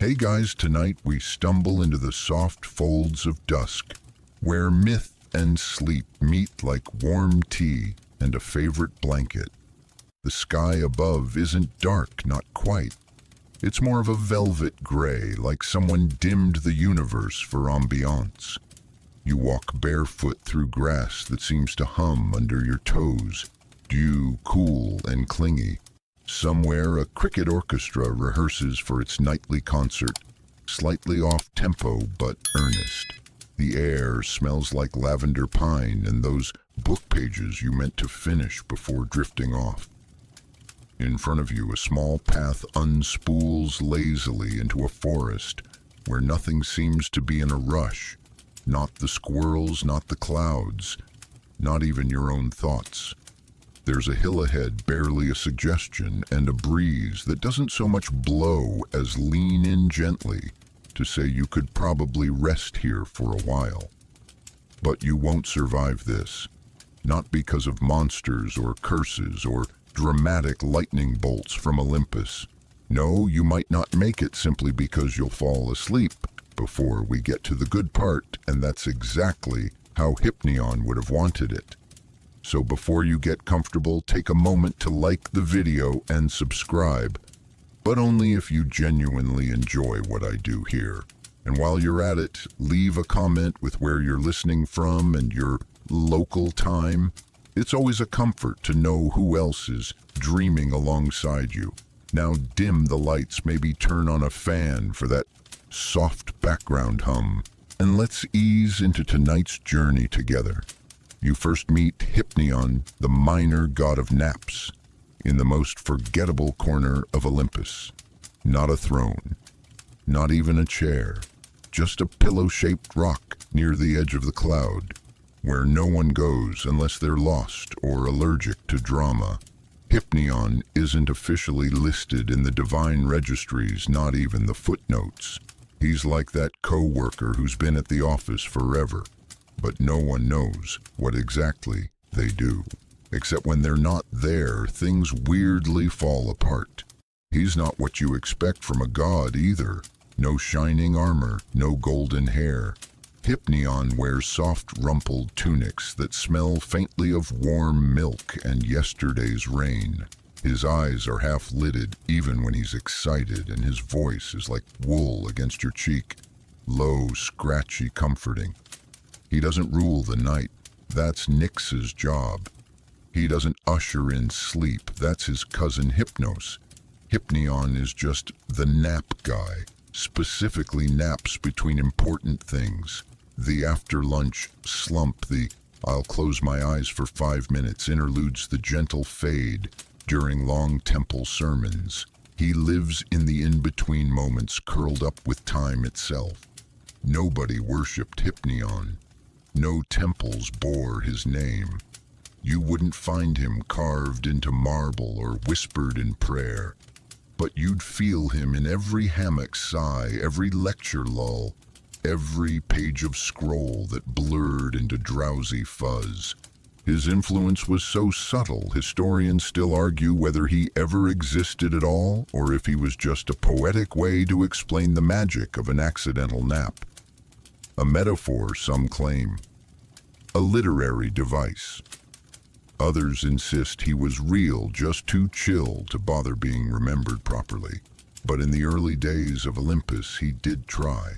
Hey guys, tonight we stumble into the soft folds of dusk, where myth and sleep meet like warm tea and a favorite blanket. The sky above isn't dark, not quite. It's more of a velvet gray, like someone dimmed the universe for ambiance. You walk barefoot through grass that seems to hum under your toes, dew cool and clingy. Somewhere a cricket orchestra rehearses for its nightly concert, slightly off-tempo but earnest. The air smells like lavender pine and those book pages you meant to finish before drifting off. In front of you, a small path unspools lazily into a forest where nothing seems to be in a rush. Not the squirrels, not the clouds, not even your own thoughts. There's a hill ahead, barely a suggestion, and a breeze that doesn't so much blow as lean in gently to say you could probably rest here for a while. But you won't survive this, not because of monsters or curses or dramatic lightning bolts from Olympus. No, you might not make it simply because you'll fall asleep before we get to the good part, and that's exactly how Hypnion would have wanted it. So before you get comfortable, take a moment to like the video and subscribe, but only if you genuinely enjoy what I do here. And while you're at it, leave a comment with where you're listening from and your local time. It's always a comfort to know who else is dreaming alongside you. Now dim the lights, maybe turn on a fan for that soft background hum, and let's ease into tonight's journey together. You first meet Hypnion, the minor god of naps, in the most forgettable corner of Olympus. Not a throne, not even a chair, just a pillow-shaped rock near the edge of the cloud, where no one goes unless they're lost or allergic to drama. Hypnion isn't officially listed in the divine registries, not even the footnotes. He's like that co-worker who's been at the office forever, but no one knows what exactly they do. Except when they're not there, things weirdly fall apart. He's not what you expect from a god either. No shining armor, no golden hair. Hypnion wears soft rumpled tunics that smell faintly of warm milk and yesterday's rain. His eyes are half-lidded even when he's excited, and his voice is like wool against your cheek. Low, scratchy, comforting. He doesn't rule the night. That's Nyx's job. He doesn't usher in sleep. That's his cousin Hypnos. Hypnion is just the nap guy. Specifically naps between important things. The after-lunch slump, the I'll close my eyes for 5 minutes interludes the gentle fade during long temple sermons. He lives in the in-between moments, curled up with time itself. Nobody worshipped Hypnion. No temples bore his name. You wouldn't find him carved into marble or whispered in prayer, but you'd feel him in every hammock sigh, every lecture lull, every page of scroll that blurred into drowsy fuzz. His influence was so subtle, historians still argue whether he ever existed at all, or if he was just a poetic way to explain the magic of an accidental nap. A metaphor, some claim. A literary device. Others insist he was real, just too chill to bother being remembered properly. But in the early days of Olympus, he did try.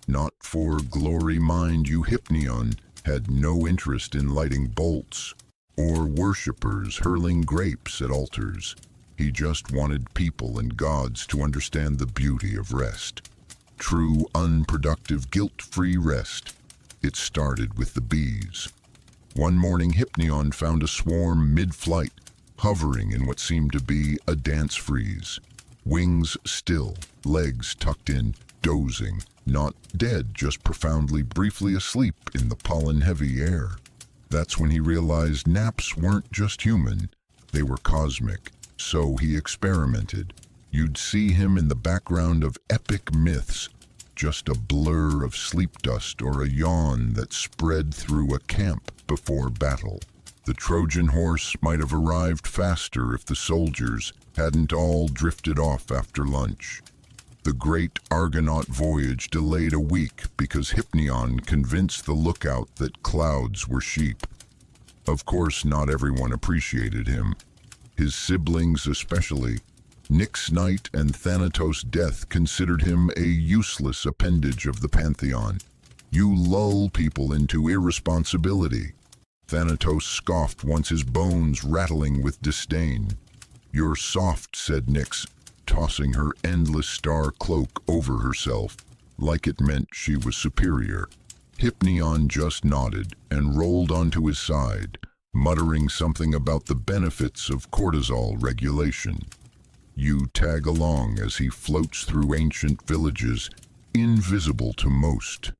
Not for glory, mind you, Hypnion had no interest in lighting bolts or worshippers hurling grapes at altars. He just wanted people and gods to understand the beauty of rest. True, unproductive, guilt-free rest. It started with the bees. One morning, Hypnion found a swarm mid-flight, hovering in what seemed to be a dance freeze. Wings still, legs tucked in, dozing, not dead, just profoundly, briefly asleep in the pollen-heavy air. That's when he realized naps weren't just human, they were cosmic. So he experimented. You'd see him in the background of epic myths, just a blur of sleep dust or a yawn that spread through a camp before battle. The Trojan horse might have arrived faster if the soldiers hadn't all drifted off after lunch. The great Argonaut voyage delayed a week because Hypnion convinced the lookout that clouds were sheep. Of course, not everyone appreciated him. His siblings especially. Nyx Night and Thanatos Death considered him a useless appendage of the Pantheon. You lull people into irresponsibility. Thanatos scoffed once, his bones rattling with disdain. You're soft, said Nyx, tossing her endless star cloak over herself, like it meant she was superior. Hypnion just nodded and rolled onto his side, muttering something about the benefits of cortisol regulation. You tag along as he floats through ancient villages, invisible to most.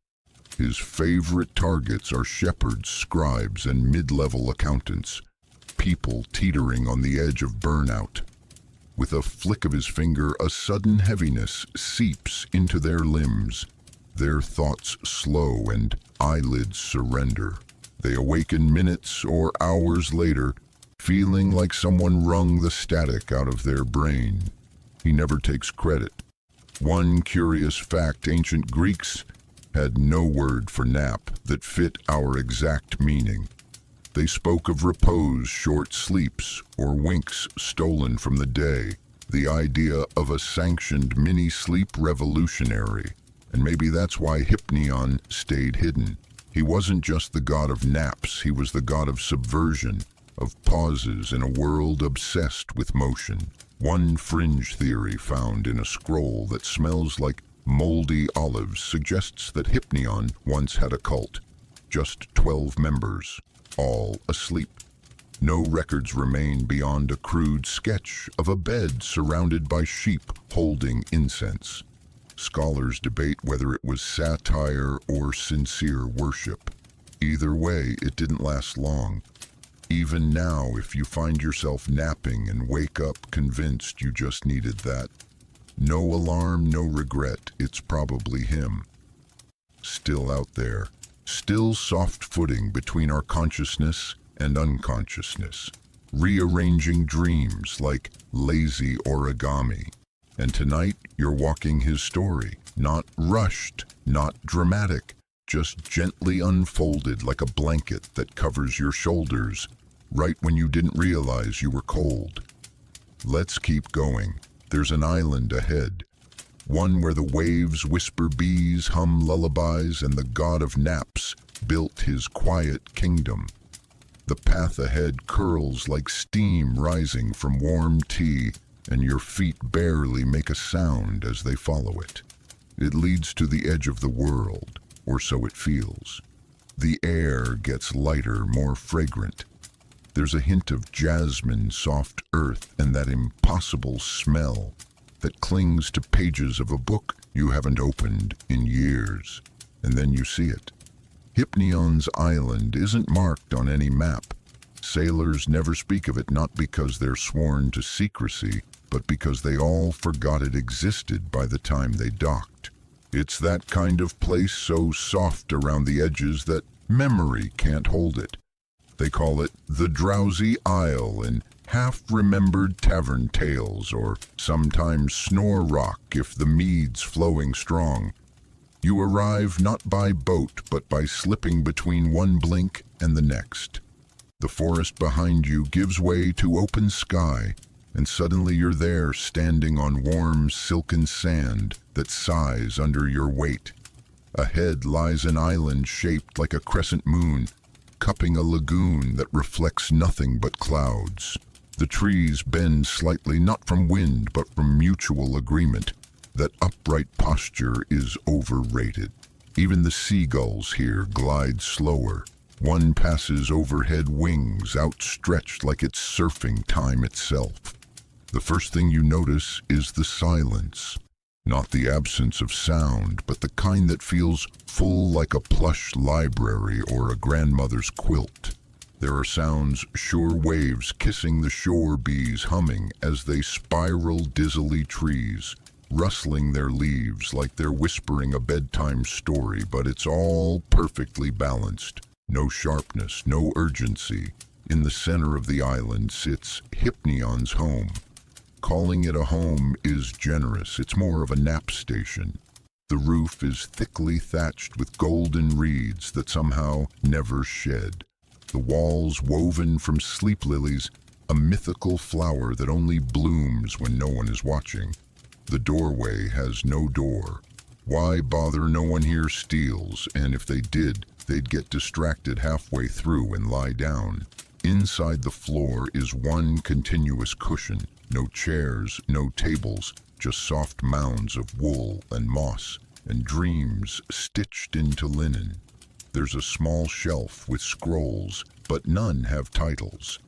His favorite targets are shepherds, scribes, and mid-level accountants, people teetering on the edge of burnout. With a flick of his finger, a sudden heaviness seeps into their limbs. Their thoughts slow and eyelids surrender. They awaken minutes or hours later, feeling like someone wrung the static out of their brain. He never takes credit. One curious fact: ancient Greeks had no word for nap that fit our exact meaning. They spoke of repose, short sleeps, or winks stolen from the day, the idea of a sanctioned mini-sleep revolutionary. And maybe that's why Hypnion stayed hidden. He wasn't just the god of naps, he was the god of subversion, of pauses in a world obsessed with motion. One fringe theory found in a scroll that smells like moldy olives suggests that Hypnion once had a cult. Just 12 members, all asleep. No records remain beyond a crude sketch of a bed surrounded by sheep holding incense. Scholars debate whether it was satire or sincere worship. Either way, it didn't last long. Even now, if you find yourself napping and wake up convinced you just needed that, no alarm, no regret, it's probably him. Still out there, still soft-footing between our consciousness and unconsciousness, rearranging dreams like lazy origami. And tonight, you're walking his story, not rushed, not dramatic, just gently unfolded like a blanket that covers your shoulders, right when you didn't realize you were cold. Let's keep going. There's an island ahead, one where the waves whisper, bees hum lullabies, and the god of naps built his quiet kingdom. The path ahead curls like steam rising from warm tea, and your feet barely make a sound as they follow it. It leads to the edge of the world, or so it feels. The air gets lighter, more fragrant. There's a hint of jasmine, soft earth, and that impossible smell that clings to pages of a book you haven't opened in years. And then you see it. Hypnion's island isn't marked on any map. Sailors never speak of it, not because they're sworn to secrecy, but because they all forgot it existed by the time they docked. It's that kind of place so soft around the edges that memory can't hold it. They call it the Drowsy Isle in half-remembered tavern tales, or sometimes Snore Rock if the mead's flowing strong. You arrive not by boat, but by slipping between one blink and the next. The forest behind you gives way to open sky, and suddenly you're there, standing on warm, silken sand that sighs under your weight. Ahead lies an island shaped like a crescent moon, cupping a lagoon that reflects nothing but clouds. The trees bend slightly, not from wind, but from mutual agreement. That upright posture is overrated. Even the seagulls here glide slower. One passes overhead, wings outstretched like it's surfing time itself. The first thing you notice is the silence. Not the absence of sound, but the kind that feels full like a plush library or a grandmother's quilt. There are sounds, sure waves kissing the shore, bees humming as they spiral dizzily, trees rustling their leaves like they're whispering a bedtime story, but it's all perfectly balanced. No sharpness, no urgency. In the center of the island sits Hypnion's home. Calling it a home is generous. It's more of a nap station. The roof is thickly thatched with golden reeds that somehow never shed. The walls woven from sleep lilies, a mythical flower that only blooms when no one is watching. The doorway has no door. Why bother? No one here steals, and if they did, they'd get distracted halfway through and lie down. Inside the floor is one continuous cushion. No chairs, no tables, just soft mounds of wool and moss, and dreams stitched into linen. There's a small shelf with scrolls, but none have titles.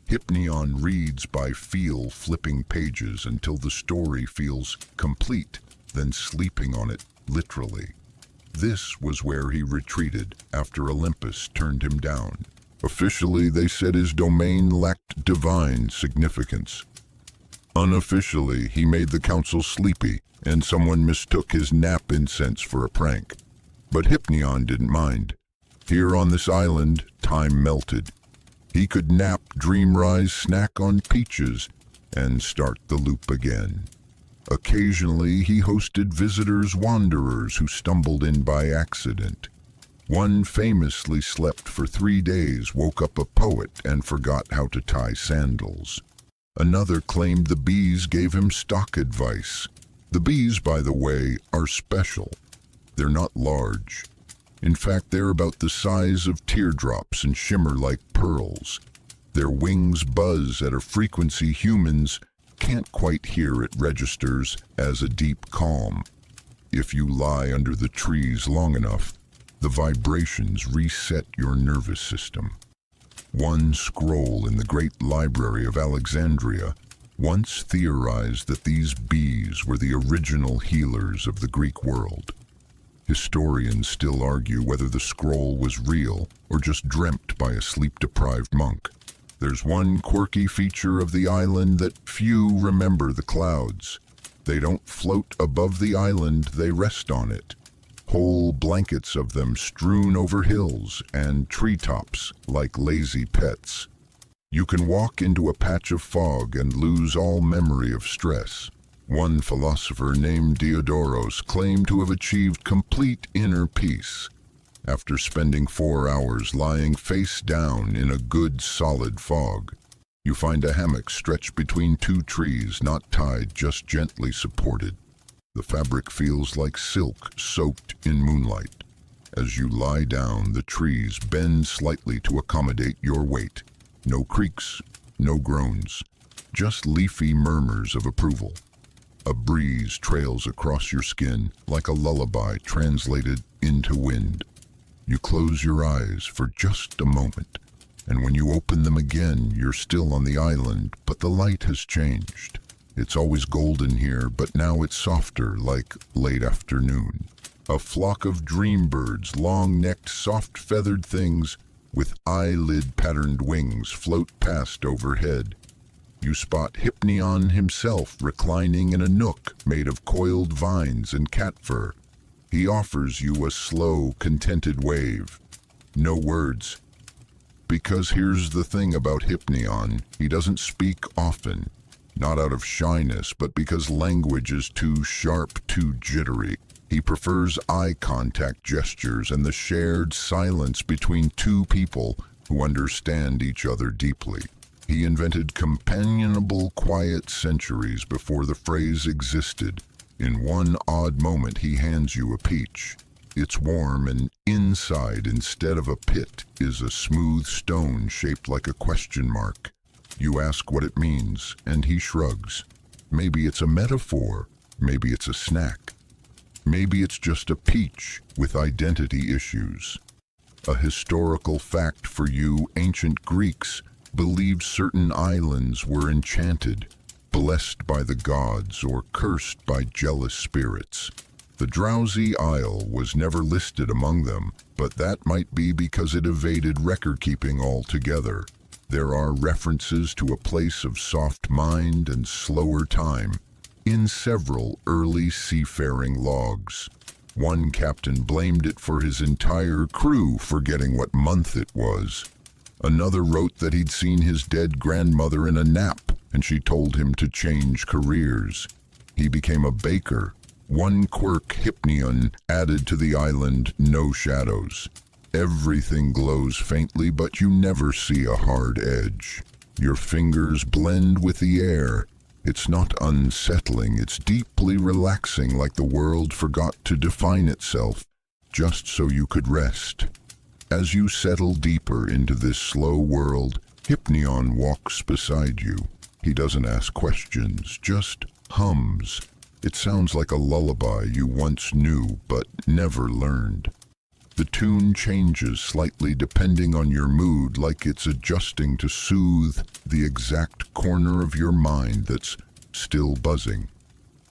Hypnion reads by feel, flipping pages until the story feels complete, then sleeping on it, literally. This was where he retreated after Olympus turned him down. Officially, they said his domain lacked divine significance. Unofficially, he made the council sleepy, and someone mistook his nap incense for a prank. But Hypnion didn't mind. Here on this island, time melted. He could nap, dream rise, snack on peaches, and start the loop again. Occasionally, he hosted visitors, wanderers who stumbled in by accident. One famously slept for 3 days, woke up a poet, and forgot how to tie sandals. Another claimed the bees gave him stock advice. The bees, by the way, are special. They're not large. In fact, they're about the size of teardrops and shimmer like pearls. Their wings buzz at a frequency humans can't quite hear. It registers as a deep calm. If you lie under the trees long enough, the vibrations reset your nervous system. One scroll in the great library of Alexandria once theorized that these bees were the original healers of the Greek world. Historians still argue whether the scroll was real or just dreamt by a sleep-deprived monk. There's one quirky feature of the island that few remember: the clouds. They don't float above the island, they rest on it. Whole blankets of them strewn over hills and treetops like lazy pets. You can walk into a patch of fog and lose all memory of stress. One philosopher named Diodoros claimed to have achieved complete inner peace after spending 4 hours lying face down in a good solid fog. You find a hammock stretched between 2 trees, not tied, just gently supported. The fabric feels like silk soaked in moonlight. As you lie down, the trees bend slightly to accommodate your weight. No creaks, no groans, just leafy murmurs of approval. A breeze trails across your skin like a lullaby translated into wind. You close your eyes for just a moment, and when you open them again, you're still on the island, but the light has changed. It's always golden here, but now it's softer, like late afternoon. A flock of dream birds, long-necked, soft-feathered things with eyelid-patterned wings, float past overhead. You spot Hypnion himself reclining in a nook made of coiled vines and cat fur. He offers you a slow, contented wave. No words. Because here's the thing about Hypnion, he doesn't speak often. Not out of shyness, but because language is too sharp, too jittery. He prefers eye contact gestures and the shared silence between 2 people who understand each other deeply. He invented companionable quiet centuries before the phrase existed. In one odd moment, he hands you a peach. It's warm, and inside, instead of a pit, is a smooth stone shaped like a question mark. You ask what it means, and he shrugs. Maybe it's a metaphor. Maybe it's a snack. Maybe it's just a peach with identity issues. A historical fact for you: ancient Greeks believed certain islands were enchanted, blessed by the gods, or cursed by jealous spirits. The drowsy isle was never listed among them, but that might be because it evaded record-keeping altogether. There are references to a place of soft mind and slower time in several early seafaring logs. One captain blamed it for his entire crew forgetting what month it was. Another wrote that he'd seen his dead grandmother in a nap and she told him to change careers. He became a baker. One quirk Hypnion added to the island: no shadows. Everything glows faintly, but you never see a hard edge. Your fingers blend with the air. It's not unsettling, it's deeply relaxing, like the world forgot to define itself, just so you could rest. As you settle deeper into this slow world, Hypnion walks beside you. He doesn't ask questions, just hums. It sounds like a lullaby you once knew but never learned. The tune changes slightly depending on your mood, like it's adjusting to soothe the exact corner of your mind that's still buzzing.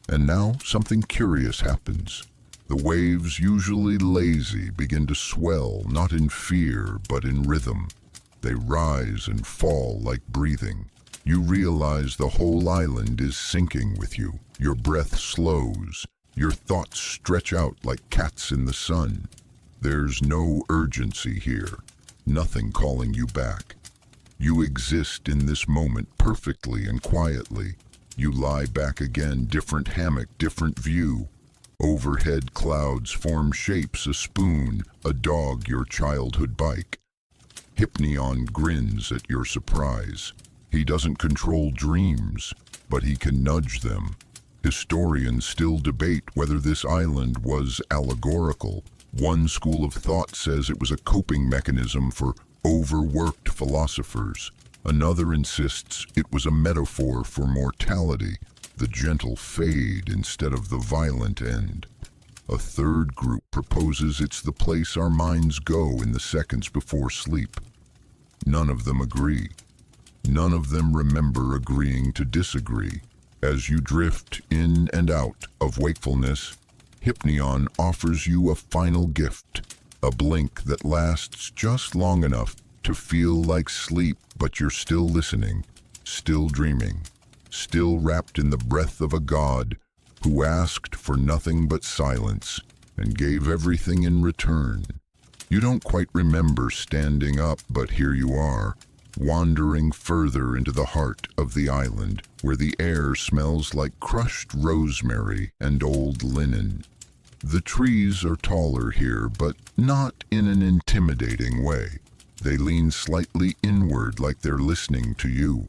And now something curious happens. The waves, usually lazy, begin to swell, not in fear, but in rhythm. They rise and fall like breathing. You realize the whole island is sinking with you. Your breath slows. Your thoughts stretch out like cats in the sun. There's no urgency here, nothing calling you back. You exist in this moment perfectly and quietly. You lie back again, different hammock, different view. Overhead clouds form shapes: a spoon, a dog, your childhood bike. Hypnion grins at your surprise. He doesn't control dreams, but he can nudge them. Historians still debate whether this island was allegorical. One school of thought says it was a coping mechanism for overworked philosophers. Another insists it was a metaphor for mortality, the gentle fade instead of the violent end. A third group proposes it's the place our minds go in the seconds before sleep. None of them agree. None of them remember agreeing to disagree. As you drift in and out of wakefulness, Hypnion offers you a final gift, a blink that lasts just long enough to feel like sleep, but you're still listening, still dreaming, still wrapped in the breath of a god who asked for nothing but silence and gave everything in return. You don't quite remember standing up, but here you are, wandering further into the heart of the island, where the air smells like crushed rosemary and old linen. The trees are taller here, but not in an intimidating way. They lean slightly inward, like they're listening to you.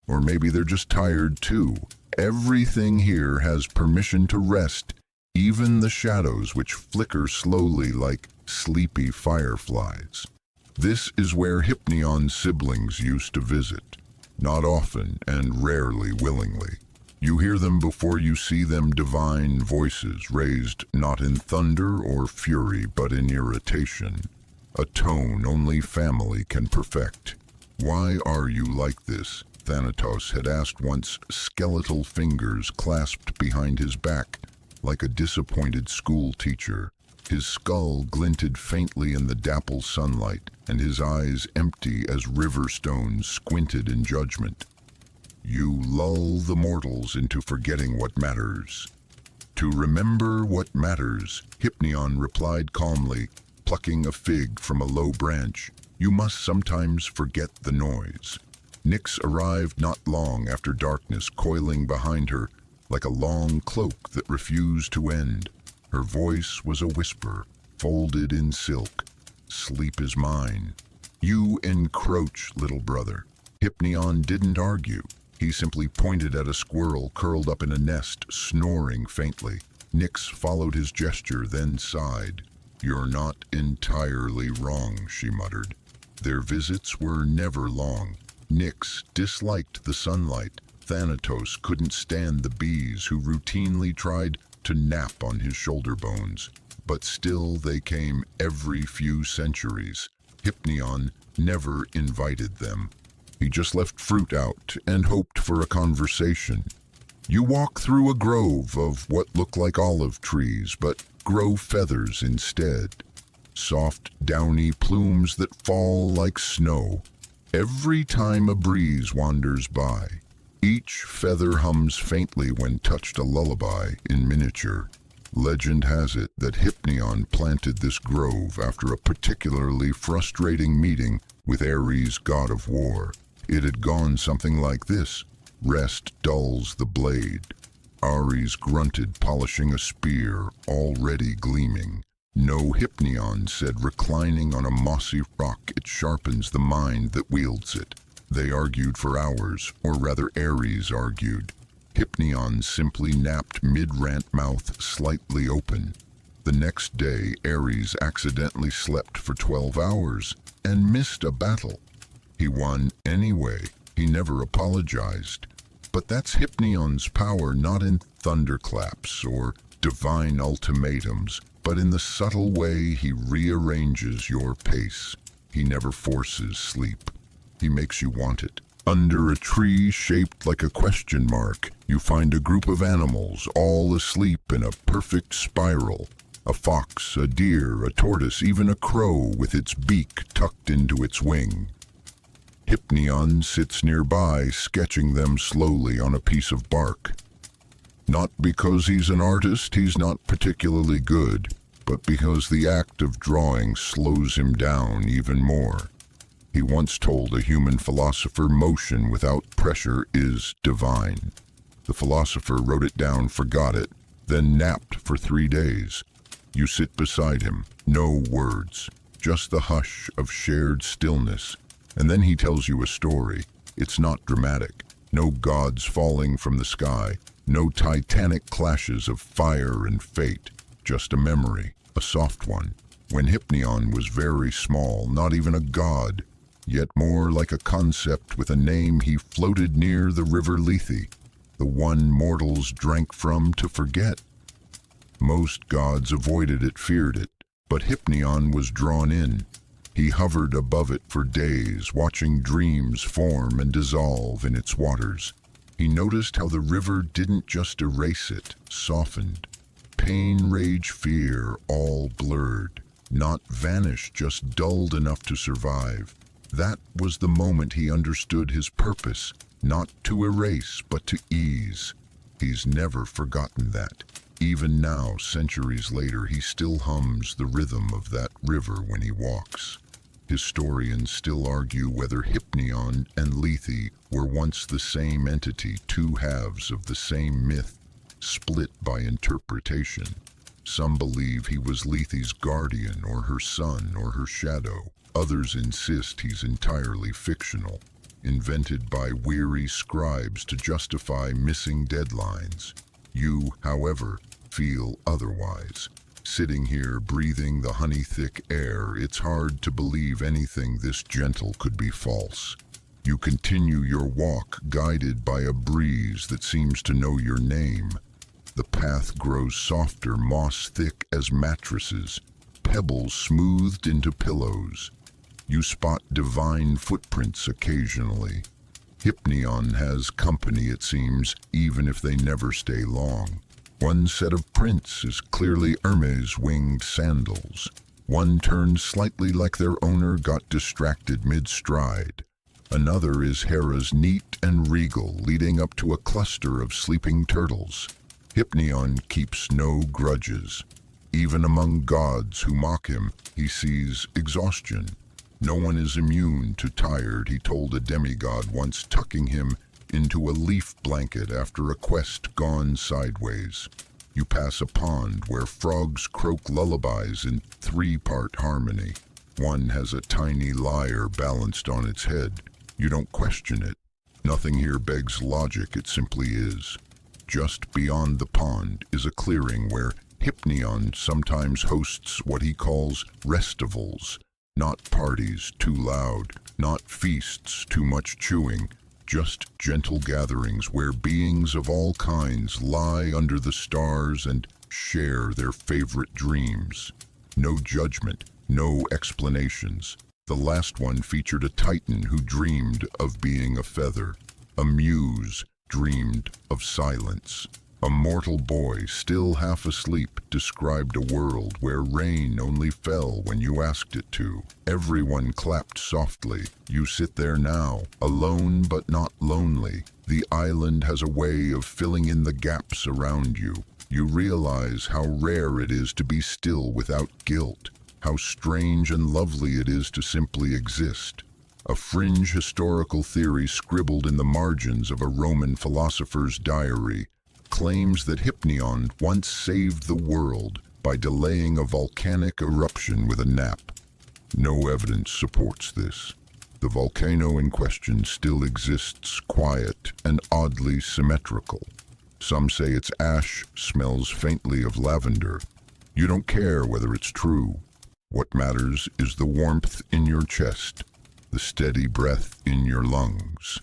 Or maybe they're just tired too. Everything here has permission to rest, even the shadows which flicker slowly like sleepy fireflies. This is where Hypnion's siblings used to visit, not often and rarely willingly. You hear them before you see them, divine voices raised not in thunder or fury but in irritation, a tone only family can perfect. "Why are you like this?" Thanatos had asked once, skeletal fingers clasped behind his back like a disappointed school teacher. His skull glinted faintly in the dapple sunlight, and his eyes, empty as river stones, squinted in judgment. "You lull the mortals into forgetting what matters." "To remember what matters," Hypnion replied calmly, plucking a fig from a low branch, "you must sometimes forget the noise." Nyx arrived not long after darkness, coiling behind her like a long cloak that refused to end. Her voice was a whisper, folded in silk. "Sleep is mine." "You encroach, little brother." Hypnion didn't argue. He simply pointed at a squirrel curled up in a nest, snoring faintly. Nyx followed his gesture, then sighed. "You're not entirely wrong," she muttered. Their visits were never long. Nyx disliked the sunlight. Thanatos couldn't stand the bees who routinely tried to nap on his shoulder bones. But still they came every few centuries. Hypnion never invited them. He just left fruit out and hoped for a conversation. You walk through a grove of what look like olive trees, but grow feathers instead. Soft, downy plumes that fall like snow. Every time a breeze wanders by, each feather hums faintly when touched, a lullaby in miniature. Legend has it that Hypnion planted this grove after a particularly frustrating meeting with Ares, god of war. It had gone something like this. Rest dulls the blade. Ares grunted, polishing a spear, already gleaming. No, Hypnion said, reclining on a mossy rock, it sharpens the mind that wields it. They argued for hours, or rather Ares argued. Hypnion simply napped mid-rant, mouth slightly open. The next day, Ares accidentally slept for 12 hours and missed a battle. He won anyway. He never apologized. But that's Hypnion's power, not in thunderclaps or divine ultimatums, but in the subtle way he rearranges your pace. He never forces sleep. He makes you want it. Under a tree shaped like a question mark, you find a group of animals all asleep in a perfect spiral. A fox, a deer, a tortoise, even a crow with its beak tucked into its wing. Hypnion sits nearby, sketching them slowly on a piece of bark. Not because he's an artist, he's not particularly good, but because the act of drawing slows him down even more. He once told a human philosopher, motion without pressure is divine. The philosopher wrote it down, forgot it, then napped for 3 days. You sit beside him, no words, just the hush of shared stillness, and then he tells you a story. It's not dramatic, no gods falling from the sky, no titanic clashes of fire and fate, just a memory, a soft one. When Hypnion was very small, not even a god, yet more like a concept with a name, he floated near the river Lethe, the one mortals drank from to forget. Most gods avoided it, feared it, but Hypnion was drawn in. He hovered above it for days, watching dreams form and dissolve in its waters. He noticed how the river didn't just erase it, softened. Pain, rage, fear, all blurred. Not vanished, just dulled enough to survive. That was the moment he understood his purpose, not to erase, but to ease. He's never forgotten that. Even now, centuries later, he still hums the rhythm of that river when he walks. Historians still argue whether Hypnion and Lethe were once the same entity, two halves of the same myth, split by interpretation. Some believe he was Lethe's guardian, or her son, or her shadow. Others insist he's entirely fictional, invented by weary scribes to justify missing deadlines. You, however, feel otherwise. Sitting here, breathing the honey-thick air, it's hard to believe anything this gentle could be false. You continue your walk, guided by a breeze that seems to know your name. The path grows softer, moss-thick as mattresses, pebbles smoothed into pillows. You spot divine footprints occasionally. Hypnion has company, it seems, even if they never stay long. One set of prints is clearly Hermes' winged sandals. One turns slightly like their owner got distracted mid-stride. Another is Hera's neat and regal, leading up to a cluster of sleeping turtles. Hypnion keeps no grudges. Even among gods who mock him, he sees exhaustion. No one is immune to tired, he told a demigod once, tucking him into a leaf blanket after a quest gone sideways. You pass a pond where frogs croak lullabies in 3-part harmony. One has a tiny lyre balanced on its head. You don't question it. Nothing here begs logic, it simply is. Just beyond the pond is a clearing where Hypnion sometimes hosts what he calls restivals. Not parties too loud, not feasts too much chewing, just gentle gatherings where beings of all kinds lie under the stars and share their favorite dreams. No judgment, no explanations. The last one featured a titan who dreamed of being a feather. A muse dreamed of silence. A mortal boy, still half asleep, described a world where rain only fell when you asked it to. Everyone clapped softly. You sit there now, alone but not lonely. The island has a way of filling in the gaps around you. You realize how rare it is to be still without guilt, how strange and lovely it is to simply exist. a fringe historical theory scribbled in the margins of a Roman philosopher's diary, claims that Hypnion once saved the world by delaying a volcanic eruption with a nap. No evidence supports this. The volcano in question still exists, quiet and oddly symmetrical. Some say its ash smells faintly of lavender. You don't care whether it's true. What matters is the warmth in your chest, the steady breath in your lungs,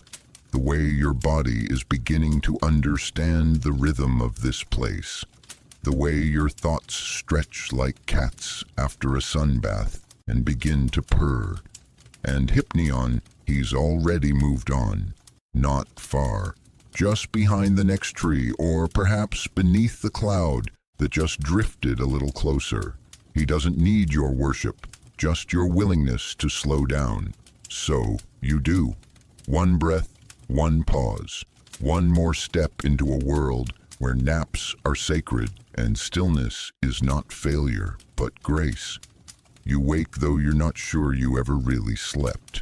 the way your body is beginning to understand the rhythm of this place, the way your thoughts stretch like cats after a sunbath and begin to purr. And Hypnion, he's already moved on, not far, just behind the next tree, or perhaps beneath the cloud that just drifted a little closer. He doesn't need your worship, just your willingness to slow down. So you do. One breath, one pause, one more step into a world where naps are sacred and stillness is not failure, but grace. You wake though you're not sure you ever really slept.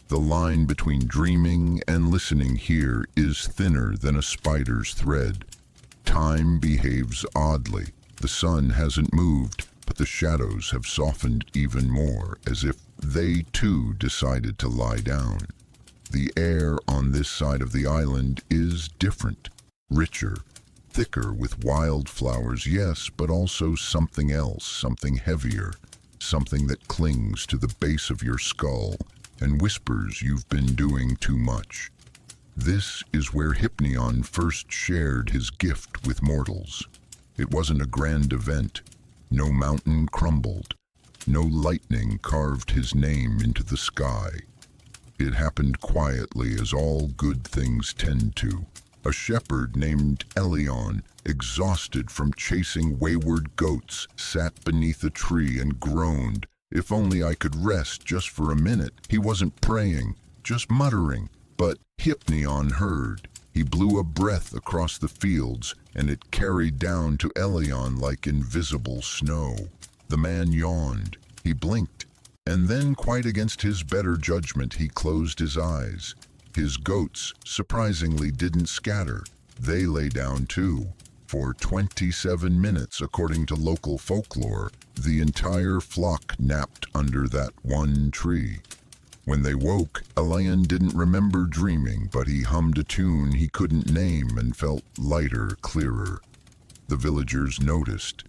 The line between dreaming and listening here is thinner than a spider's thread. Time behaves oddly. The sun hasn't moved, but the shadows have softened even more, as if they too decided to lie down. The air on this side of the island is different, richer, thicker with wildflowers, yes, but also something else, something heavier, something that clings to the base of your skull and whispers you've been doing too much. This is where Hypnion first shared his gift with mortals. It wasn't a grand event. No mountain crumbled. No lightning carved his name into the sky. It happened quietly, as all good things tend to. A shepherd named Elion, exhausted from chasing wayward goats, sat beneath a tree and groaned, "If only I could rest just for a minute." He wasn't praying, just muttering, but Hypnion heard. He blew a breath across the fields, and it carried down to Elion like invisible snow. The man yawned. He blinked, and then, quite against his better judgment, he closed his eyes. His goats, surprisingly, didn't scatter. They lay down too. For 27 minutes, according to local folklore, the entire flock napped under that one tree. When they woke, Elion didn't remember dreaming, but he hummed a tune he couldn't name and felt lighter, clearer. The villagers noticed.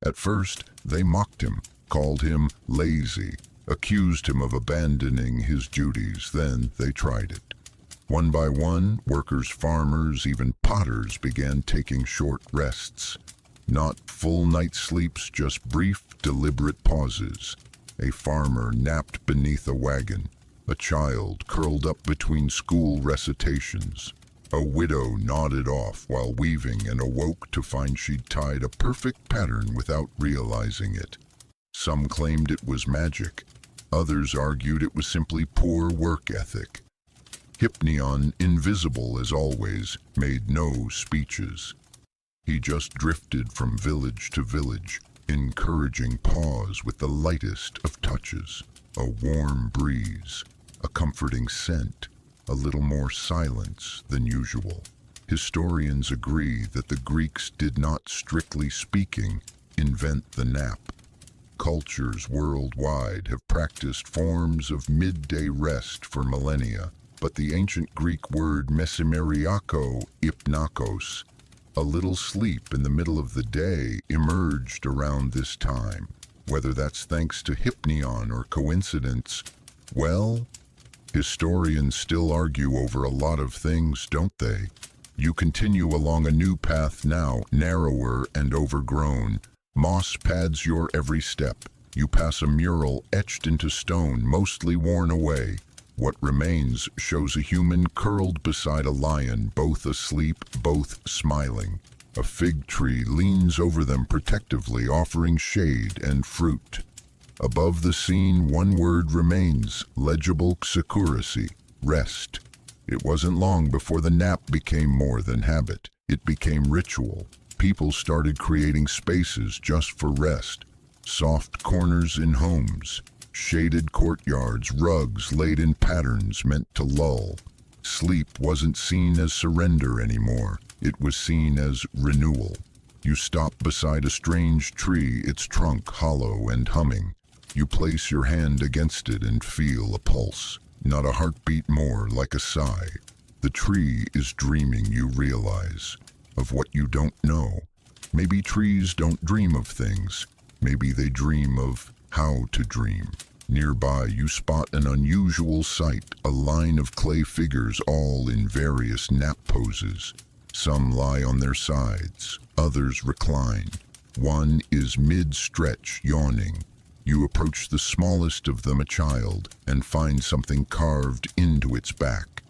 At first, they mocked him, called him lazy, accused him of abandoning his duties. Then they tried it. One by one, workers, farmers, even potters began taking short rests. Not full night sleeps, just brief, deliberate pauses. A farmer napped beneath a wagon. A child curled up between school recitations. A widow nodded off while weaving and awoke to find she'd tied a perfect pattern without realizing it. Some claimed it was magic. Others argued it was simply poor work ethic. Hypnion, invisible as always, made no speeches. He just drifted from village to village, encouraging pause with the lightest of touches. A warm breeze, a comforting scent, a little more silence than usual. Historians agree that the Greeks did not, strictly speaking, invent the nap. Cultures worldwide have practiced forms of midday rest for millennia, but the ancient Greek word mesimeriako ipnakos, a little sleep in the middle of the day, emerged around this time. Whether that's thanks to Hypnion or coincidence, well, historians still argue over a lot of things, don't they? You continue along a new path now, narrower and overgrown. Moss pads your every step. You pass a mural etched into stone, mostly worn away. What remains shows a human curled beside a lion, both asleep, both smiling. A fig tree leans over them protectively, offering shade and fruit. Above the scene, one word remains, legible securacy, rest. It wasn't long before the nap became more than habit. It became ritual. People started creating spaces just for rest. Soft corners in homes, Shaded courtyards, rugs laid in patterns meant to lull. Sleep wasn't seen as surrender anymore. It was seen as renewal. You stop beside a strange tree, its trunk hollow and humming. You place your hand against it and feel a pulse, not a heartbeat, more like a sigh. The tree is dreaming, you realize, of what you don't know. Maybe trees don't dream of things. Maybe they dream of how to dream. Nearby, you spot an unusual sight, a line of clay figures all in various nap poses. Some lie on their sides, others recline. One is mid-stretch, yawning. You approach the smallest of them, a child, and find something carved into its back.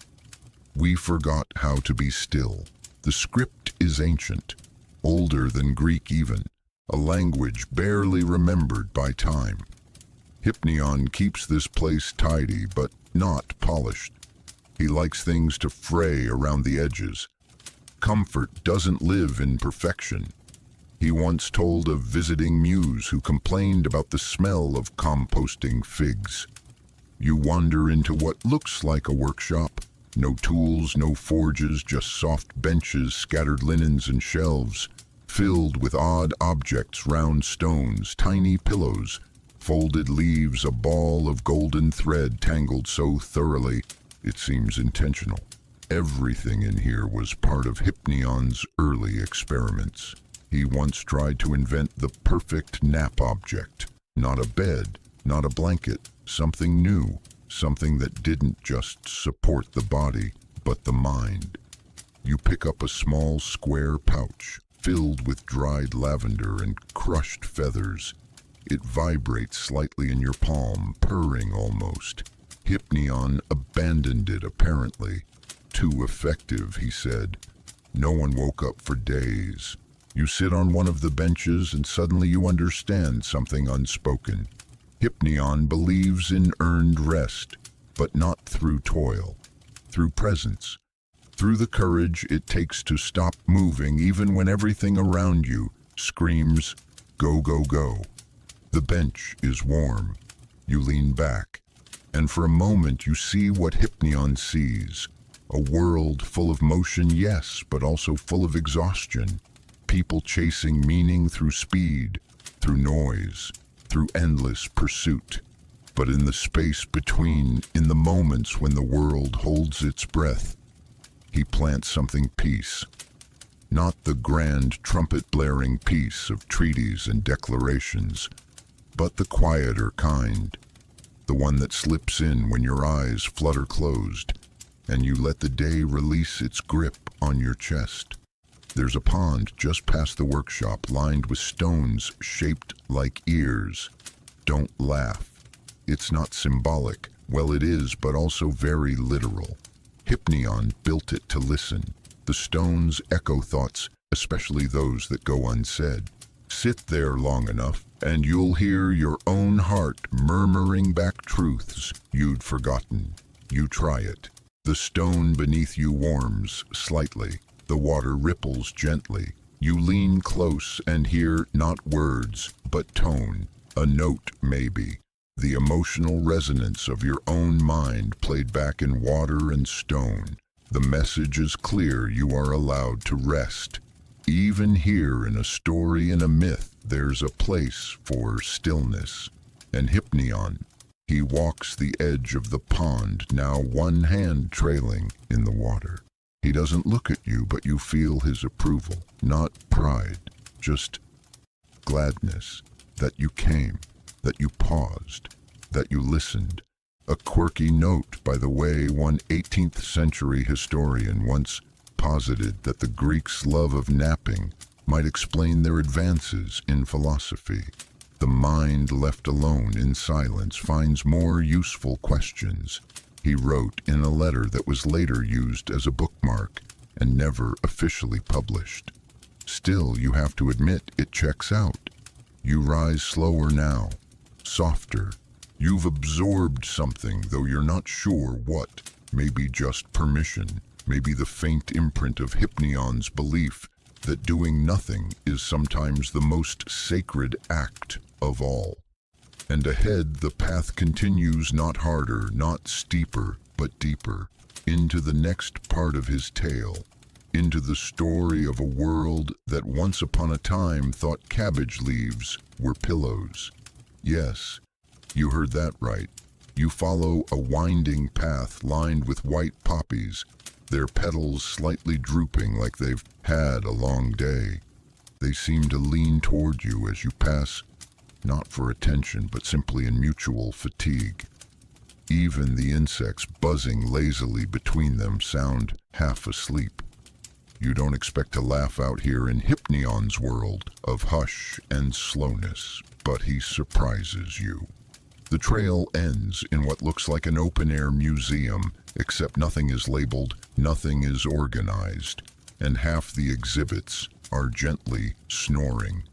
We forgot how to be still. The script is ancient, older than Greek even, a language barely remembered by time. Hypnion keeps this place tidy, but not polished. He likes things to fray around the edges. Comfort doesn't live in perfection. He once told a visiting muse who complained about the smell of composting figs. You wander into what looks like a workshop. No tools, no forges, just soft benches, scattered linens and shelves, filled with odd objects, round stones, tiny pillows, folded leaves, a ball of golden thread tangled so thoroughly it seems intentional. Everything in here was part of Hypnion's early experiments. He once tried to invent the perfect nap object. Not a bed, not a blanket, something new, something that didn't just support the body, but the mind. You pick up a small square pouch filled with dried lavender and crushed feathers. It vibrates slightly in your palm, purring almost. Hypnion abandoned it, apparently. Too effective, he said. No one woke up for days. You sit on one of the benches and suddenly you understand something unspoken. Hypnion believes in earned rest, but not through toil, through presence, through the courage it takes to stop moving even when everything around you screams, go, go, go. The bench is warm. You lean back, and for a moment you see what Hypnion sees. A world full of motion, yes, but also full of exhaustion. People chasing meaning through speed, through noise, through endless pursuit. But in the space between, in the moments when the world holds its breath, he plants something peace. Not the grand trumpet-blaring peace of treaties and declarations, but the quieter kind, the one that slips in when your eyes flutter closed and you let the day release its grip on your chest. There's a pond just past the workshop lined with stones shaped like ears. Don't laugh. It's not symbolic. Well, it is, but also very literal. Hypnion built it to listen. The stones echo thoughts, especially those that go unsaid. Sit there long enough, and you'll hear your own heart murmuring back truths you'd forgotten. You try it. The stone beneath you warms slightly. The water ripples gently. You lean close and hear not words, but tone. A note, maybe. The emotional resonance of your own mind played back in water and stone. The message is clear: you are allowed to rest. Even here in a story and a myth, there's a place for stillness. And Hypnion, he walks the edge of the pond, now one hand trailing in the water. He doesn't look at you, but you feel his approval. Not pride, just gladness that you came, that you paused, that you listened. A quirky note, by the way. One 18th century historian once posited that the Greeks' love of napping might explain their advances in philosophy. The mind left alone in silence finds more useful questions, he wrote in a letter that was later used as a bookmark and never officially published. Still, you have to admit, it checks out. You rise slower now, softer. You've absorbed something, though you're not sure what. Maybe just permission, maybe the faint imprint of Hypnion's belief that doing nothing is sometimes the most sacred act of all. And ahead the path continues, not harder, not steeper, but deeper, into the next part of his tale, into the story of a world that once upon a time thought cabbage leaves were pillows. Yes, you heard that right. You follow a winding path lined with white poppies, their petals slightly drooping like they've had a long day. They seem to lean toward you as you pass, not for attention, but simply in mutual fatigue. Even the insects buzzing lazily between them sound half asleep. You don't expect to laugh out here in Hypneon's world of hush and slowness, but he surprises you. The trail ends in what looks like an open-air museum, except nothing is labeled, nothing is organized, and half the exhibits are gently snoring.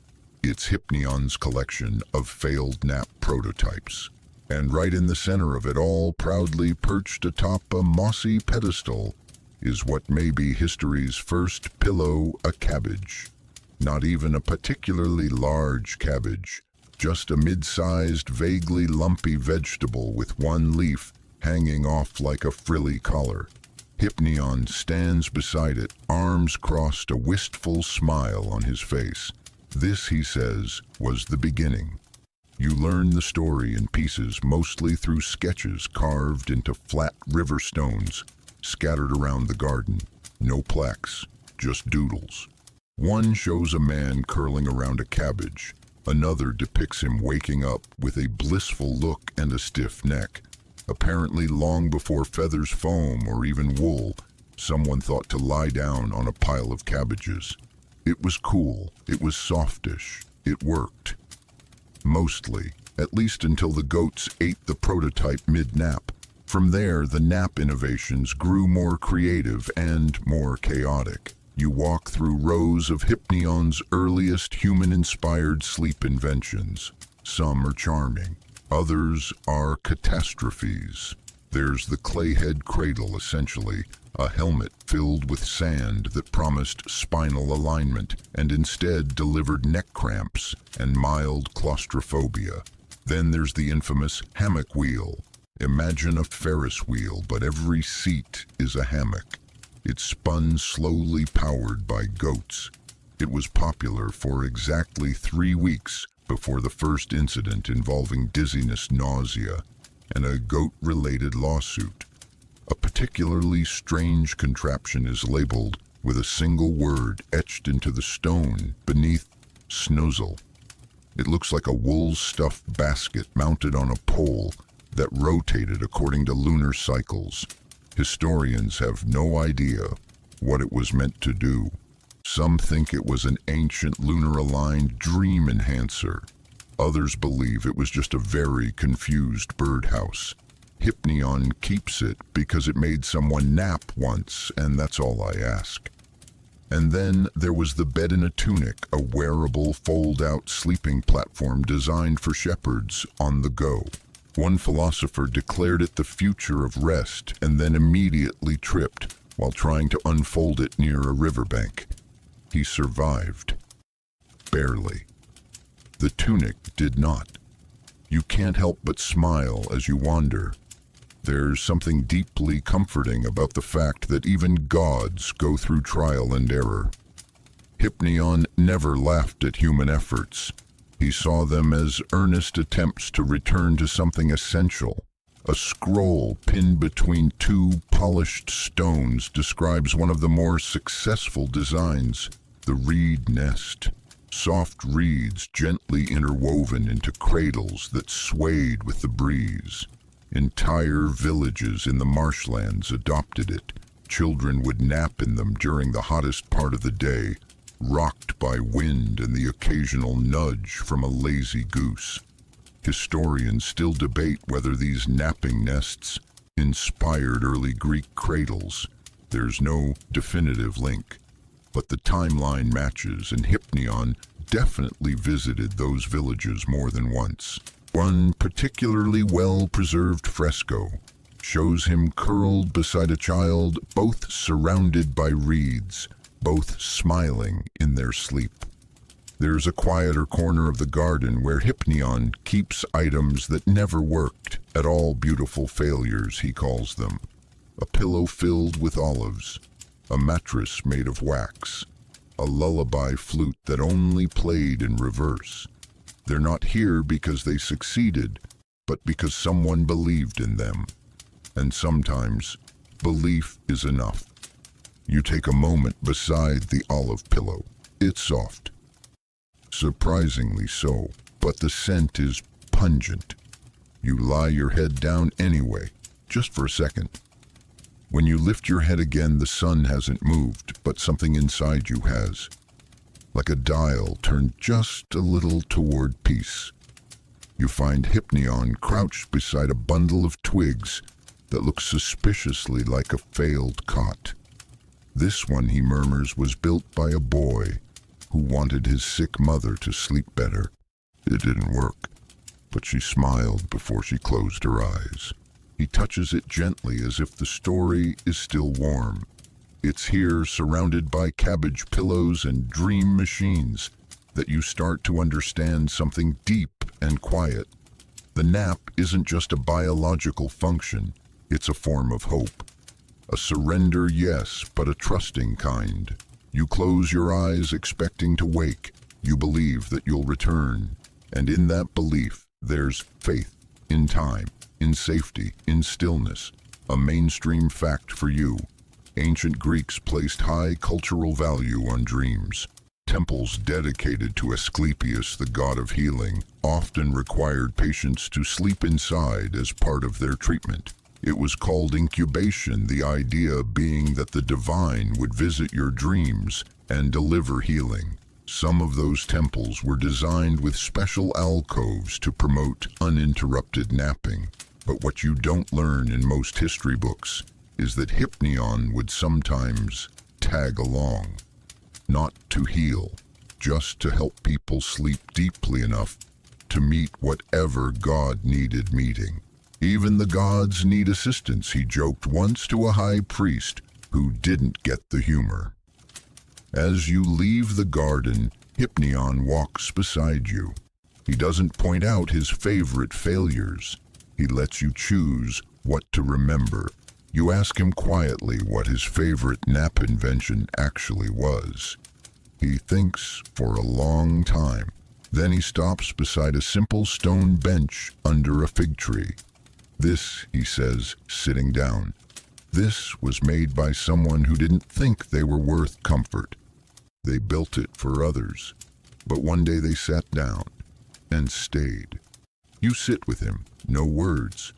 It's Hypneon's collection of failed nap prototypes. And right in the center of it all, proudly perched atop a mossy pedestal, is what may be history's first pillow, a cabbage. Not even a particularly large cabbage, just a mid-sized, vaguely lumpy vegetable with one leaf hanging off like a frilly collar. Hypneon stands beside it, arms crossed, a wistful smile on his face. This, he says, was the beginning. You learn the story in pieces, mostly through sketches carved into flat river stones, scattered around the garden. No plaques, just doodles. One shows a man curling around a cabbage. Another depicts him waking up with a blissful look and a stiff neck. Apparently long before feathers, foam, or even wool, someone thought to lie down on a pile of cabbages. It was cool, it was softish, it worked. Mostly, at least until the goats ate the prototype mid-nap. From there, the nap innovations grew more creative and more chaotic. You walk through rows of Hypneon's earliest human-inspired sleep inventions. Some are charming, others are catastrophes. There's the clayhead cradle, essentially, a helmet filled with sand that promised spinal alignment and instead delivered neck cramps and mild claustrophobia. Then there's the infamous hammock wheel. Imagine a Ferris wheel, but every seat is a hammock. It spun slowly, powered by goats. It was popular for exactly 3 weeks before the first incident involving dizziness, nausea, and a goat-related lawsuit. A particularly strange contraption is labeled with a single word etched into the stone beneath: snozzle. It looks like a wool-stuffed basket mounted on a pole that rotated according to lunar cycles. Historians have no idea what it was meant to do. Some think it was an ancient lunar-aligned dream enhancer. Others believe it was just a very confused birdhouse. Hypneon keeps it because it made someone nap once, and that's all I ask. And then there was the bed in a tunic, a wearable fold-out sleeping platform designed for shepherds on the go. One philosopher declared it the future of rest and then immediately tripped while trying to unfold it near a riverbank. He survived. Barely. The tunic did not. You can't help but smile as you wander. There's something deeply comforting about the fact that even gods go through trial and error. Hypneon never laughed at human efforts. He saw them as earnest attempts to return to something essential. A scroll pinned between 2 polished stones describes one of the more successful designs, the reed nest. Soft reeds gently interwoven into cradles that swayed with the breeze. Entire villages in the marshlands adopted it. Children would nap in them during the hottest part of the day, rocked by wind and the occasional nudge from a lazy goose. Historians still debate whether these napping nests inspired early Greek cradles. There's no definitive link, but the timeline matches, and Hypneon definitely visited those villages more than once. One particularly well-preserved fresco shows him curled beside a child, both surrounded by reeds, both smiling in their sleep. There's a quieter corner of the garden where Hypnion keeps items that never worked at all. Beautiful failures, he calls them. A pillow filled with olives, a mattress made of wax, a lullaby flute that only played in reverse. They're not here because they succeeded, but because someone believed in them. And sometimes, belief is enough. You take a moment beside the olive pillow. It's soft. Surprisingly so, but the scent is pungent. You lie your head down anyway, just for a second. When you lift your head again, the sun hasn't moved, but something inside you has. Like a dial turned just a little toward peace. You find Hypnion crouched beside a bundle of twigs that looks suspiciously like a failed cot. This one, he murmurs, was built by a boy who wanted his sick mother to sleep better. It didn't work, but she smiled before she closed her eyes. He touches it gently as if the story is still warm. It's here, surrounded by cabbage pillows and dream machines, that you start to understand something deep and quiet. The nap isn't just a biological function, it's a form of hope. A surrender, yes, but a trusting kind. You close your eyes expecting to wake. You believe that you'll return. And in that belief, there's faith in time, in safety, in stillness. A mainstream fact for you. Ancient Greeks placed high cultural value on dreams. Temples dedicated to Asclepius, the god of healing, often required patients to sleep inside as part of their treatment. It was called incubation, the idea being that the divine would visit your dreams and deliver healing. Some of those temples were designed with special alcoves to promote uninterrupted napping. But what you don't learn in most history books is that Hypnion would sometimes tag along. Not to heal, just to help people sleep deeply enough to meet whatever God needed meeting. Even the gods need assistance, he joked once to a high priest who didn't get the humor. As you leave the garden, Hypnion walks beside you. He doesn't point out his favorite failures. He lets you choose what to remember. You ask him quietly what his favorite nap invention actually was. He thinks for a long time. Then he stops beside a simple stone bench under a fig tree. This, he says, sitting down, this was made by someone who didn't think they were worth comfort. They built it for others. But one day they sat down and stayed. You sit with him, no words.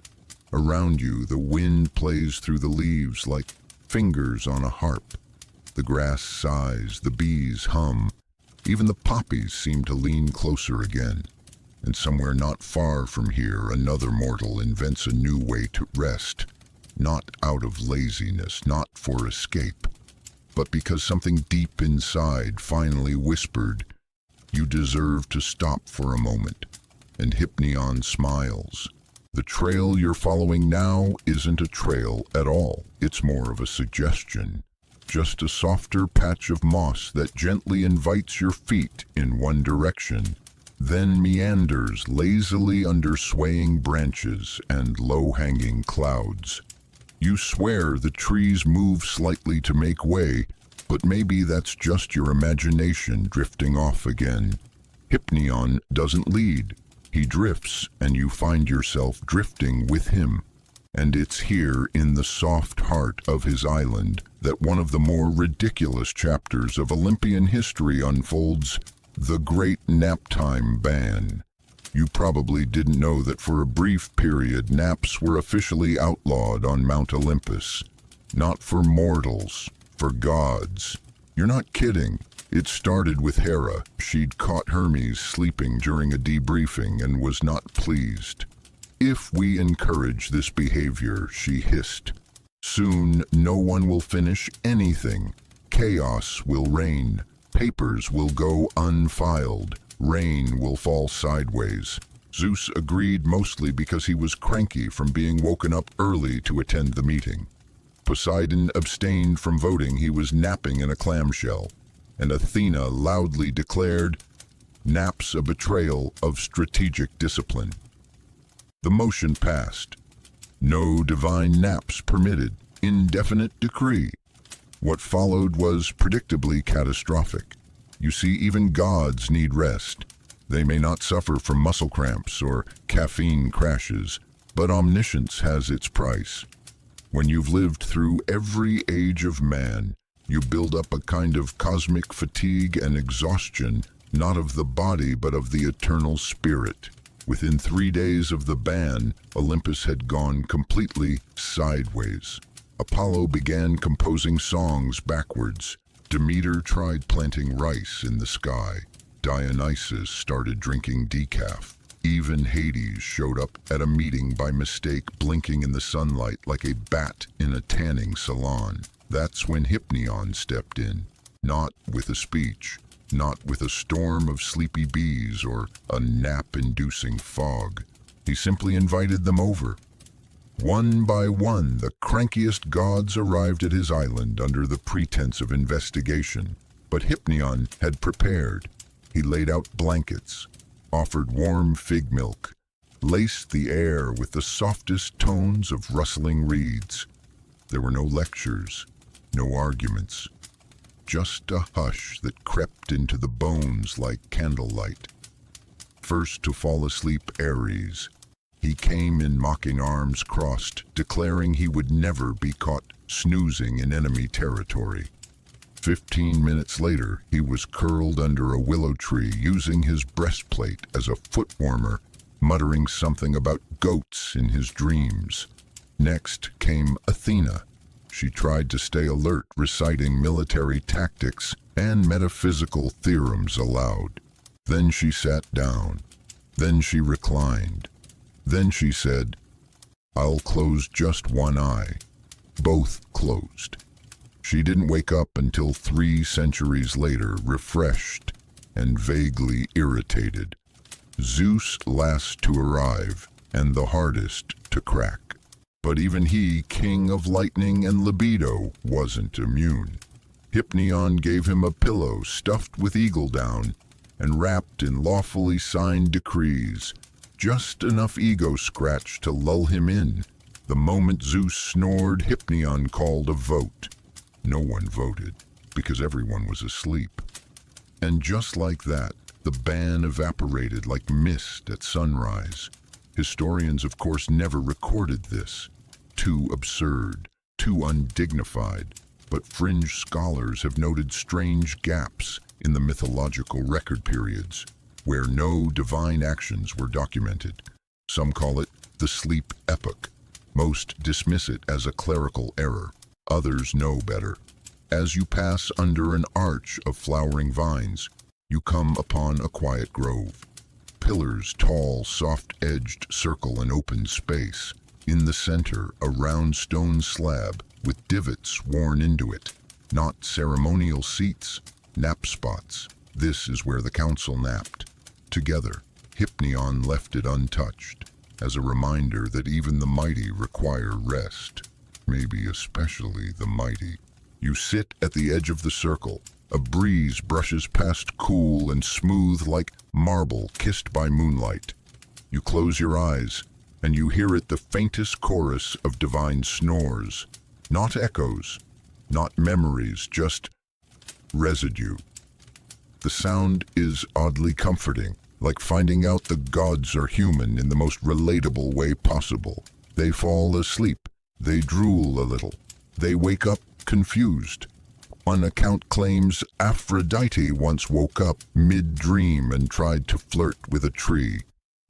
Around you, the wind plays through the leaves like fingers on a harp. The grass sighs, the bees hum. Even the poppies seem to lean closer again. And somewhere not far from here, another mortal invents a new way to rest. Not out of laziness, not for escape, but because something deep inside finally whispered, "You deserve to stop for a moment." And Hypnion smiles. The trail you're following now isn't a trail at all. It's more of a suggestion. Just a softer patch of moss that gently invites your feet in one direction, then meanders lazily under swaying branches and low-hanging clouds. You swear the trees move slightly to make way, but maybe that's just your imagination drifting off again. Hypnion doesn't lead. He drifts, and you find yourself drifting with him. And it's here in the soft heart of his island that one of the more ridiculous chapters of Olympian history unfolds, the Great Naptime Ban. You probably didn't know that for a brief period naps were officially outlawed on Mount Olympus. Not for mortals, for gods. You're not kidding. It started with Hera. She'd caught Hermes sleeping during a debriefing and was not pleased. "If we encourage this behavior," she hissed, "soon no one will finish anything. Chaos will reign. Papers will go unfiled. Rain will fall sideways." Zeus agreed, mostly because he was cranky from being woken up early to attend the meeting. Poseidon abstained from voting. He was napping in a clamshell. And Athena loudly declared, naps a betrayal of strategic discipline. The motion passed. No divine naps permitted. Indefinite decree. What followed was predictably catastrophic. You see, even gods need rest. They may not suffer from muscle cramps or caffeine crashes, but omniscience has its price. When you've lived through every age of man, you build up a kind of cosmic fatigue and exhaustion, not of the body but of the eternal spirit. Within 3 days of the ban, Olympus had gone completely sideways. Apollo began composing songs backwards. Demeter tried planting rice in the sky. Dionysus started drinking decaf. Even Hades showed up at a meeting by mistake, blinking in the sunlight like a bat in a tanning salon. That's when Hypnion stepped in, not with a speech, not with a storm of sleepy bees or a nap-inducing fog. He simply invited them over. One by one, the crankiest gods arrived at his island under the pretense of investigation. But Hypnion had prepared. He laid out blankets, offered warm fig milk, laced the air with the softest tones of rustling reeds. There were no lectures, no arguments, just a hush that crept into the bones like candlelight. First to fall asleep, Ares. He came in mocking arms crossed, declaring he would never be caught snoozing in enemy territory. 15 minutes later, he was curled under a willow tree, using his breastplate as a foot warmer, muttering something about goats in his dreams. Next came Athena. She tried to stay alert, reciting military tactics and metaphysical theorems aloud. Then she sat down. Then she reclined. Then she said, "I'll close just one eye." Both closed. She didn't wake up until 3 centuries later, refreshed and vaguely irritated. Zeus last to arrive and the hardest to crack. But even he, king of lightning and libido, wasn't immune. Hypnion gave him a pillow stuffed with eagle down and wrapped in lawfully signed decrees, just enough ego scratch to lull him in. The moment Zeus snored, Hypnion called a vote. No one voted, because everyone was asleep. And just like that, the ban evaporated like mist at sunrise. Historians, of course, never recorded this. Too absurd, too undignified. But fringe scholars have noted strange gaps in the mythological record periods, where no divine actions were documented. Some call it the sleep epoch. Most dismiss it as a clerical error. Others know better. As you pass under an arch of flowering vines, you come upon a quiet grove. Pillars, tall, soft-edged, circle an open space. In the center, a round stone slab with divots worn into it. Not ceremonial seats, nap spots. This is where the council napped. Together, Hypnion left it untouched, as a reminder that even the mighty require rest, maybe especially the mighty. You sit at the edge of the circle. A breeze brushes past, cool and smooth like marble kissed by moonlight. You close your eyes, and you hear it, the faintest chorus of divine snores. Not echoes, not memories, just residue. The sound is oddly comforting, like finding out the gods are human in the most relatable way possible. They fall asleep, they drool a little, they wake up confused. One account claims Aphrodite once woke up mid-dream and tried to flirt with a tree.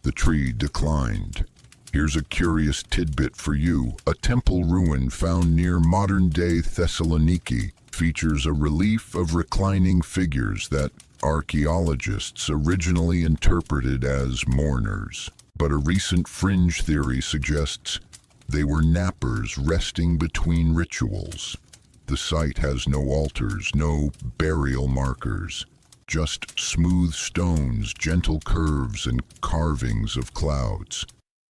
The tree declined. Here's a curious tidbit for you. A temple ruin found near modern-day Thessaloniki features a relief of reclining figures that archaeologists originally interpreted as mourners. But a recent fringe theory suggests they were nappers resting between rituals. The site has no altars, no burial markers, just smooth stones, gentle curves, and carvings of clouds.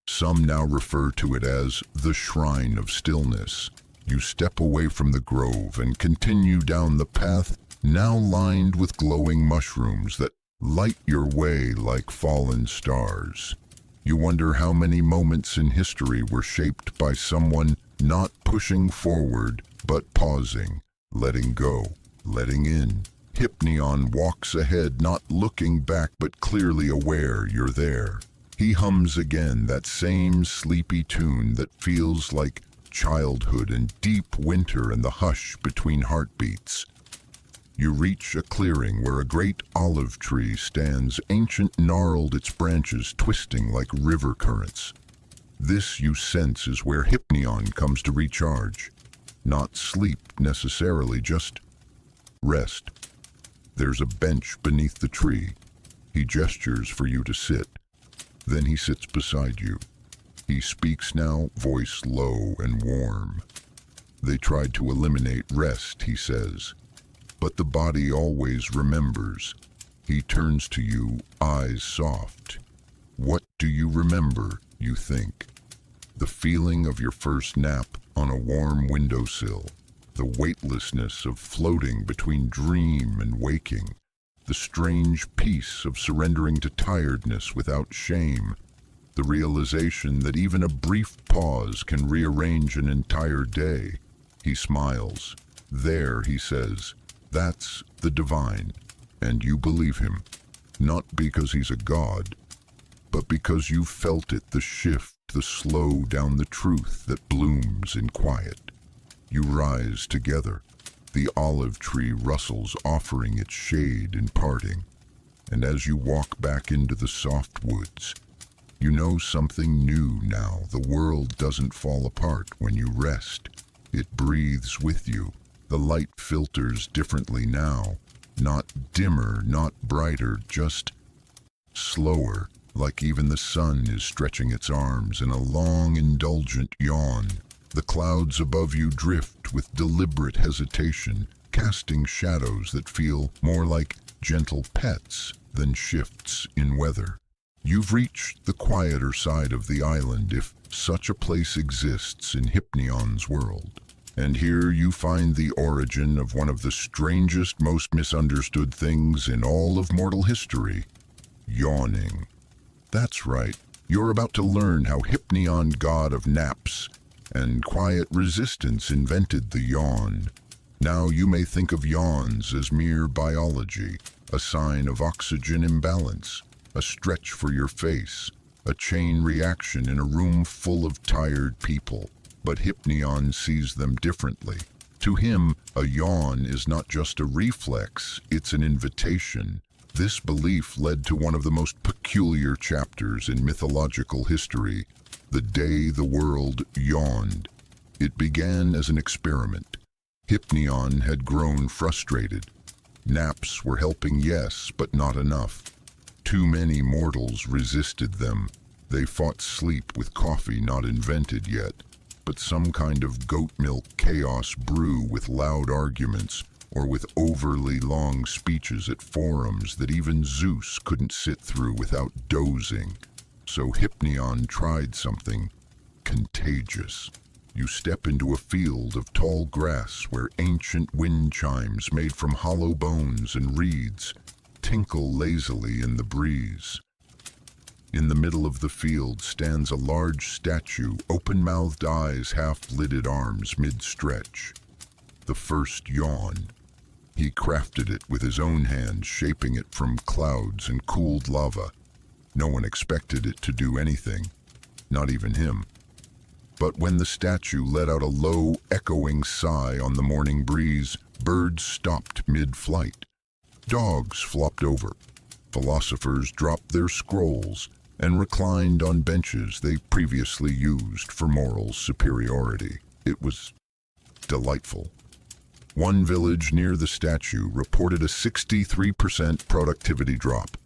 Some now refer to it as the Shrine of Stillness. You step away from the grove and continue down the path, now lined with glowing mushrooms that light your way like fallen stars. You wonder how many moments in history were shaped by someone not pushing forward, but pausing, letting go, letting in. Hypnion walks ahead, not looking back, but clearly aware you're there. He hums again, that same sleepy tune that feels like childhood and deep winter and the hush between heartbeats. You reach a clearing where a great olive tree stands, ancient, gnarled, its branches twisting like river currents. This, you sense, is where Hypnion comes to recharge. Not sleep necessarily, just rest. There's a bench beneath the tree. He gestures for you to sit. Then he sits beside you. He speaks now, voice low and warm. They tried to eliminate rest, he says, but the body always remembers. He turns to you, eyes soft. What do you remember, you think? The feeling of your first nap on a warm windowsill, the weightlessness of floating between dream and waking, the strange peace of surrendering to tiredness without shame, the realization that even a brief pause can rearrange an entire day. He smiles. There, he says, that's the divine, and you believe him, not because he's a god, but because you felt it, the shift, the slow down, the truth that blooms in quiet. You rise together. The olive tree rustles, offering its shade in parting, and as you walk back into the soft woods, you know something new now. The world doesn't fall apart when you rest. It breathes with you. The light filters differently now, not dimmer, not brighter, just slower, like even the sun is stretching its arms in a long, indulgent yawn. The clouds above you drift with deliberate hesitation, casting shadows that feel more like gentle pets than shifts in weather. You've reached the quieter side of the island, if such a place exists in Hypnion's world. And here you find the origin of one of the strangest, most misunderstood things in all of mortal history: yawning. That's right, you're about to learn how Hypnion, god of naps and quiet resistance, invented the yawn. Now you may think of yawns as mere biology, a sign of oxygen imbalance, a stretch for your face, a chain reaction in a room full of tired people. But Hypnion sees them differently. To him, a yawn is not just a reflex, it's an invitation. This belief led to one of the most peculiar chapters in mythological history, the day the world yawned. It began as an experiment. Hypnion had grown frustrated. Naps were helping, yes, but not enough. Too many mortals resisted them. They fought sleep with coffee not invented yet, but some kind of goat milk chaos brew with loud arguments, or with overly long speeches at forums that even Zeus couldn't sit through without dozing. So Hypnion tried something contagious. You step into a field of tall grass where ancient wind chimes made from hollow bones and reeds tinkle lazily in the breeze. In the middle of the field stands a large statue, open-mouthed eyes, half-lidded arms mid-stretch. The first yawn. He crafted it with his own hands, shaping it from clouds and cooled lava. No one expected it to do anything, not even him. But when the statue let out a low, echoing sigh on the morning breeze, birds stopped mid-flight. Dogs flopped over. Philosophers dropped their scrolls and reclined on benches they previously used for moral superiority. It was delightful. One village near the statue reported a 63% productivity drop.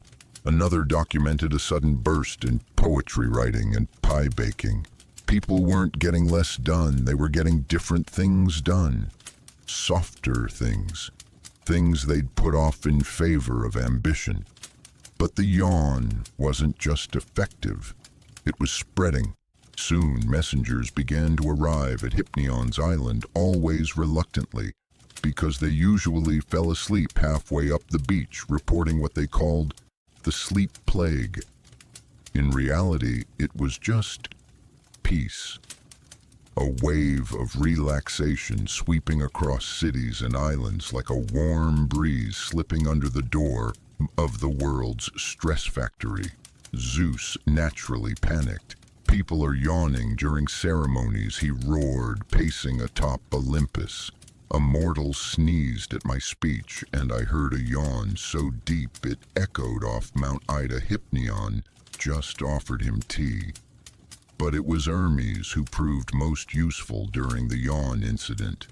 Another documented a sudden burst in poetry writing and pie baking. People weren't getting less done, they were getting different things done. Softer things. Things they'd put off in favor of ambition. But the yawn wasn't just effective, it was spreading. Soon messengers began to arrive at Hypnion's island, always reluctantly, because they usually fell asleep halfway up the beach, reporting what they called the sleep plague. In reality, it was just peace. A wave of relaxation sweeping across cities and islands like a warm breeze slipping under the door of the world's stress factory. Zeus naturally panicked. People are yawning during ceremonies, he roared, pacing atop Olympus. A mortal sneezed at my speech, and I heard a yawn so deep it echoed off Mount Ida. Hypnion just offered him tea. But it was Hermes who proved most useful during the yawn incident.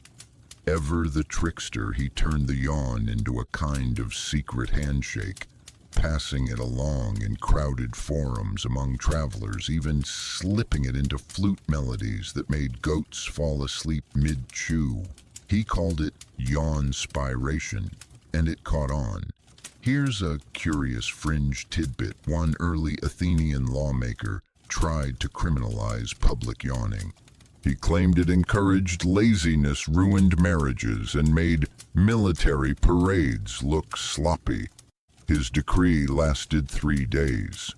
Ever the trickster, he turned the yawn into a kind of secret handshake, passing it along in crowded forums among travelers, even slipping it into flute melodies that made goats fall asleep mid-chew. He called it yawn-spiration, and it caught on. Here's a curious fringe tidbit. One early Athenian lawmaker tried to criminalize public yawning. He claimed it encouraged laziness, ruined marriages, and made military parades look sloppy. His decree lasted 3 days.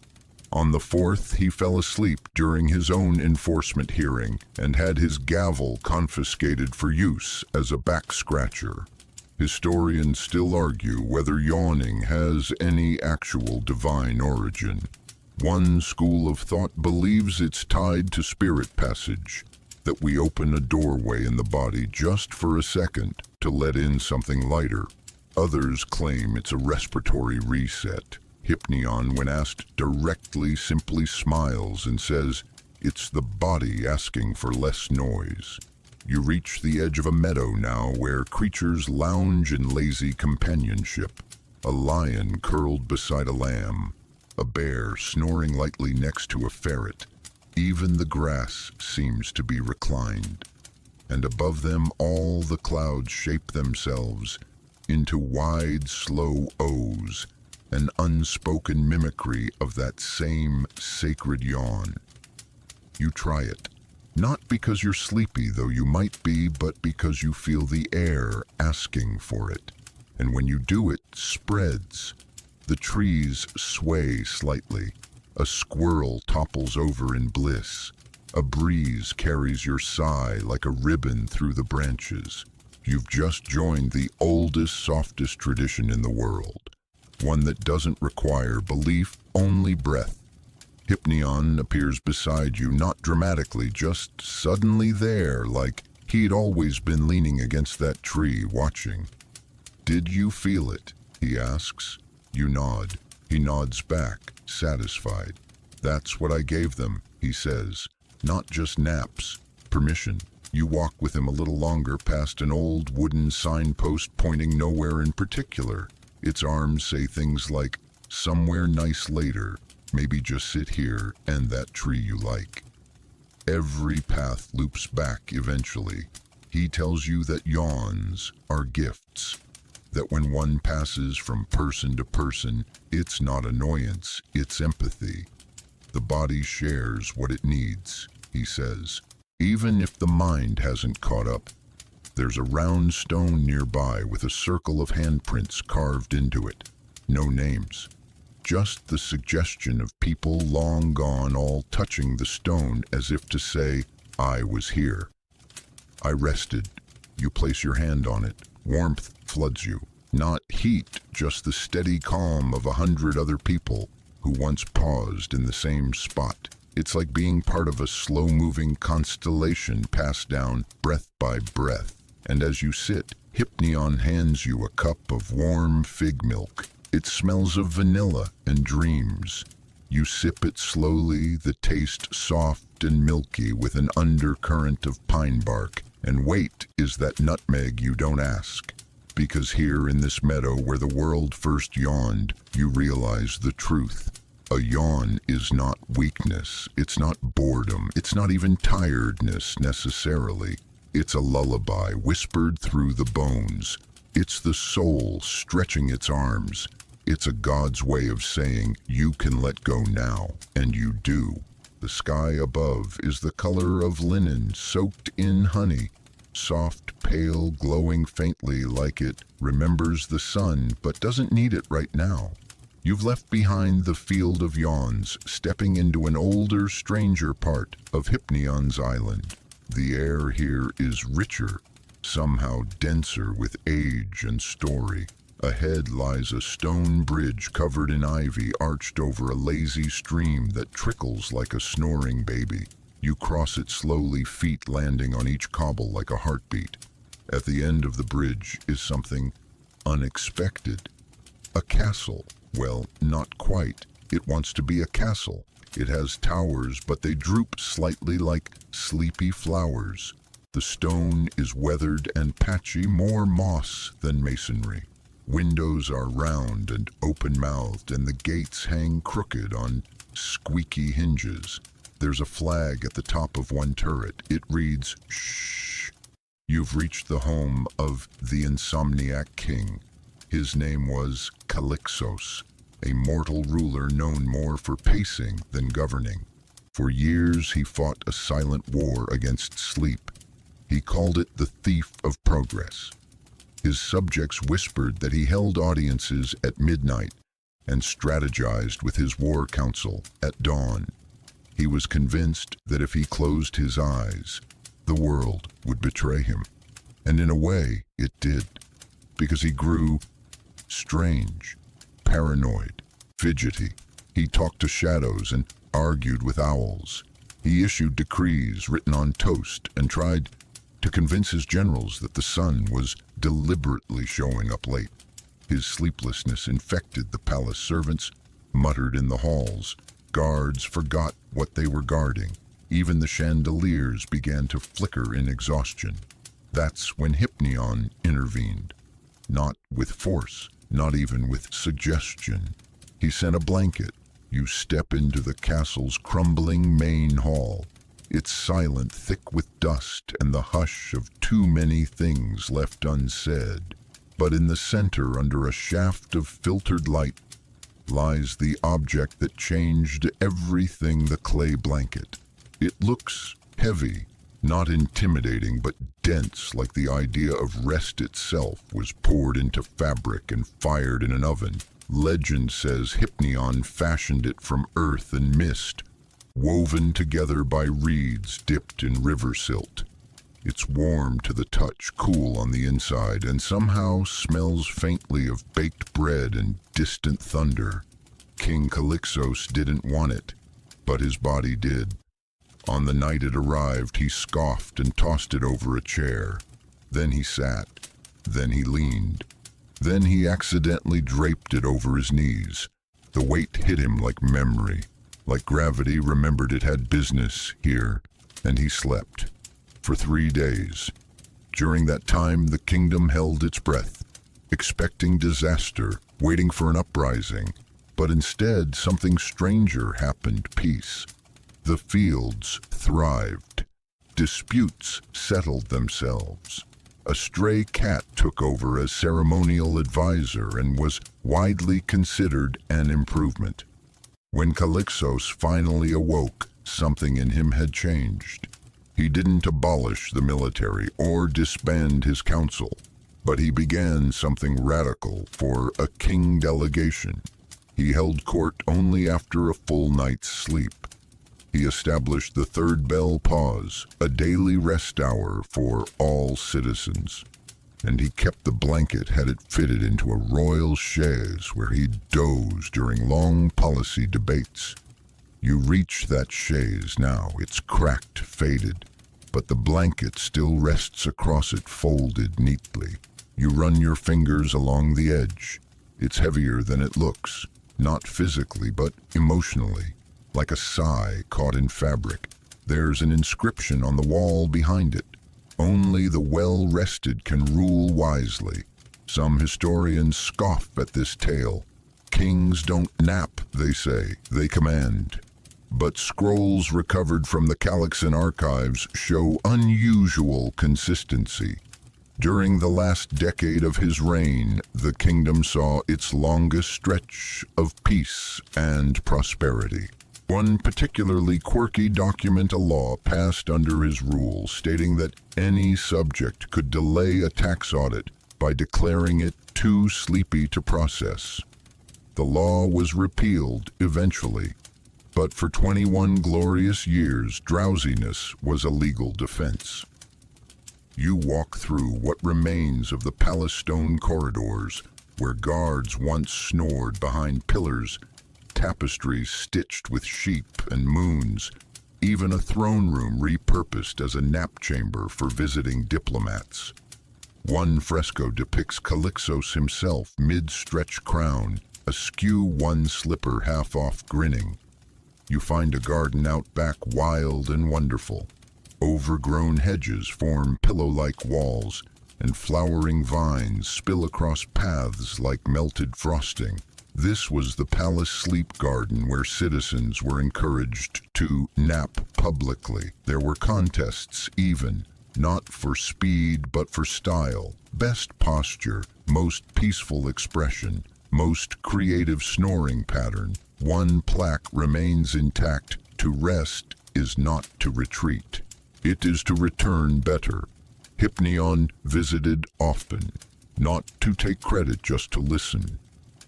On the 4th, he fell asleep during his own enforcement hearing and had his gavel confiscated for use as a back-scratcher. Historians still argue whether yawning has any actual divine origin. One school of thought believes it's tied to spirit passage, that we open a doorway in the body just for a second to let in something lighter. Others claim it's a respiratory reset. Hypnion, when asked directly, simply smiles and says, "It's the body asking for less noise." You reach the edge of a meadow now where creatures lounge in lazy companionship. A lion curled beside a lamb, a bear snoring lightly next to a ferret. Even the grass seems to be reclined. And above them all the clouds shape themselves into wide, slow O's, an unspoken mimicry of that same sacred yawn. You try it. Not because you're sleepy, though you might be, but because you feel the air asking for it. And when you do, it spreads. The trees sway slightly. A squirrel topples over in bliss. A breeze carries your sigh like a ribbon through the branches. You've just joined the oldest, softest tradition in the world. One that doesn't require belief, only breath. Hypnion appears beside you, not dramatically, just suddenly there, like he'd always been leaning against that tree, watching. "Did you feel it?" he asks. You nod. He nods back, satisfied. "That's what I gave them," he says. "Not just naps, permission." You walk with him a little longer past an old wooden signpost pointing nowhere in particular. Its arms say things like, "Somewhere nice later, maybe just sit here and that tree you like." Every path loops back eventually. He tells you that yawns are gifts, that when one passes from person to person, it's not annoyance, it's empathy. The body shares what it needs, he says, even if the mind hasn't caught up. There's a round stone nearby with a circle of handprints carved into it. No names. Just the suggestion of people long gone, all touching the stone as if to say, "I was here." I rested. You place your hand on it. Warmth floods you. Not heat, just the steady calm of 100 other people who once paused in the same spot. It's like being part of a slow-moving constellation passed down breath by breath. And as you sit, Hypnion hands you a cup of warm fig milk. It smells of vanilla and dreams. You sip it slowly, the taste soft and milky with an undercurrent of pine bark. And wait is that nutmeg you don't ask. Because here in this meadow where the world first yawned, you realize the truth. A yawn is not weakness, it's not boredom, it's not even tiredness necessarily. It's a lullaby whispered through the bones. It's the soul stretching its arms. It's a God's way of saying, you can let go now, and you do. The sky above is the color of linen soaked in honey. Soft, pale, glowing faintly like it remembers the sun but doesn't need it right now. You've left behind the field of yawns, stepping into an older, stranger part of Hypnion's island. The air here is richer, somehow denser with age and story. Ahead lies a stone bridge covered in ivy arched over a lazy stream that trickles like a snoring baby. You cross it slowly, feet landing on each cobble like a heartbeat. At the end of the bridge is something unexpected. A castle. Well, not quite. It wants to be a castle. It has towers, but they droop slightly like sleepy flowers. The stone is weathered and patchy, more moss than masonry. Windows are round and open-mouthed, and the gates hang crooked on squeaky hinges. There's a flag at the top of one turret. It reads, "Shh." You've reached the home of the insomniac king. His name was Calixos, a mortal ruler known more for pacing than governing. For years he fought a silent war against sleep. He called it the thief of progress. His subjects whispered that he held audiences at midnight and strategized with his war council at dawn. He was convinced that if he closed his eyes, the world would betray him. And in a way, it did, because he grew strange, paranoid, fidgety. He talked to shadows and argued with owls. He issued decrees written on toast and tried to convince his generals that the sun was deliberately showing up late. His sleeplessness infected the palace. Servants muttered in the halls. Guards forgot what they were guarding. Even the chandeliers began to flicker in exhaustion. That's when Hypnion intervened. Not with force, not even with suggestion. He sent a blanket. You step into the castle's crumbling main hall. It's silent, thick with dust and the hush of too many things left unsaid. But in the center, under a shaft of filtered light, lies the object that changed everything: the clay blanket. It looks heavy, not intimidating, but dense, like the idea of rest itself was poured into fabric and fired in an oven. Legend says Hypnion fashioned it from earth and mist, woven together by reeds dipped in river silt. It's warm to the touch, cool on the inside, and somehow smells faintly of baked bread and distant thunder. King Calixos didn't want it, but his body did. On the night it arrived, he scoffed and tossed it over a chair. Then he sat. Then he leaned. Then he accidentally draped it over his knees. The weight hit him like memory. Like gravity remembered it had business here, and he slept. For 3 days. During that time, the kingdom held its breath, expecting disaster, waiting for an uprising. But instead, something stranger happened: peace. The fields thrived. Disputes settled themselves. A stray cat took over as ceremonial advisor and was widely considered an improvement. When Calixos finally awoke, something in him had changed. He didn't abolish the military or disband his council, but he began something radical for a king delegation. He held court only after a full night's sleep. He established the third bell pause, a daily rest hour for all citizens. And he kept the blanket, had it fitted into a royal chaise where he'd doze during long policy debates. You reach that chaise now. It's cracked, faded, but the blanket still rests across it, folded neatly. You run your fingers along the edge. It's heavier than it looks, not physically, but emotionally, like a sigh caught in fabric. There's an inscription on the wall behind it. Only the well-rested can rule wisely. Some historians scoff at this tale. Kings don't nap, they say, they command. But scrolls recovered from the Calixan archives show unusual consistency. During the last decade of his reign, the kingdom saw its longest stretch of peace and prosperity. One particularly quirky document, a law passed under his rule, stating that any subject could delay a tax audit by declaring it too sleepy to process. The law was repealed eventually, but for 21 glorious years, drowsiness was a legal defense. You walk through what remains of the palace stone corridors, where guards once snored behind pillars, tapestries stitched with sheep and moons, even a throne room repurposed as a nap chamber for visiting diplomats. One fresco depicts Calixos himself, mid-stretch crown, askew one slipper half off grinning. You find a garden out back wild and wonderful. Overgrown hedges form pillow-like walls, and flowering vines spill across paths like melted frosting. This was the palace sleep garden where citizens were encouraged to nap publicly. There were contests even, not for speed but for style, best posture, most peaceful expression, most creative snoring pattern. One plaque remains intact: to rest is not to retreat. It is to return better. Hypnion visited often, not to take credit, just to listen,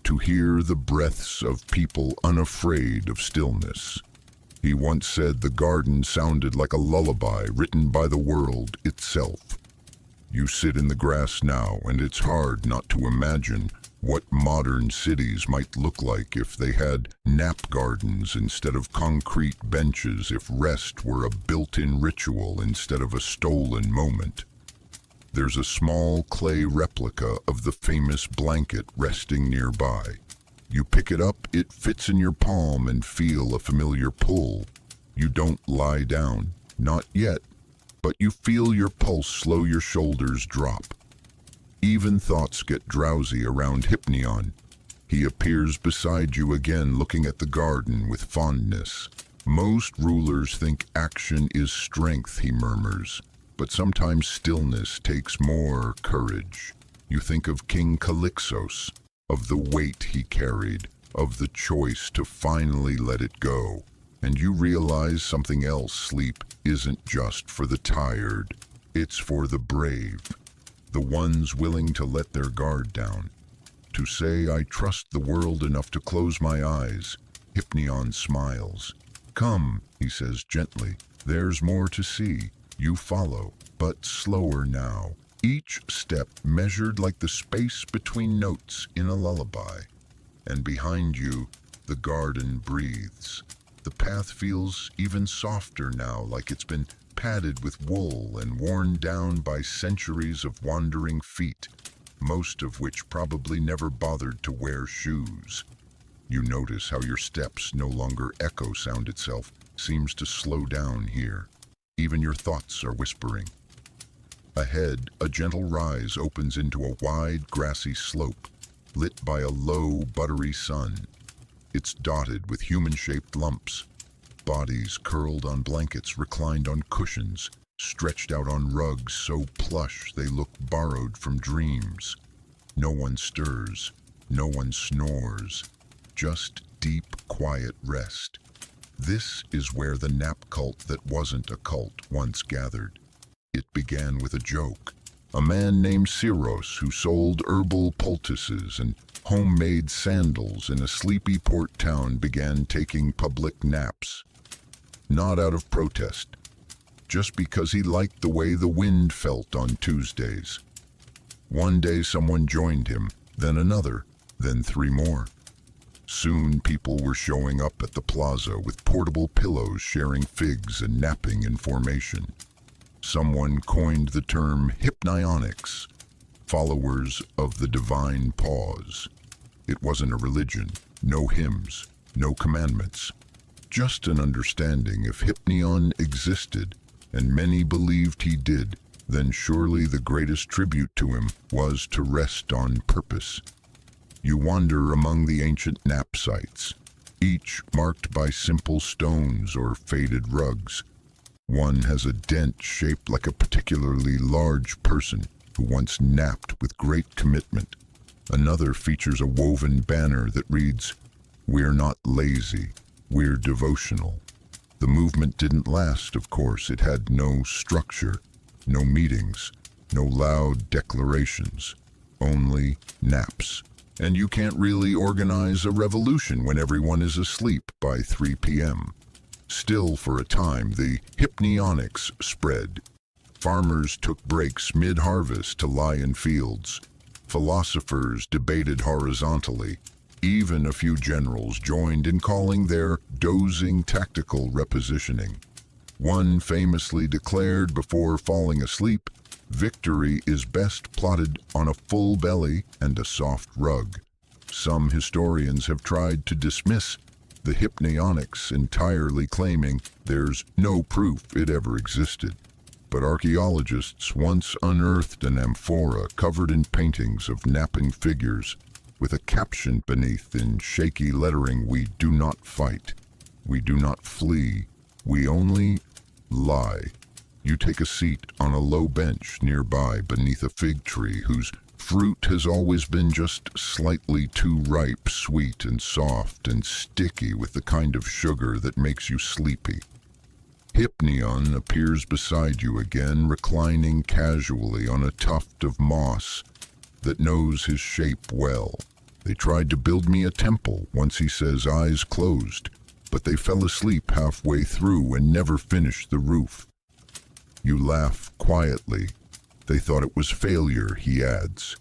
to hear the breaths of people unafraid of stillness. He once said the garden sounded like a lullaby written by the world itself. You sit in the grass now, and it's hard not to imagine what modern cities might look like if they had nap gardens instead of concrete benches, if rest were a built-in ritual instead of a stolen moment. There's a small clay replica of the famous blanket resting nearby. You pick it up, it fits in your palm, and feel a familiar pull. You don't lie down, not yet, but you feel your pulse slow, your shoulders drop. Even thoughts get drowsy around Hypnion. He appears beside you again, looking at the garden with fondness. Most rulers think action is strength, he murmurs, but sometimes stillness takes more courage. You think of King Calixos, of the weight he carried, of the choice to finally let it go, and you realize something else. Sleep isn't just for the tired, it's for the brave. The ones willing to let their guard down, to say, I trust the world enough to close my eyes. Hypnion smiles. Come, he says gently, there's more to see. You follow, but slower now, each step measured like the space between notes in a lullaby. And behind you, the garden breathes. The path feels even softer now, like it's been padded with wool and worn down by centuries of wandering feet, most of which probably never bothered to wear shoes. You notice how your steps no longer echo sound itself, seems to slow down here. Even your thoughts are whispering. Ahead, a gentle rise opens into a wide, grassy slope, lit by a low, buttery sun. It's dotted with human-shaped lumps. Bodies curled on blankets, reclined on cushions, stretched out on rugs so plush they look borrowed from dreams. No one stirs, no one snores, just deep, quiet rest. This is where the nap cult that wasn't a cult once gathered. It began with a joke. A man named Syros, who sold herbal poultices and homemade sandals in a sleepy port town, began taking public naps. Not out of protest, just because he liked the way the wind felt on Tuesdays. One day someone joined him, then another, then three more. Soon people were showing up at the plaza with portable pillows, sharing figs and napping in formation. Someone coined the term hypnionics, followers of the divine pause. It wasn't a religion, no hymns, no commandments, just an understanding. If Hypnion existed, and many believed he did, then surely the greatest tribute to him was to rest on purpose. You wander among the ancient nap sites, each marked by simple stones or faded rugs. One has a dent shaped like a particularly large person who once napped with great commitment. Another features a woven banner that reads, "We're not lazy, we're devotional." The movement didn't last, of course. It had no structure, no meetings, no loud declarations, only naps. And you can't really organize a revolution when everyone is asleep by 3 p.m. Still, for a time, the hypnionics spread. Farmers took breaks mid-harvest to lie in fields. Philosophers debated horizontally. Even a few generals joined in calling their dozing tactical repositioning. One famously declared before falling asleep, "Victory is best plotted on a full belly and a soft rug." Some historians have tried to dismiss the hypnionics entirely, claiming there's no proof it ever existed. But archaeologists once unearthed an amphora covered in paintings of napping figures, with a caption beneath in shaky lettering, "We do not fight, we do not flee, we only lie." You take a seat on a low bench nearby beneath a fig tree whose fruit has always been just slightly too ripe, sweet and soft and sticky with the kind of sugar that makes you sleepy. Hypnion appears beside you again, reclining casually on a tuft of moss that knows his shape well. "They tried to build me a temple," once he says, eyes closed, "but they fell asleep halfway through and never finished the roof." You laugh quietly. "They thought it was failure," he adds.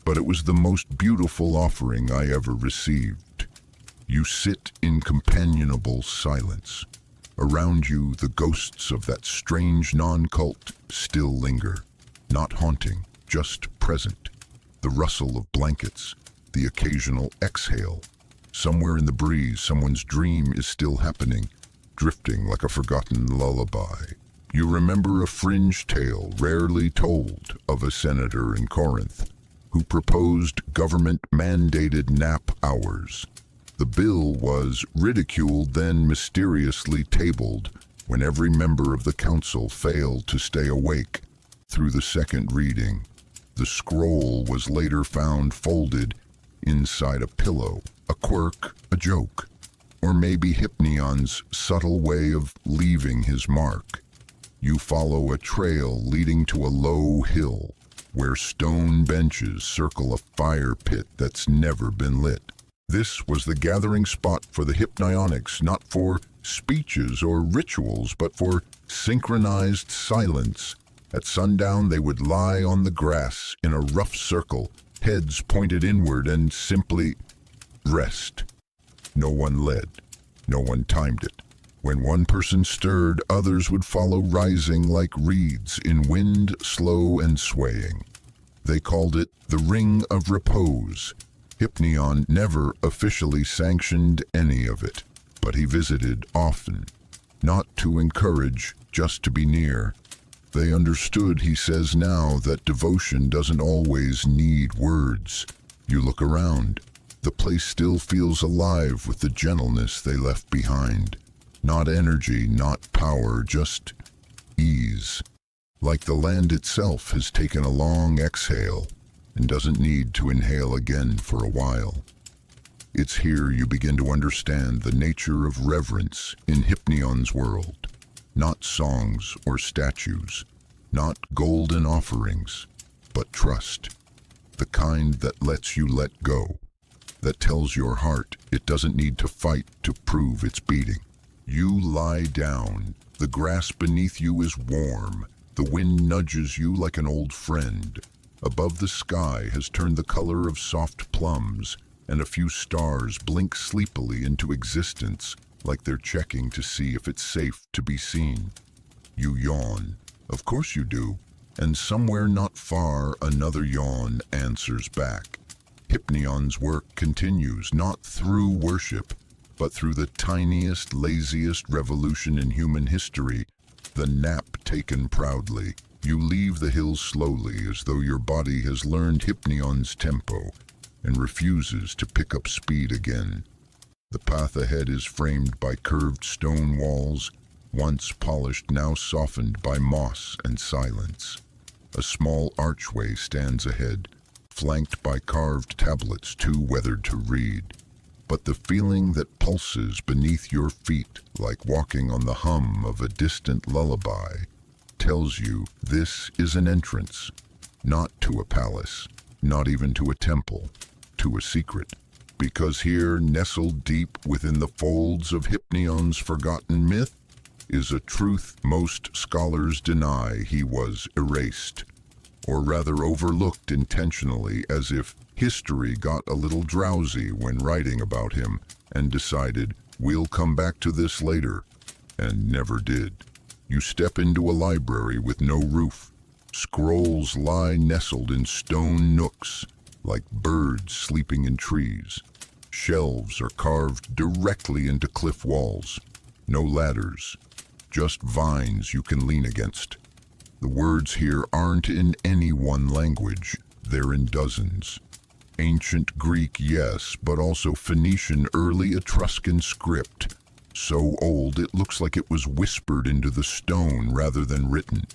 "But it was the most beautiful offering I ever received." You sit in companionable silence. Around you, the ghosts of that strange non-cult still linger, not haunting, just present. The rustle of blankets, the occasional exhale. Somewhere in the breeze, someone's dream is still happening, drifting like a forgotten lullaby. You remember a fringe tale rarely told of a senator in Corinth who proposed government-mandated nap hours. The bill was ridiculed, then mysteriously tabled when every member of the council failed to stay awake through the second reading. The scroll was later found folded inside a pillow, a quirk, a joke, or maybe Hypnion's subtle way of leaving his mark. You follow a trail leading to a low hill where stone benches circle a fire pit that's never been lit. This was the gathering spot for the hypnionics, not for speeches or rituals, but for synchronized silence. At sundown, they would lie on the grass in a rough circle, heads pointed inward, and simply rest. No one led. No one timed it. When one person stirred, others would follow, rising like reeds in wind, slow and swaying. They called it the Ring of Repose. Hypnion never officially sanctioned any of it, but he visited often, not to encourage, just to be near. They understood, he says now, that devotion doesn't always need words. You look around. The place still feels alive with the gentleness they left behind. Not energy, not power, just ease. Like the land itself has taken a long exhale and doesn't need to inhale again for a while. It's here you begin to understand the nature of reverence in Hypnion's world. Not songs or statues, not golden offerings, but trust. The kind that lets you let go, that tells your heart it doesn't need to fight to prove it's beating. You lie down, the grass beneath you is warm, the wind nudges you like an old friend. Above, the sky has turned the color of soft plums, and a few stars blink sleepily into existence, like they're checking to see if it's safe to be seen. You yawn. Of course you do. And somewhere not far, another yawn answers back. Hypnion's work continues, not through worship, but through the tiniest, laziest revolution in human history, the nap taken proudly. You leave the hills slowly, as though your body has learned Hypnion's tempo and refuses to pick up speed again. The path ahead is framed by curved stone walls, once polished, now softened by moss and silence. A small archway stands ahead, flanked by carved tablets too weathered to read. But the feeling that pulses beneath your feet, like walking on the hum of a distant lullaby, tells you this is an entrance, not to a palace, not even to a temple, to a secret. Because here, nestled deep within the folds of Hypnion's forgotten myth, is a truth most scholars deny he was erased, or rather overlooked intentionally, as if history got a little drowsy when writing about him and decided, we'll come back to this later, and never did. You step into a library with no roof. Scrolls lie nestled in stone nooks, like birds sleeping in trees. Shelves are carved directly into cliff walls. No ladders, just vines you can lean against. The words here aren't in any one language, they're in dozens. Ancient Greek, yes, but also Phoenician, early Etruscan script. So old it looks like it was whispered into the stone rather than written.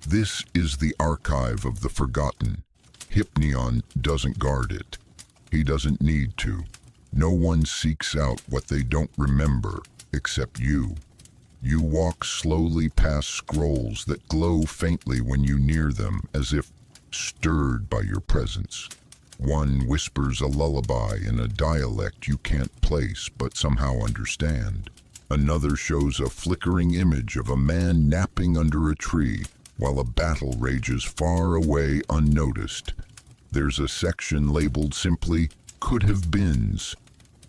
This is the archive of the forgotten. Hypnion doesn't guard it. He doesn't need to. No one seeks out what they don't remember, except you. You walk slowly past scrolls that glow faintly when you near them, as if stirred by your presence. One whispers a lullaby in a dialect you can't place but somehow understand. Another shows a flickering image of a man napping under a tree while a battle rages far away unnoticed. There's a section labeled simply, "Could Have Beens,"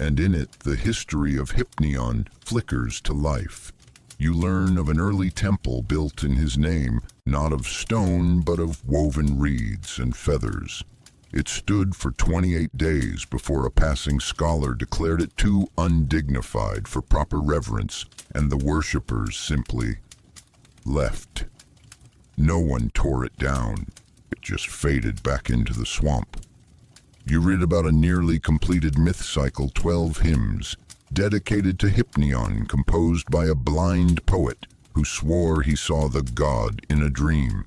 and in it the history of Hypnion flickers to life. You learn of an early temple built in his name, not of stone but of woven reeds and feathers. It stood for 28 days before a passing scholar declared it too undignified for proper reverence, and the worshippers simply left. No one tore it down. It just faded back into the swamp. You read about a nearly completed myth cycle, 12 hymns, dedicated to Hypnion, composed by a blind poet who swore he saw the god in a dream.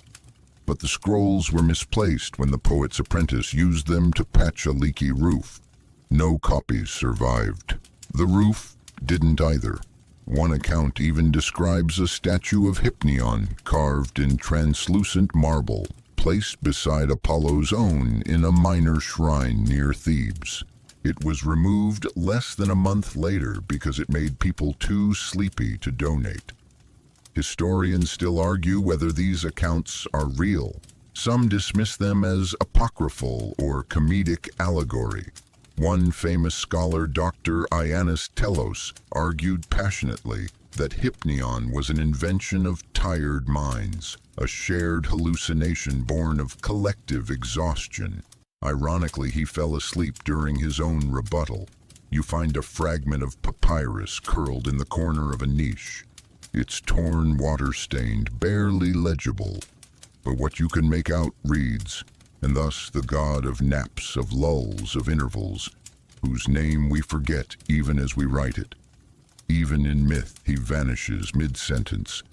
But the scrolls were misplaced when the poet's apprentice used them to patch a leaky roof. No copies survived. The roof didn't either. One account even describes a statue of Hypnion carved in translucent marble, placed beside Apollo's own in a minor shrine near Thebes. It was removed less than a month later because it made people too sleepy to donate. Historians still argue whether these accounts are real. Some dismiss them as apocryphal or comedic allegory. One famous scholar, Dr. Ioannis Telos, argued passionately that Hypnion was an invention of tired minds, a shared hallucination born of collective exhaustion. Ironically, he fell asleep during his own rebuttal. You find a fragment of papyrus curled in the corner of a niche. It's torn, water-stained, barely legible, but what you can make out reads, "And thus the god of naps, of lulls, of intervals, whose name we forget even as we write it. Even in myth he vanishes mid-sentence.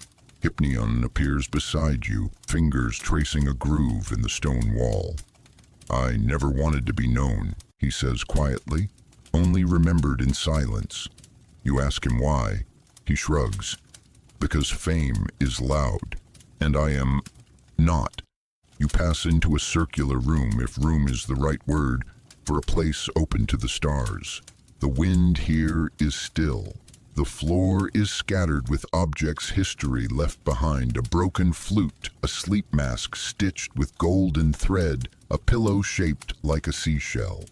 Hypnion appears beside you, fingers tracing a groove in the stone wall. I never wanted to be known," he says quietly, "only remembered in silence." You ask him why. He shrugs. "Because fame is loud, and I am not." You pass into a circular room, if room is the right word, for a place open to the stars. The wind here is still. The floor is scattered with objects history left behind, a broken flute, a sleep mask stitched with golden thread, a pillow shaped like a seashell.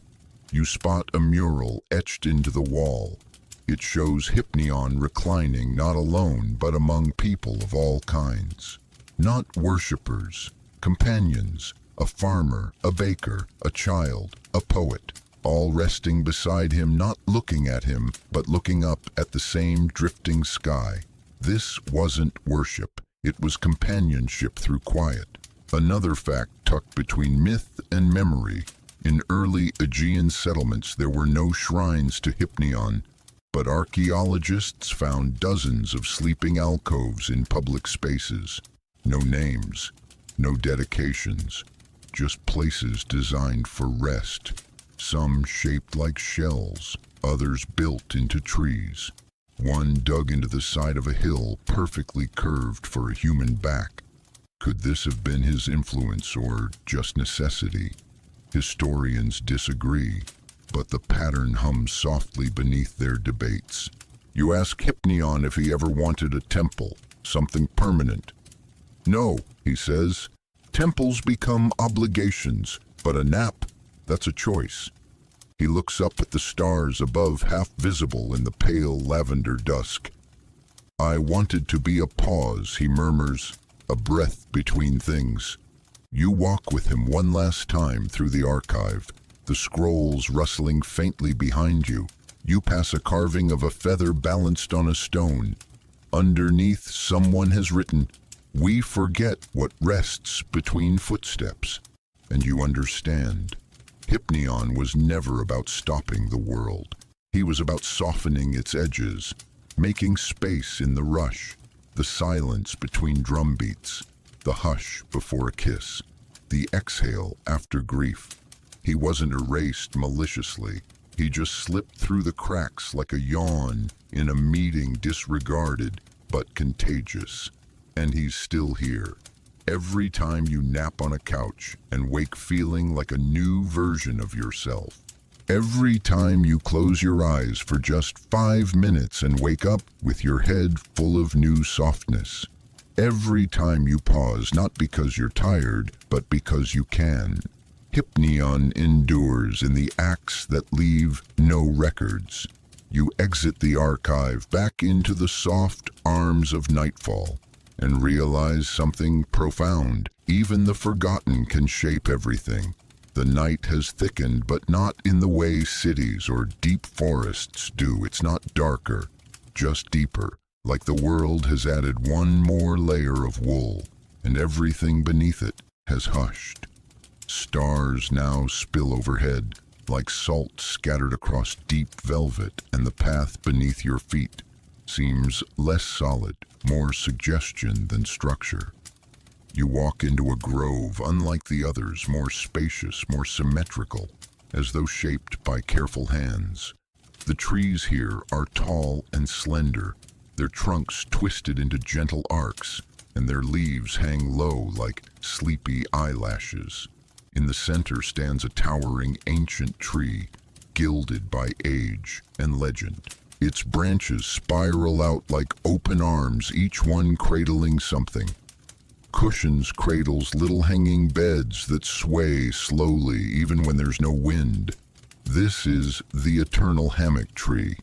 You spot a mural etched into the wall. It shows Hypnion reclining not alone, but among people of all kinds. Not worshippers, companions, a farmer, a baker, a child, a poet, all resting beside him, not looking at him, but looking up at the same drifting sky. This wasn't worship, it was companionship through quiet. Another fact tucked between myth and memory. In early Aegean settlements there were no shrines to Hypnion, but archaeologists found dozens of sleeping alcoves in public spaces. No names, no dedications, just places designed for rest. Some shaped like shells, others built into trees. One dug into the side of a hill, perfectly curved for a human back. Could this have been his influence or just necessity? Historians disagree. but the pattern hums softly beneath their debates. You ask Hypnion if he ever wanted a temple, something permanent. No, he says, temples become obligations, but a nap, that's a choice. He looks up at the stars above, half visible in the pale lavender dusk. I wanted to be a pause, he murmurs, a breath between things. You walk with him one last time through the archive, the scrolls rustling faintly behind you. You pass a carving of a feather balanced on a stone. Underneath, someone has written, "We forget what rests between footsteps." And you understand. Hypnion was never about stopping the world. He was about softening its edges, making space in the rush, the silence between drum beats, the hush before a kiss, the exhale after grief. He wasn't erased maliciously. He just slipped through the cracks like a yawn in a meeting, disregarded but contagious. And he's still here. Every time you nap on a couch and wake feeling like a new version of yourself. Every time you close your eyes for just 5 minutes and wake up with your head full of new softness. Every time you pause, not because you're tired, but because you can. Hypnion endures in the acts that leave no records. You exit the archive back into the soft arms of nightfall and realize something profound. Even the forgotten can shape everything. The night has thickened, but not in the way cities or deep forests do. It's not darker, just deeper, like the world has added one more layer of wool, and everything beneath it has hushed. Stars now spill overhead, like salt scattered across deep velvet, and the path beneath your feet seems less solid, more suggestion than structure. You walk into a grove unlike the others, more spacious, more symmetrical, as though shaped by careful hands. The trees here are tall and slender, their trunks twisted into gentle arcs, and their leaves hang low like sleepy eyelashes. In the center stands a towering ancient tree, gilded by age and legend. Its branches spiral out like open arms, each one cradling something. Cushions cradles little hanging beds that sway slowly even when there's no wind. This is the eternal hammock tree.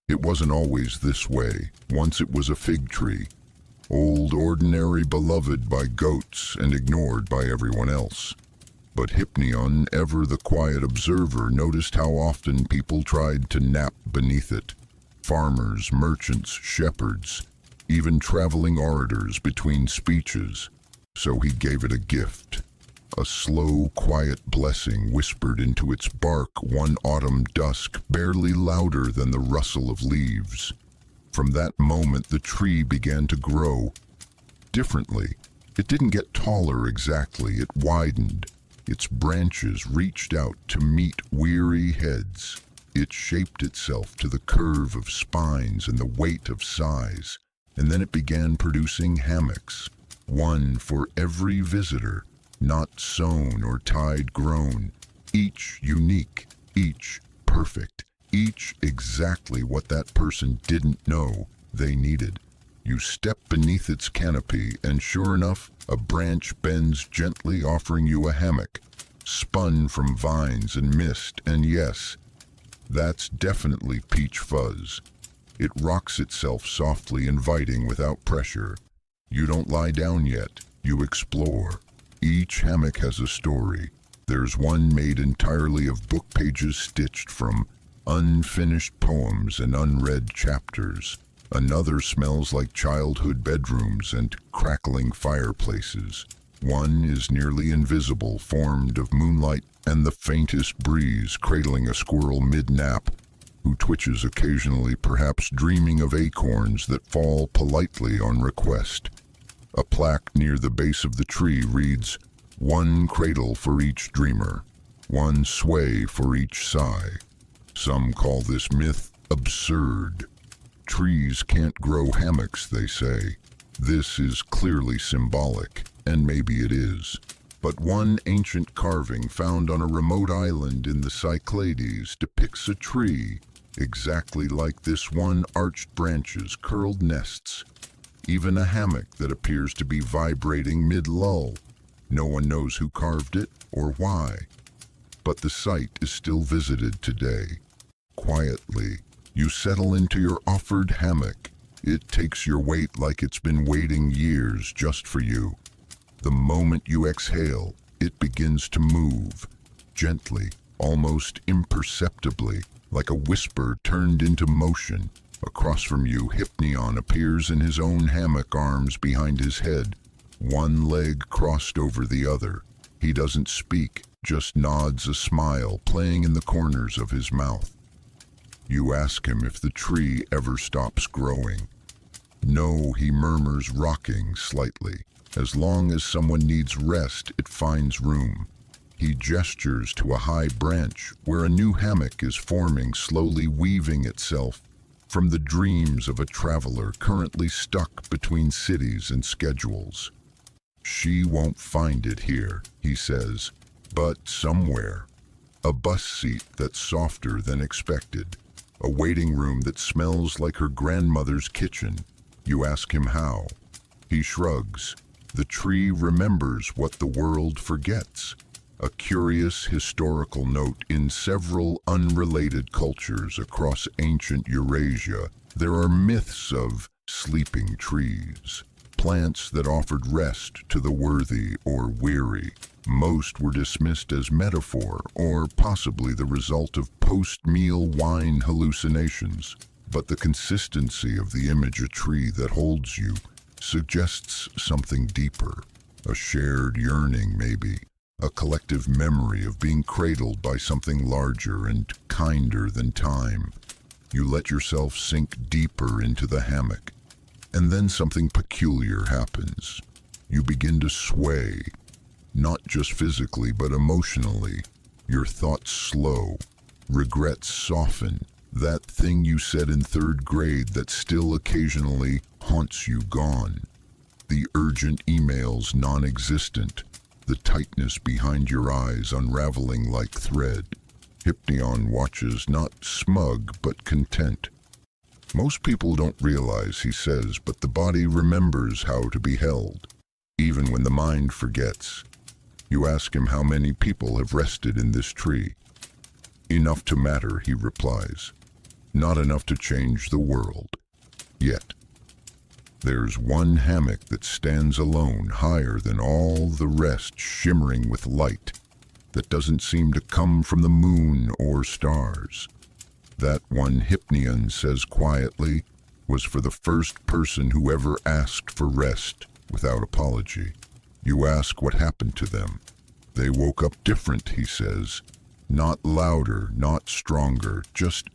It wasn't always this way. Once it was a fig tree. Old, ordinary, beloved by goats and ignored by everyone else. But Hypnion, ever the quiet observer, noticed how often people tried to nap beneath it. Farmers, merchants, shepherds, even traveling orators between speeches. So he gave it a gift. A slow, quiet blessing whispered into its bark one autumn dusk, barely louder than the rustle of leaves. From that moment, the tree began to grow differently. It didn't get taller exactly, it widened. Its branches reached out to meet weary heads. It shaped itself to the curve of spines and the weight of sighs, and then it began producing hammocks, one for every visitor, not sewn or tied grown, each unique, each perfect, each exactly what that person didn't know they needed. You step beneath its canopy, and sure enough, a branch bends gently, offering you a hammock, spun from vines and mist, and yes, that's definitely peach fuzz. It rocks itself softly, inviting without pressure. You don't lie down yet, you explore. Each hammock has a story. There's one made entirely of book pages stitched from unfinished poems and unread chapters. Another smells like childhood bedrooms and crackling fireplaces. One is nearly invisible, formed of moonlight and the faintest breeze, cradling a squirrel mid-nap, who twitches occasionally, perhaps dreaming of acorns that fall politely on request. A plaque near the base of the tree reads, "One cradle for each dreamer, one sway for each sigh." Some call this myth absurd. Trees can't grow hammocks, they say. This is clearly symbolic, and maybe it is. But one ancient carving found on a remote island in the Cyclades depicts a tree exactly like this one, arched branches, curled nests, even a hammock that appears to be vibrating mid-lull. No one knows who carved it or why, but the site is still visited today. Quietly, you settle into your offered hammock. It takes your weight like it's been waiting years just for you. The moment you exhale, it begins to move, gently, almost imperceptibly, like a whisper turned into motion. Across from you, Hypnion appears in his own hammock, arms behind his head, one leg crossed over the other. He doesn't speak, just nods, a smile playing in the corners of his mouth. You ask him if the tree ever stops growing. No, he murmurs, rocking slightly. As long as someone needs rest, it finds room. He gestures to a high branch where a new hammock is forming, slowly weaving itself from the dreams of a traveler currently stuck between cities and schedules. She won't find it here, he says, but somewhere. A bus seat that's softer than expected. A waiting room that smells like her grandmother's kitchen. You ask him how. He shrugs. The tree remembers what the world forgets. A curious historical note: in several unrelated cultures across ancient Eurasia, there are myths of sleeping trees, plants that offered rest to the worthy or weary. Most were dismissed as metaphor or possibly the result of post-meal wine hallucinations. But the consistency of the image, a tree that holds you, suggests something deeper. A shared yearning, maybe. A collective memory of being cradled by something larger and kinder than time. You let yourself sink deeper into the hammock, and then something peculiar happens. You begin to sway, not just physically but emotionally. Your thoughts slow, regrets soften. That thing you said in third grade that still occasionally haunts you, gone. The urgent emails non-existent. The tightness behind your eyes unraveling like thread. Hypnion watches, not smug but content. Most people don't realize, he says, but the body remembers how to be held, even when the mind forgets. You ask him how many people have rested in this tree. Enough to matter, he replies. Not enough to change the world. Yet. There's one hammock that stands alone, higher than all the rest, shimmering with light that doesn't seem to come from the moon or stars. That one, Hypnion says quietly, was for the first person who ever asked for rest without apology. You ask what happened to them. They woke up different, he says. Not louder, not stronger, just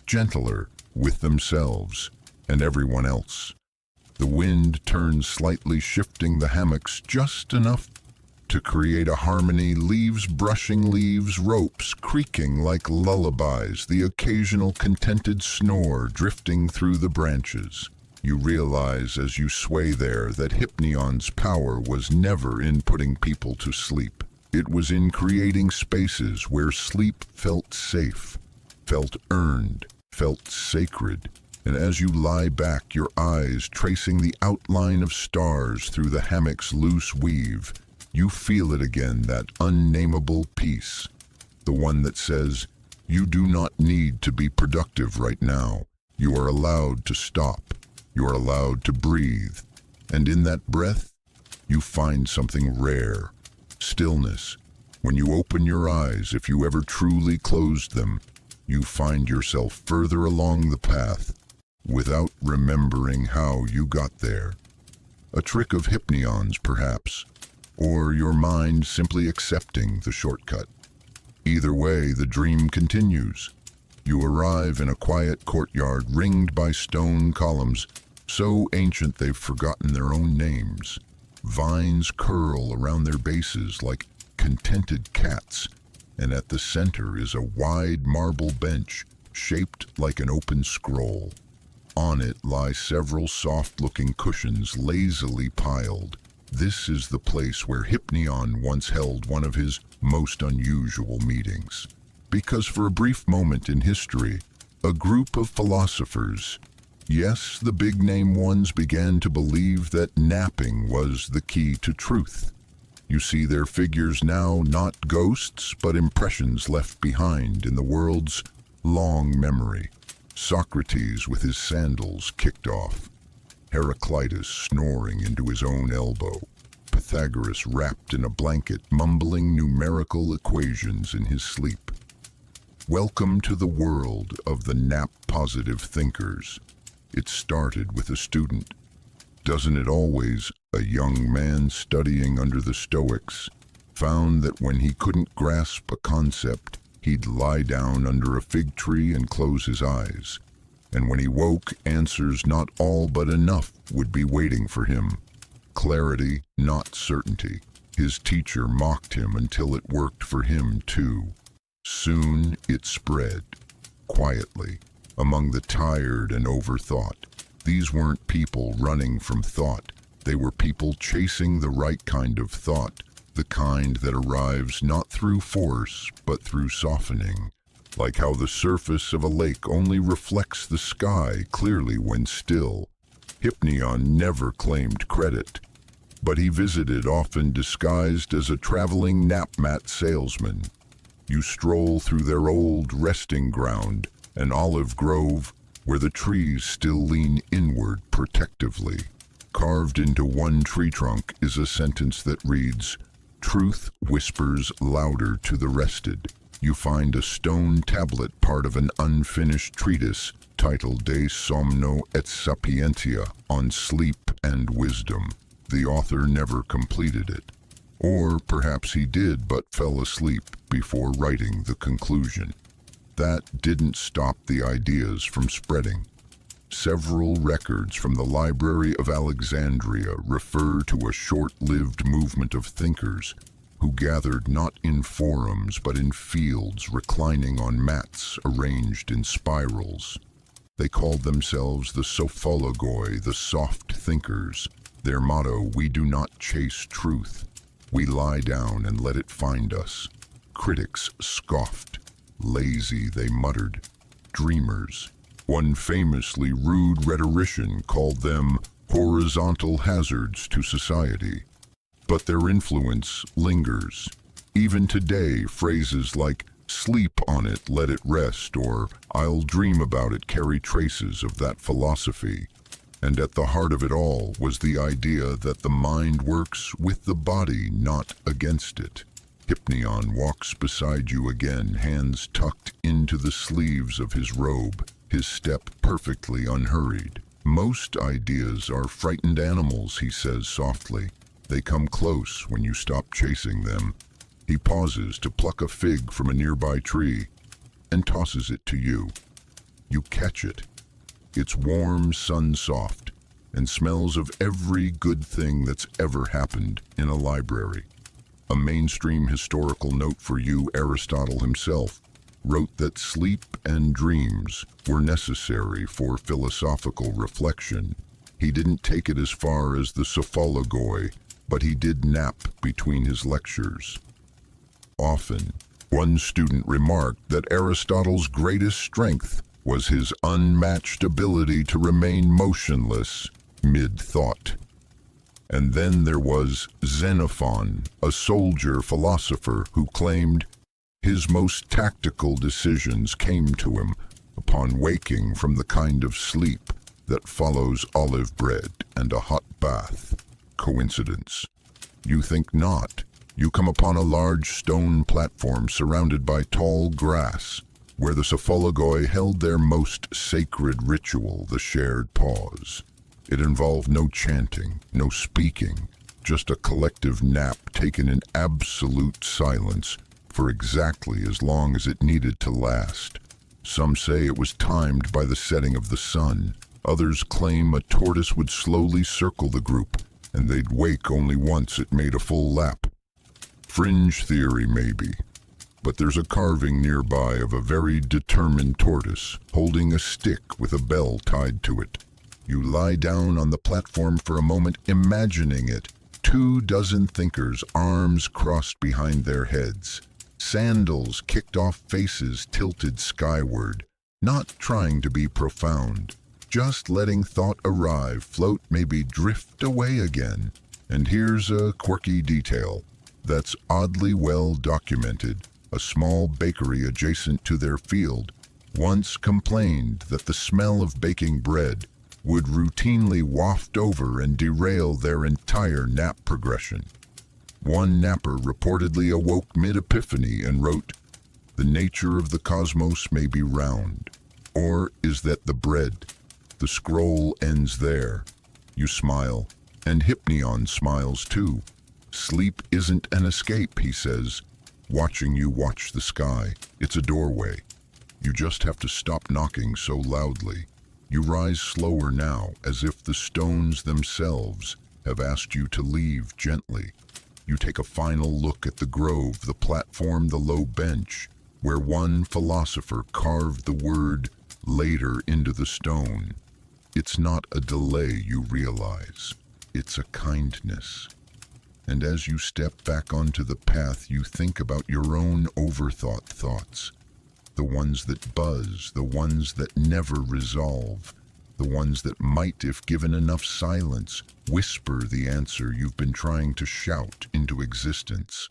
gentler with themselves and everyone else. The wind turns slightly, shifting the hammocks just enough to create a harmony, leaves brushing leaves, ropes creaking like lullabies, the occasional contented snore drifting through the branches. You realize as you sway there that Hypnion's power was never in putting people to sleep. It was in creating spaces where sleep felt safe, felt earned, felt sacred. And as you lie back, your eyes tracing the outline of stars through the hammock's loose weave, you feel it again, that unnameable peace. The one that says, you do not need to be productive right now. You are allowed to stop. You are allowed to breathe. And in that breath, you find something rare. Stillness. When you open your eyes, if you ever truly closed them, you find yourself further along the path without remembering how you got there. A trick of Hypnion's, perhaps, or your mind simply accepting the shortcut. Either way, the dream continues. You arrive in a quiet courtyard ringed by stone columns, so ancient they've forgotten their own names. Vines curl around their bases like contented cats, and at the center is a wide marble bench shaped like an open scroll. On it lie several soft-looking cushions lazily piled, This is the place where Hypnion once held one of his most unusual meetings. Because for a brief moment in history, a group of philosophers, yes, the big-name ones, began to believe that napping was the key to truth. You see their figures now, not ghosts, but impressions left behind in the world's long memory. Socrates with his sandals kicked off, Heraclitus snoring into his own elbow, Pythagoras wrapped in a blanket mumbling numerical equations in his sleep. Welcome to the world of the nap-positive thinkers. It started with a student. Doesn't it always? A young man studying under the Stoics found that when he couldn't grasp a concept, he'd lie down under a fig tree and close his eyes. And when he woke, answers not all but enough would be waiting for him. Clarity, not certainty. His teacher mocked him until it worked for him too. Soon it spread, quietly, among the tired and overthought. These weren't people running from thought. They were people chasing the right kind of thought, the kind that arrives not through force, but through softening. Like how the surface of a lake only reflects the sky clearly when still. Hypnion never claimed credit, but he visited often disguised as a traveling nap-mat salesman. You stroll through their old resting ground, an olive grove where the trees still lean inward protectively. Carved into one tree trunk is a sentence that reads, "Truth whispers louder to the rested." You find a stone tablet, part of an unfinished treatise titled De Somno et Sapientia, on sleep and wisdom. The author never completed it. Or perhaps he did but fell asleep before writing the conclusion. That didn't stop the ideas from spreading. Several records from the Library of Alexandria refer to a short-lived movement of thinkers who gathered not in forums but in fields, reclining on mats arranged in spirals. They called themselves the sophologoi, the soft thinkers. Their motto, "We do not chase truth. We lie down and let it find us." Critics scoffed. Lazy, they muttered. Dreamers. One famously rude rhetorician called them horizontal hazards to society. But their influence lingers. Even today, phrases like "sleep on it, let it rest," or "I'll dream about it" carry traces of that philosophy. And at the heart of it all was the idea that the mind works with the body, not against it. Hypnion walks beside you again, hands tucked into the sleeves of his robe, his step perfectly unhurried. "Most ideas are frightened animals," he says softly. "They come close when you stop chasing them." He pauses to pluck a fig from a nearby tree and tosses it to you. You catch it. It's warm, sun-soft, and smells of every good thing that's ever happened in a library. A mainstream historical note for you, Aristotle himself, wrote that sleep and dreams were necessary for philosophical reflection. He didn't take it as far as the sophologoi, but he did nap between his lectures. Often, one student remarked that Aristotle's greatest strength was his unmatched ability to remain motionless mid-thought. And then there was Xenophon, a soldier philosopher who claimed his most tactical decisions came to him upon waking from the kind of sleep that follows olive bread and a hot bath. Coincidence? You think not. You come upon a large stone platform surrounded by tall grass, where the sophologoi held their most sacred ritual, the shared pause. It involved no chanting, no speaking, just a collective nap taken in absolute silence for exactly as long as it needed to last. Some say it was timed by the setting of the sun. Others claim a tortoise would slowly circle the group, and they'd wake only once it made a full lap. Fringe theory, maybe. But there's a carving nearby of a very determined tortoise, holding a stick with a bell tied to it. You lie down on the platform for a moment, imagining it 24 thinkers, arms crossed behind their heads, sandals kicked off, faces tilted skyward, not trying to be profound, just letting thought arrive, float, maybe drift away again. And here's a quirky detail that's oddly well documented. A small bakery adjacent to their field once complained that the smell of baking bread would routinely waft over and derail their entire nap progression. One napper reportedly awoke mid-epiphany and wrote, "The nature of the cosmos may be round. Or is that the bread? The scroll ends there." You smile, and Hypnion smiles too. "Sleep isn't an escape," he says, watching you watch the sky. It's a doorway. You just have to stop knocking so loudly. You rise slower now, as if the stones themselves have asked you to leave gently. You take a final look at the grove, the platform, the low bench, where one philosopher carved the word later into the stone. It's not a delay, you realize. It's a kindness. And as you step back onto the path, you think about your own overthought thoughts. The ones that buzz, the ones that never resolve, the ones that might, if given enough silence, whisper the answer you've been trying to shout into existence.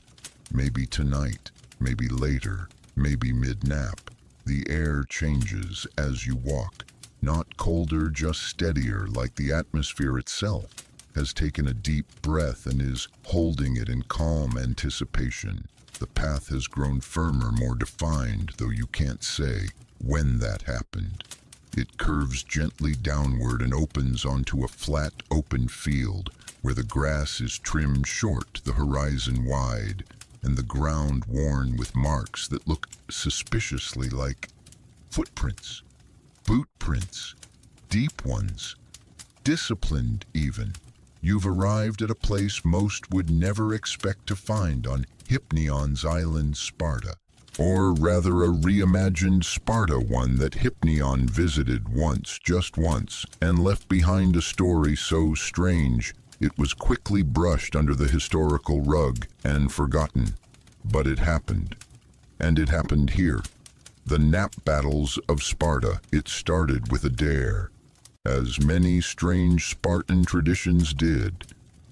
Maybe tonight, maybe later, maybe mid-nap. The air changes as you walk, not colder, just steadier, like the atmosphere itself has taken a deep breath and is holding it in calm anticipation. The path has grown firmer, more defined, though you can't say when that happened. It curves gently downward and opens onto a flat, open field where the grass is trimmed short, the horizon wide, and the ground worn with marks that look suspiciously like footprints, boot prints, deep ones, disciplined even. You've arrived at a place most would never expect to find on Hypnion's island, Sparta. Or rather a reimagined Sparta, one that Hypnion visited once, just once, and left behind a story so strange it was quickly brushed under the historical rug and forgotten. But it happened. And it happened here. The nap battles of Sparta. It started with a dare. As many strange Spartan traditions did,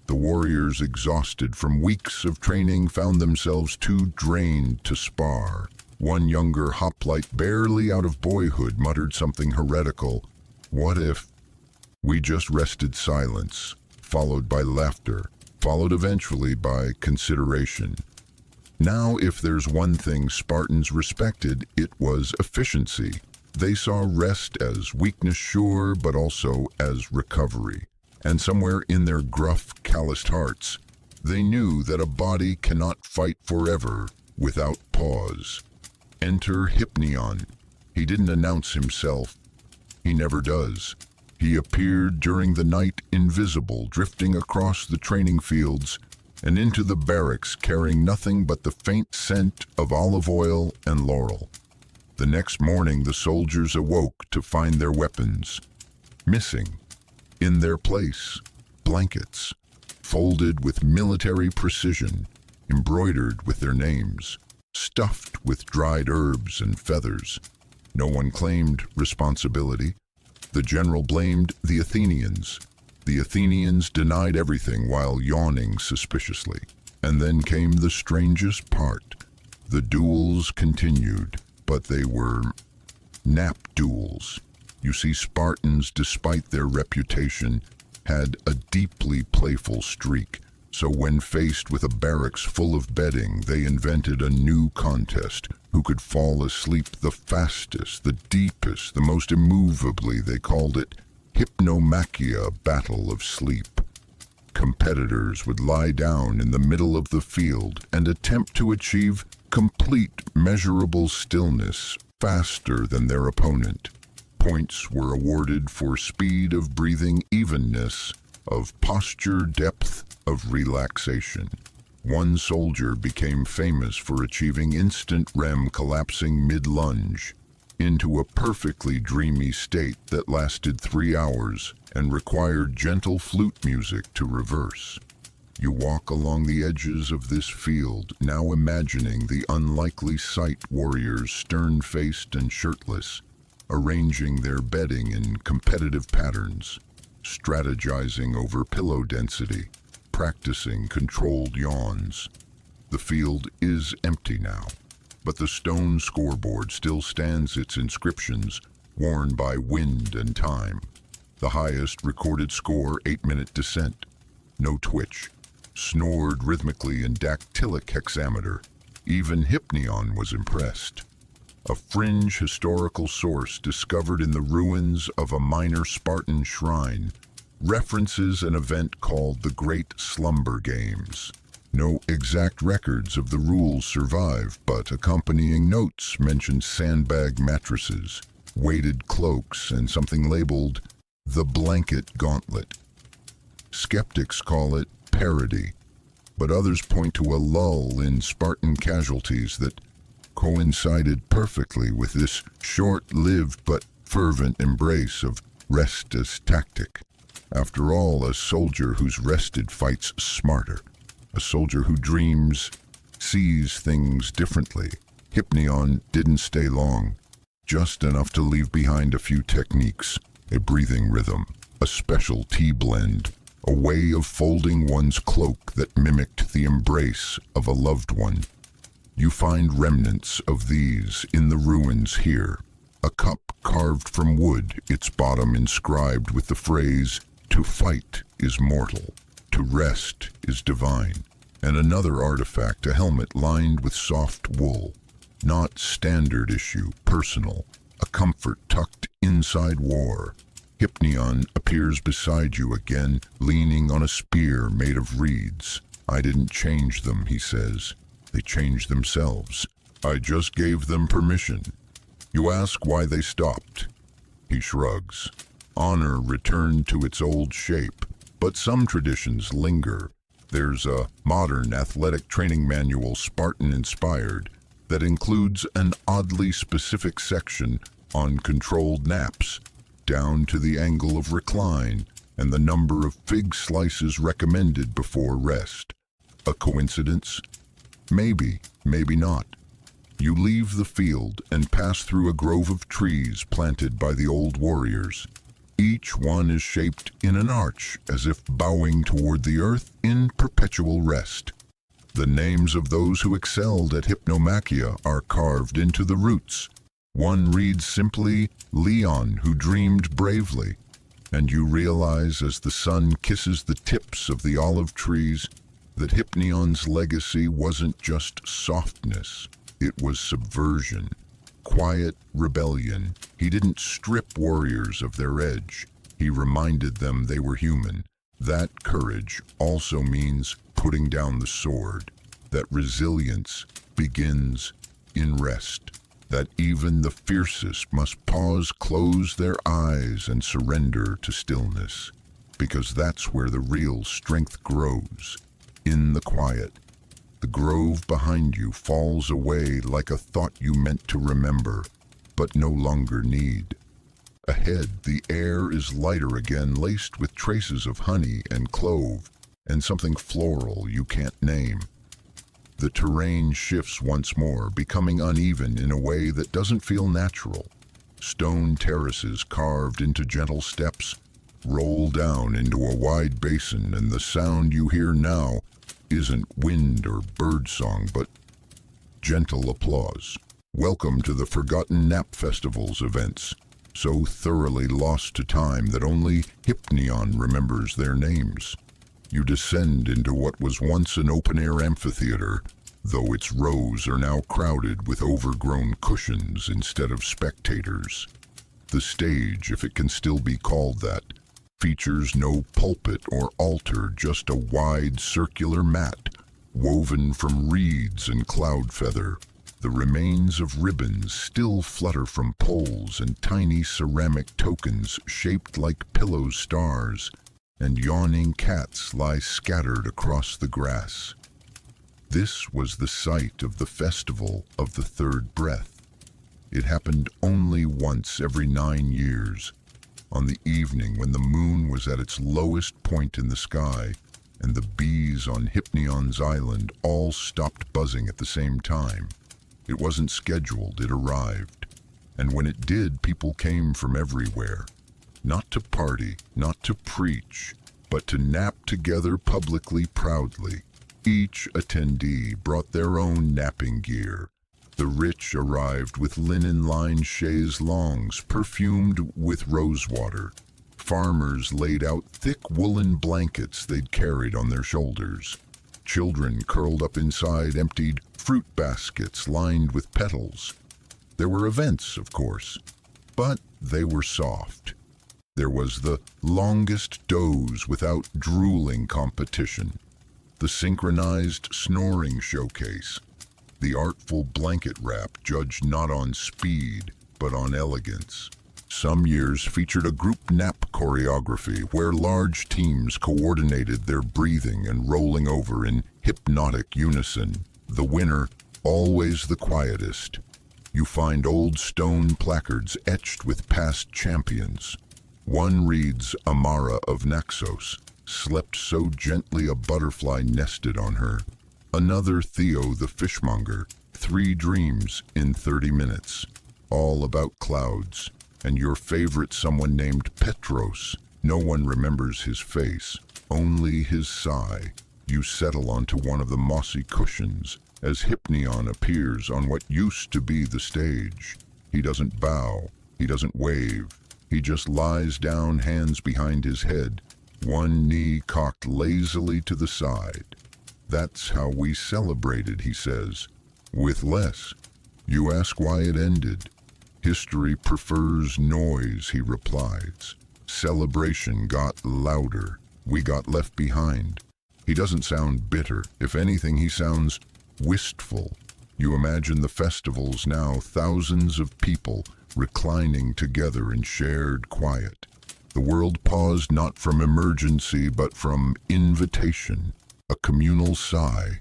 the warriors, exhausted from weeks of training, found themselves too drained to spar. One younger hoplite, barely out of boyhood, muttered something heretical. "What if?" We just rested silence, followed by laughter, followed eventually by consideration. Now, if there's one thing Spartans respected, it was efficiency. They saw rest as weakness, sure, but also as recovery. And somewhere in their gruff, calloused hearts, they knew that a body cannot fight forever without pause. Enter Hypnion. He didn't announce himself. He never does. He appeared during the night, invisible, drifting across the training fields and into the barracks, carrying nothing but the faint scent of olive oil and laurel. The next morning, the soldiers awoke to find their weapons missing. In their place, blankets, folded with military precision, embroidered with their names, stuffed with dried herbs and feathers. No one claimed responsibility. The general blamed the Athenians. The Athenians denied everything while yawning suspiciously. And then came the strangest part. The duels continued, but they were nap duels. You see, Spartans, despite their reputation, had a deeply playful streak. So when faced with a barracks full of bedding, they invented a new contest. Who could fall asleep the fastest, the deepest, the most immovably. They called it Hypnomachia, Battle of Sleep. Competitors would lie down in the middle of the field and attempt to achieve complete, measurable stillness faster than their opponent. Points were awarded for speed of breathing, evenness of posture, depth of relaxation. One soldier became famous for achieving instant REM, collapsing mid-lunge into a perfectly dreamy state that lasted 3 hours and required gentle flute music to reverse. You walk along the edges of this field, now imagining the unlikely sight: warriors stern-faced and shirtless, arranging their bedding in competitive patterns, strategizing over pillow density, practicing controlled yawns. The field is empty now, but the stone scoreboard still stands, its inscriptions worn by wind and time. The highest recorded score, 8-minute descent. No twitch. Snored rhythmically in dactylic hexameter. Even Hypnion was impressed. A fringe historical source discovered in the ruins of a minor Spartan shrine references an event called the Great Slumber Games. No exact records of the rules survive, but accompanying notes mention sandbag mattresses, weighted cloaks, and something labeled the Blanket Gauntlet. Skeptics call it parody, but others point to a lull in Spartan casualties that coincided perfectly with this short-lived but fervent embrace of rest as tactic. After all, a soldier who's rested fights smarter. A soldier who dreams sees things differently. Hypnion didn't stay long, just enough to leave behind a few techniques: a breathing rhythm, a special tea blend, a way of folding one's cloak that mimicked the embrace of a loved one. You find remnants of these in the ruins here. A cup carved from wood, its bottom inscribed with the phrase, "To fight is mortal, to rest is divine." And another artifact, a helmet lined with soft wool. Not standard issue, personal, a comfort tucked inside war. Hypnion appears beside you again, leaning on a spear made of reeds. "I didn't change them," he says. "They changed themselves. I just gave them permission." You ask why they stopped. He shrugs. Honor returned to its old shape, but some traditions linger. There's a modern athletic training manual, Spartan-inspired, that includes an oddly specific section on controlled naps, down to the angle of recline and the number of fig slices recommended before rest. A coincidence? Maybe, maybe not. You leave the field and pass through a grove of trees planted by the old warriors. Each one is shaped in an arch, as if bowing toward the earth in perpetual rest. The names of those who excelled at hypnomachia are carved into the roots. One reads simply, "Leon, who dreamed bravely." And you realize as the sun kisses the tips of the olive trees that Hypnion's legacy wasn't just softness, it was subversion. Quiet rebellion. He didn't strip warriors of their edge. He reminded them they were human. That courage also means putting down the sword. That resilience begins in rest. That even the fiercest must pause, close their eyes, and surrender to stillness. Because that's where the real strength grows. In the quiet. The grove behind you falls away like a thought you meant to remember, but no longer need. Ahead, the air is lighter again, laced with traces of honey and clove, and something floral you can't name. The terrain shifts once more, becoming uneven in a way that doesn't feel natural. Stone terraces carved into gentle steps roll down into a wide basin, and the sound you hear now isn't wind or birdsong, but gentle applause. Welcome to the Forgotten Nap Festival's events, so thoroughly lost to time that only Hypnion remembers their names. You descend into what was once an open-air amphitheater, though its rows are now crowded with overgrown cushions instead of spectators. The stage, if it can still be called that, features no pulpit or altar, just a wide circular mat, woven from reeds and cloud feather. The remains of ribbons still flutter from poles, and tiny ceramic tokens shaped like pillow stars, and yawning cats lie scattered across the grass. This was the site of the festival of the third breath. It happened only once every 9 years, on the evening when the moon was at its lowest point in the sky and the bees bees on Hypnion's island all stopped buzzing at the same time. It wasn't scheduled, it arrived. And when it did, people came from everywhere. Not to party, not to preach, but to nap together publicly proudly. Each attendee brought their own napping gear. The rich arrived with linen-lined chaise longues perfumed with rosewater. Farmers laid out thick woolen blankets they'd carried on their shoulders. Children curled up inside emptied fruit baskets lined with petals. There were events, of course, but they were soft. There was the longest doze without drooling competition, the synchronized snoring showcase, the artful blanket wrap judged not on speed, but on elegance. Some years featured a group nap choreography where large teams coordinated their breathing and rolling over in hypnotic unison. The winner, always the quietest. You find old stone placards etched with past champions. One reads, Amara of Naxos, slept so gently a butterfly nested on her. Another, Theo the fishmonger, 3 dreams in 30 minutes, all about clouds. And your favorite, someone named Petros. No one remembers his face, only his sigh. You settle onto one of the mossy cushions as Hypnion appears on what used to be the stage. He doesn't bow, he doesn't wave. He just lies down, hands behind his head, one knee cocked lazily to the side. That's how we celebrated, he says, with less. You ask why it ended. History prefers noise, he replies. Celebration got louder. We got left behind. He doesn't sound bitter. If anything, he sounds wistful. You imagine the festivals now, thousands of people reclining together in shared quiet. The world paused not from emergency, but from invitation, a communal sigh,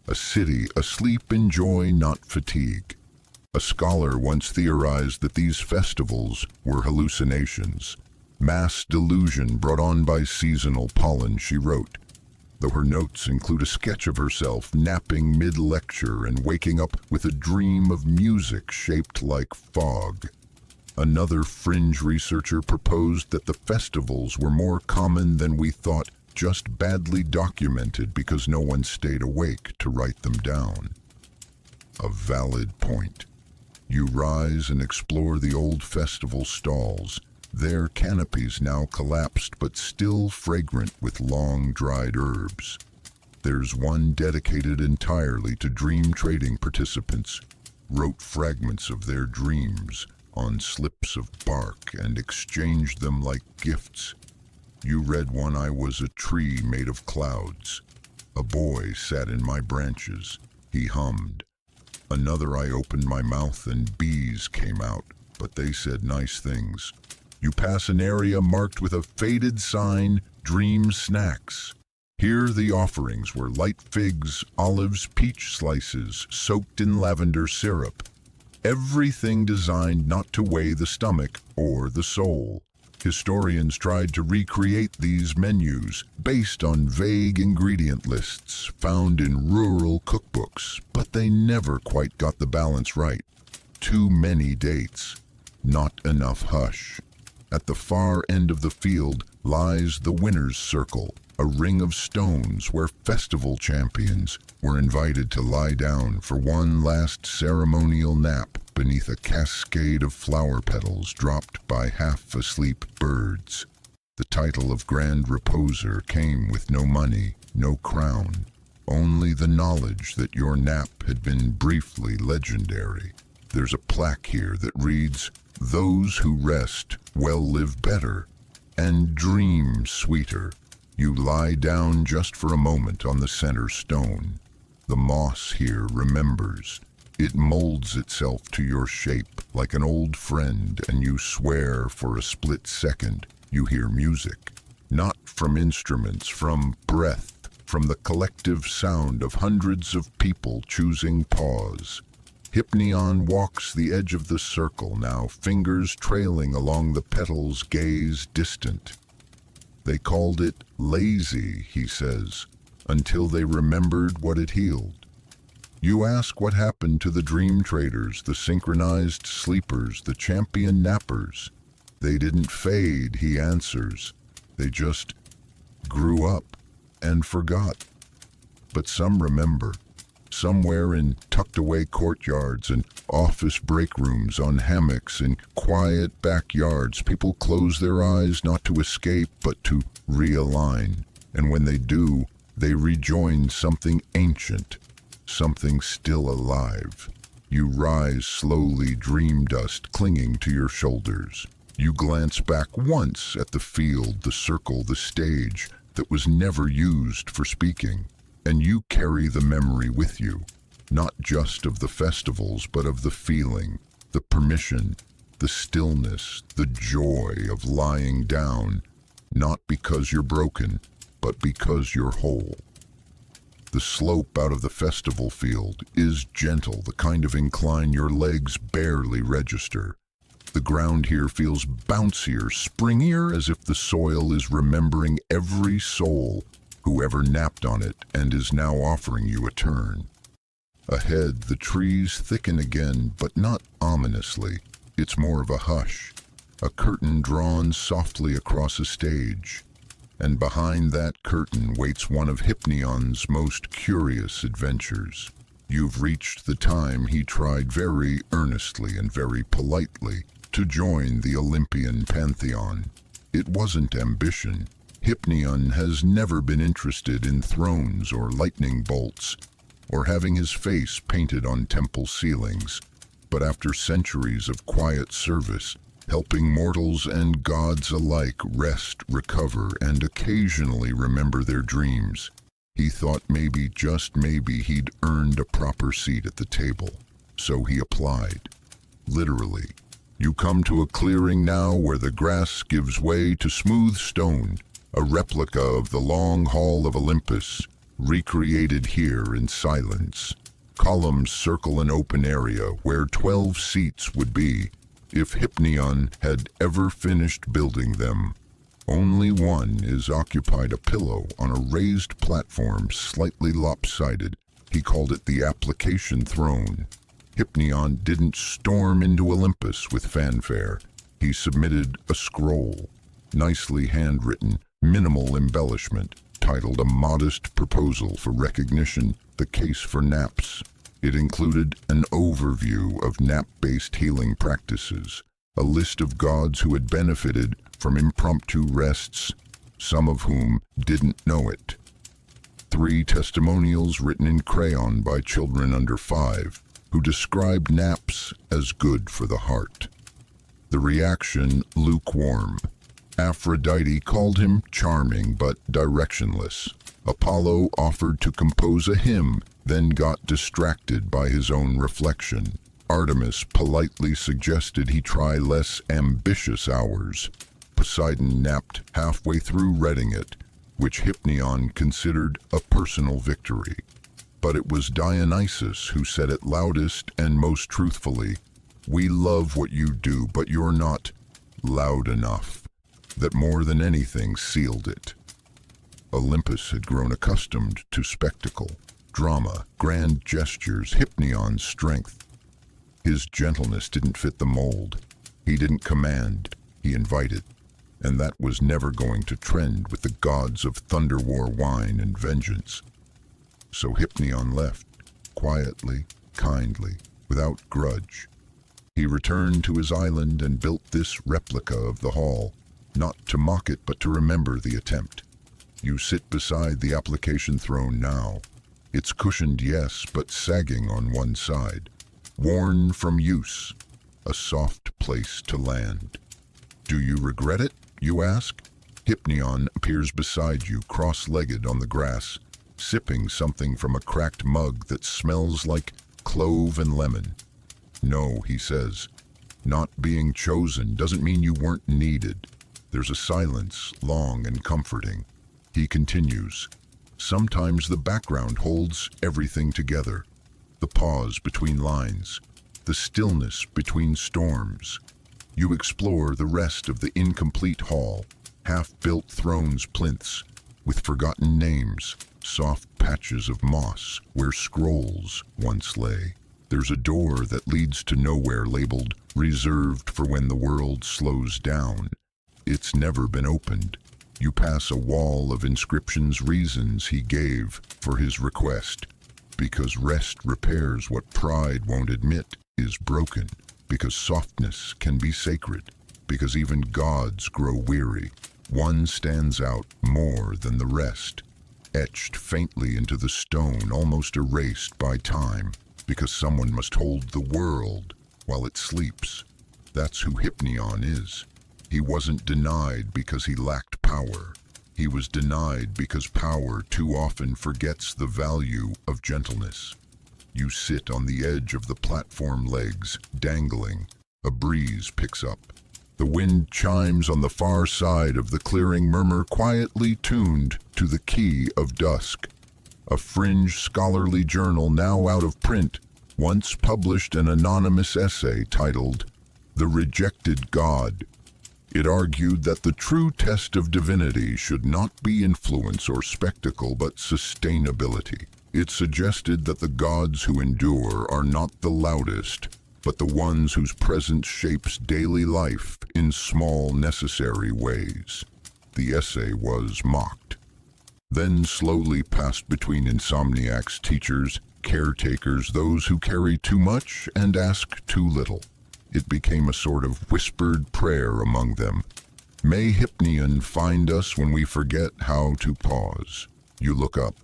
a city asleep in joy, not fatigue. A scholar once theorized that these festivals were hallucinations, mass delusion brought on by seasonal pollen, she wrote, though her notes include a sketch of herself napping mid-lecture and waking up with a dream of music shaped like fog. Another fringe researcher proposed that the festivals were more common than we thought, just badly documented because no one stayed awake to write them down. A valid point. You rise and explore the old festival stalls, their canopies now collapsed but still fragrant with long-dried herbs. There's one dedicated entirely to dream trading participants, wrote fragments of their dreams on slips of bark and exchanged them like gifts. You read one, I was a tree made of clouds. A boy sat in my branches. He hummed. Another, I opened my mouth and bees came out, but they said nice things. You pass an area marked with a faded sign, Dream Snacks. Here the offerings were light figs, olives, peach slices, soaked in lavender syrup. Everything designed not to weigh the stomach or the soul. Historians tried to recreate these menus based on vague ingredient lists found in rural cookbooks, but they never quite got the balance right. Too many dates, not enough hush. At the far end of the field lies the winner's circle, a ring of stones where festival champions were invited to lie down for one last ceremonial nap beneath a cascade of flower petals dropped by half-asleep birds. The title of Grand Reposer came with no money, no crown, only the knowledge that your nap had been briefly legendary. There's a plaque here that reads, "Those who rest well live better and dream sweeter." You lie down just for a moment on the center stone. The moss here remembers. It molds itself to your shape like an old friend, and you swear for a split second you hear music. Not from instruments, from breath, from the collective sound of hundreds of people choosing pause. Hypnion walks the edge of the circle now, fingers trailing along the petals, gaze distant. They called it lazy, he says, until they remembered what it healed. You ask what happened to the dream traders, the synchronized sleepers, the champion nappers. They didn't fade, he answers. They just grew up and forgot. But some remember. Somewhere in tucked-away courtyards and office break rooms, on hammocks in quiet backyards, people close their eyes not to escape but to realign. And when they do, they rejoin something ancient, something still alive. You rise slowly, dream dust clinging to your shoulders. You glance back once at the field, the circle, the stage that was never used for speaking. And you carry the memory with you, not just of the festivals, but of the feeling, the permission, the stillness, the joy of lying down, not because you're broken, but because you're whole. The slope out of the festival field is gentle, the kind of incline your legs barely register. The ground here feels bouncier, springier, as if the soil is remembering every soul whoever napped on it and is now offering you a turn. Ahead, the trees thicken again, but not ominously. It's more of a hush, a curtain drawn softly across a stage. And behind that curtain waits one of Hypneon's most curious adventures. You've reached the time he tried very earnestly and very politely to join the Olympian pantheon. It wasn't ambition. Hypneon has never been interested in thrones or lightning bolts, or having his face painted on temple ceilings. But after centuries of quiet service, helping mortals and gods alike rest, recover, and occasionally remember their dreams, he thought maybe, just maybe, he'd earned a proper seat at the table. So he applied. Literally. You come to a clearing now where the grass gives way to smooth stone, a replica of the long hall of Olympus, recreated here in silence. Columns circle an open area where 12 seats would be, if Hypneon had ever finished building them. Only one is occupied, a pillow on a raised platform, slightly lopsided. He called it the application throne. Hypneon didn't storm into Olympus with fanfare. He submitted a scroll, nicely handwritten, minimal embellishment, titled A Modest Proposal for Recognition, the Case for Naps. It included an overview of nap-based healing practices, a list of gods who had benefited from impromptu rests, some of whom didn't know it. 3 testimonials written in crayon by children under 5, who described naps as good for the heart. The reaction lukewarm. Aphrodite called him charming but directionless. Apollo offered to compose a hymn, then got distracted by his own reflection. Artemis politely suggested he try less ambitious hours. Poseidon napped halfway through reading it, which Hypneon considered a personal victory. But it was Dionysus who said it loudest and most truthfully, "We love what you do, but you're not loud enough." That more than anything sealed it. Olympus had grown accustomed to spectacle, drama, grand gestures, Hypneon's strength. His gentleness didn't fit the mold. He didn't command, he invited. And that was never going to trend with the gods of thunder war, wine, and vengeance. So Hypneon left, quietly, kindly, without grudge. He returned to his island and built this replica of the hall, not to mock it, but to remember the attempt. You sit beside the application throne now. It's cushioned, yes, but sagging on one side. Worn from use, a soft place to land. Do you regret it, you ask? Hypneon appears beside you, cross-legged on the grass, sipping something from a cracked mug that smells like clove and lemon. No, he says. Not being chosen doesn't mean you weren't needed. There's a silence, long and comforting. He continues. Sometimes the background holds everything together. The pause between lines, the stillness between storms. You explore the rest of the incomplete hall, half-built thrones, plinths, with forgotten names, soft patches of moss where scrolls once lay. There's a door that leads to nowhere labeled reserved for when the world slows down. It's never been opened. You pass a wall of inscriptions, reasons he gave for his request. Because rest repairs what pride won't admit is broken. Because softness can be sacred. Because even gods grow weary. One stands out more than the rest, etched faintly into the stone, almost erased by time. Because someone must hold the world while it sleeps. That's who Hypnion is. He wasn't denied because he lacked power. He was denied because power too often forgets the value of gentleness. You sit on the edge of the platform, legs dangling. A breeze picks up. The wind chimes on the far side of the clearing, murmur quietly tuned to the key of dusk. A fringe scholarly journal now out of print once published an anonymous essay titled "The Rejected God." It argued that the true test of divinity should not be influence or spectacle, but sustainability. It suggested that the gods who endure are not the loudest, but the ones whose presence shapes daily life in small, necessary ways. The essay was mocked, then slowly passed between insomniacs, teachers, caretakers, those who carry too much and ask too little. It became a sort of whispered prayer among them. May Hypnion find us when we forget how to pause. You look up.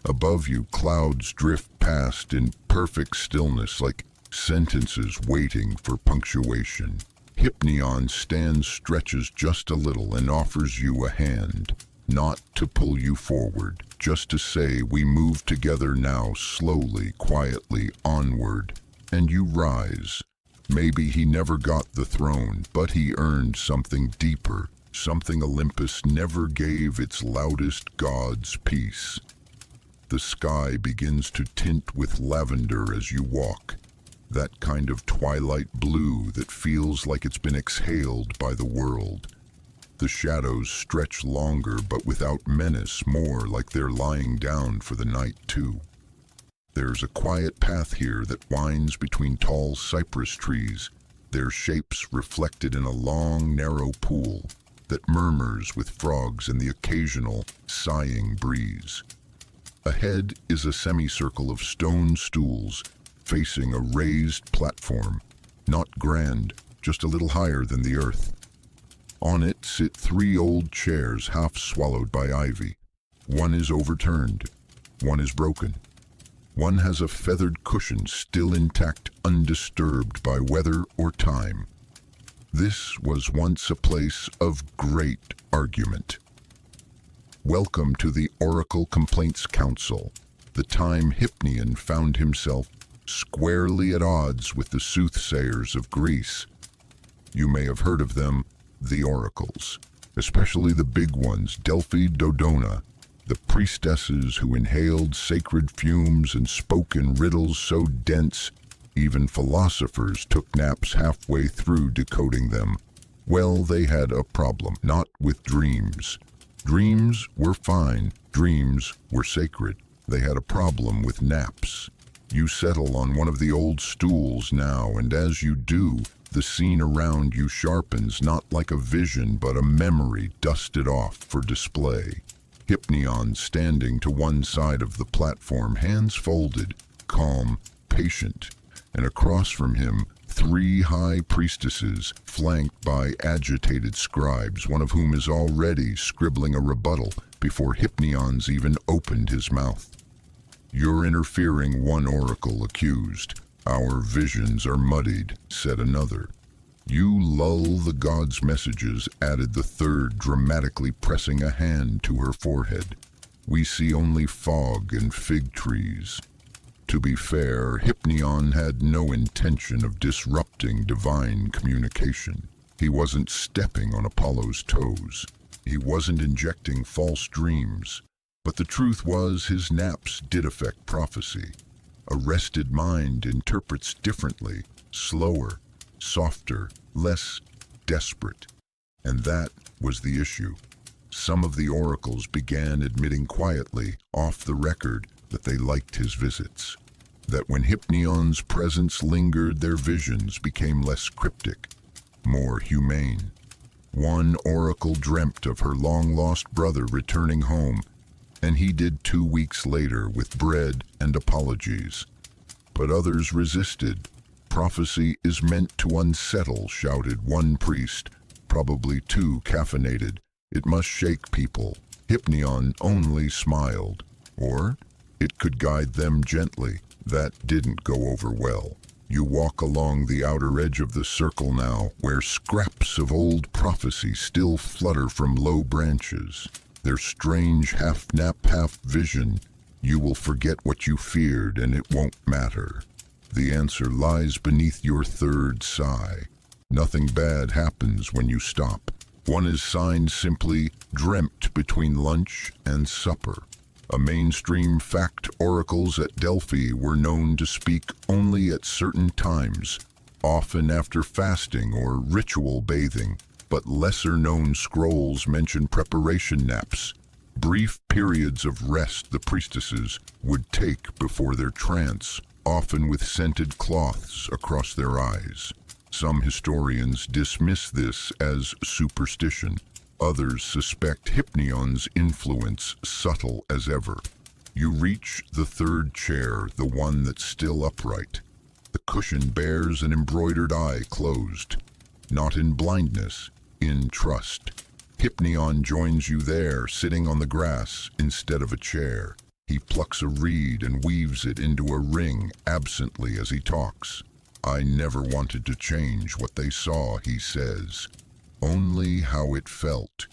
Above you, clouds drift past in perfect stillness, like sentences waiting for punctuation. Hypnion stands, stretches just a little, and offers you a hand. Not to pull you forward, just to say we move together now, slowly, quietly, onward. And you rise. Maybe he never got the throne, but he earned something deeper, something Olympus never gave its loudest gods: peace. The sky begins to tint with lavender as you walk, that kind of twilight blue that feels like it's been exhaled by the world. The shadows stretch longer, but without menace, more like they're lying down for the night too. There's a quiet path here that winds between tall cypress trees, their shapes reflected in a long, narrow pool that murmurs with frogs and the occasional sighing breeze. Ahead is a semicircle of stone stools facing a raised platform, not grand, just a little higher than the earth. On it sit 3 old chairs half swallowed by ivy. One is overturned, one is broken. One has a feathered cushion still intact, undisturbed by weather or time. This was once a place of great argument. Welcome to the Oracle Complaints Council, the time Hypnion found himself squarely at odds with the soothsayers of Greece. You may have heard of them, the oracles, especially the big ones, Delphi, Dodona, the priestesses who inhaled sacred fumes and spoke in riddles so dense even philosophers took naps halfway through decoding them. Well, they had a problem, not with dreams. Dreams were fine, dreams were sacred. They had a problem with naps. You settle on one of the old stools now, and as you do, the scene around you sharpens, not like a vision but a memory dusted off for display. Hypnion standing to one side of the platform, hands folded, calm, patient, and across from him 3 high priestesses flanked by agitated scribes, one of whom is already scribbling a rebuttal before Hypnion's even opened his mouth. "You're interfering," one oracle accused. "Our visions are muddied," said another. "You lull the gods' messages," added the third, dramatically pressing a hand to her forehead. "We see only fog and fig trees." To be fair, Hypnion had no intention of disrupting divine communication. He wasn't stepping on Apollo's toes. He wasn't injecting false dreams. But the truth was, his naps did affect prophecy. A rested mind interprets differently, slower, softer, less desperate. And that was the issue. Some of the oracles began admitting quietly, off the record, that they liked his visits. That when Hypneion's presence lingered, their visions became less cryptic, more humane. One oracle dreamt of her long-lost brother returning home, and he did 2 weeks later with bread and apologies. But others resisted. Prophecy is meant to unsettle, shouted one priest, probably too caffeinated. It must shake people. Hypneion only smiled. Or it could guide them gently. That didn't go over well. You walk along the outer edge of the circle now, where scraps of old prophecy still flutter from low branches. Their strange half-nap, half-vision. You will forget what you feared, and it won't matter. The answer lies beneath your third sigh. Nothing bad happens when you stop. One is signed simply, dreamt between lunch and supper. A mainstream fact, oracles at Delphi were known to speak only at certain times, often after fasting or ritual bathing, but lesser-known scrolls mention preparation naps, brief periods of rest the priestesses would take before their trance, often with scented cloths across their eyes. Some historians dismiss this as superstition. Others suspect Hypneion's influence subtle as ever. You reach the third chair, the one that's still upright. The cushion bears an embroidered eye closed. Not in blindness, in trust. Hypneion joins you there, sitting on the grass instead of a chair. He plucks a reed and weaves it into a ring absently as he talks. I never wanted to change what they saw, he says. Only how it felt.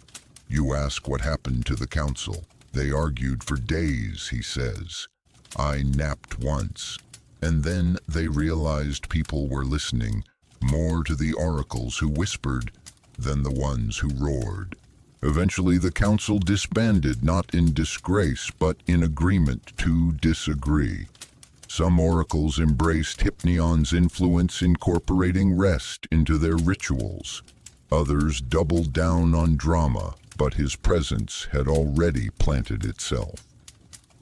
You ask what happened to the council. They argued for days, he says. I napped once. And then they realized people were listening more to the oracles who whispered than the ones who roared. Eventually the council disbanded, not in disgrace, but in agreement to disagree. Some oracles embraced Hypneion's influence, incorporating rest into their rituals. Others doubled down on drama, but his presence had already planted itself.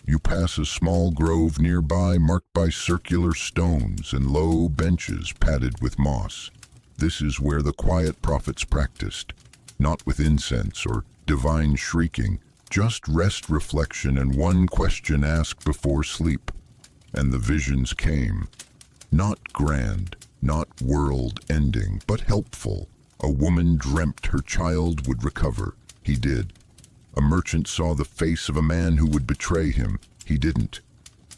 You pass a small grove nearby marked by circular stones and low benches padded with moss. This is where the quiet prophets practiced, not with incense or divine shrieking, just rest, reflection, and one question asked before sleep. And the visions came. Not grand, not world-ending, but helpful. A woman dreamt her child would recover. He did. A merchant saw the face of a man who would betray him. He didn't.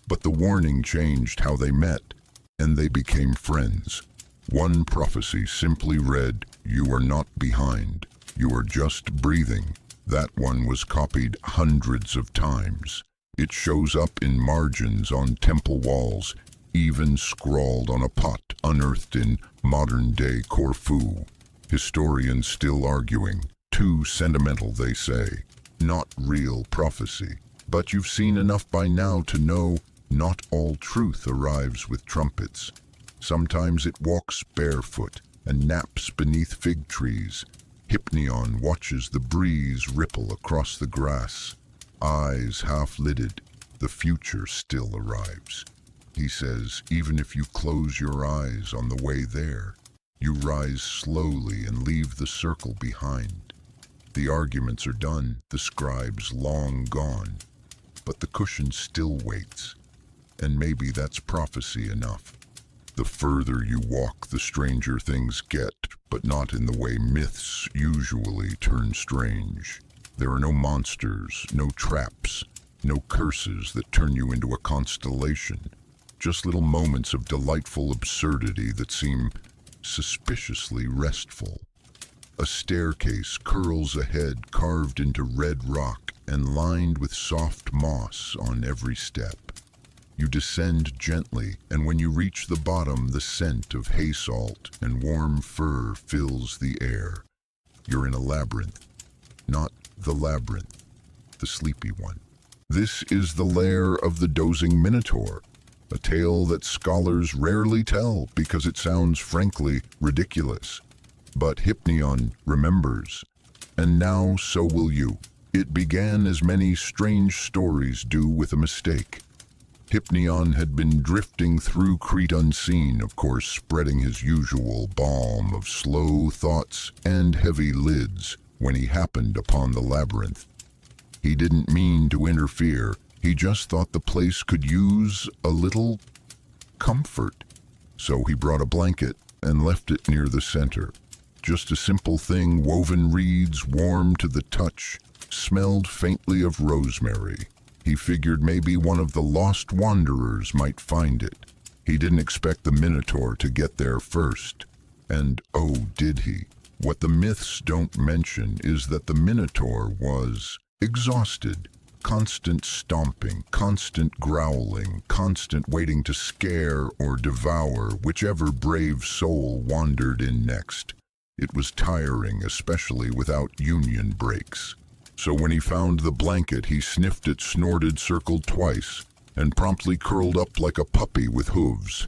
But the warning changed how they met, and they became friends. One prophecy simply read, "You are not behind. You are just breathing." That one was copied hundreds of times. It shows up in margins on temple walls, even scrawled on a pot unearthed in modern-day Corfu. Historians still arguing. Too sentimental, they say. Not real prophecy. But you've seen enough by now to know not all truth arrives with trumpets. Sometimes it walks barefoot and naps beneath fig trees. Hypneion watches the breeze ripple across the grass. Eyes half-lidded, the future still arrives. He says, even if you close your eyes on the way there, you rise slowly and leave the circle behind. The arguments are done, the scribes long gone, but the cushion still waits, and maybe that's prophecy enough. The further you walk, the stranger things get, but not in the way myths usually turn strange. There are no monsters, no traps, no curses that turn you into a constellation. Just little moments of delightful absurdity that seem suspiciously restful. A staircase curls ahead, carved into red rock and lined with soft moss on every step. You descend gently, and when you reach the bottom, the scent of hay salt and warm fur fills the air. You're in a labyrinth. Not the labyrinth, the sleepy one. This is the lair of the dozing minotaur, a tale that scholars rarely tell because it sounds frankly ridiculous. But Hypneion remembers, and now so will you. It began as many strange stories do with a mistake. Hypnion had been drifting through Crete unseen, of course, spreading his usual balm of slow thoughts and heavy lids when he happened upon the labyrinth. He didn't mean to interfere, he just thought the place could use a little comfort. So he brought a blanket and left it near the center. Just a simple thing, woven reeds, warm to the touch, smelled faintly of rosemary. He figured maybe one of the lost wanderers might find it. He didn't expect the Minotaur to get there first. And oh, did he? What the myths don't mention is that the Minotaur was exhausted. Constant stomping, constant growling, constant waiting to scare or devour whichever brave soul wandered in next. It was tiring, especially without union breaks. So when he found the blanket, he sniffed it, snorted, circled twice, and promptly curled up like a puppy with hooves.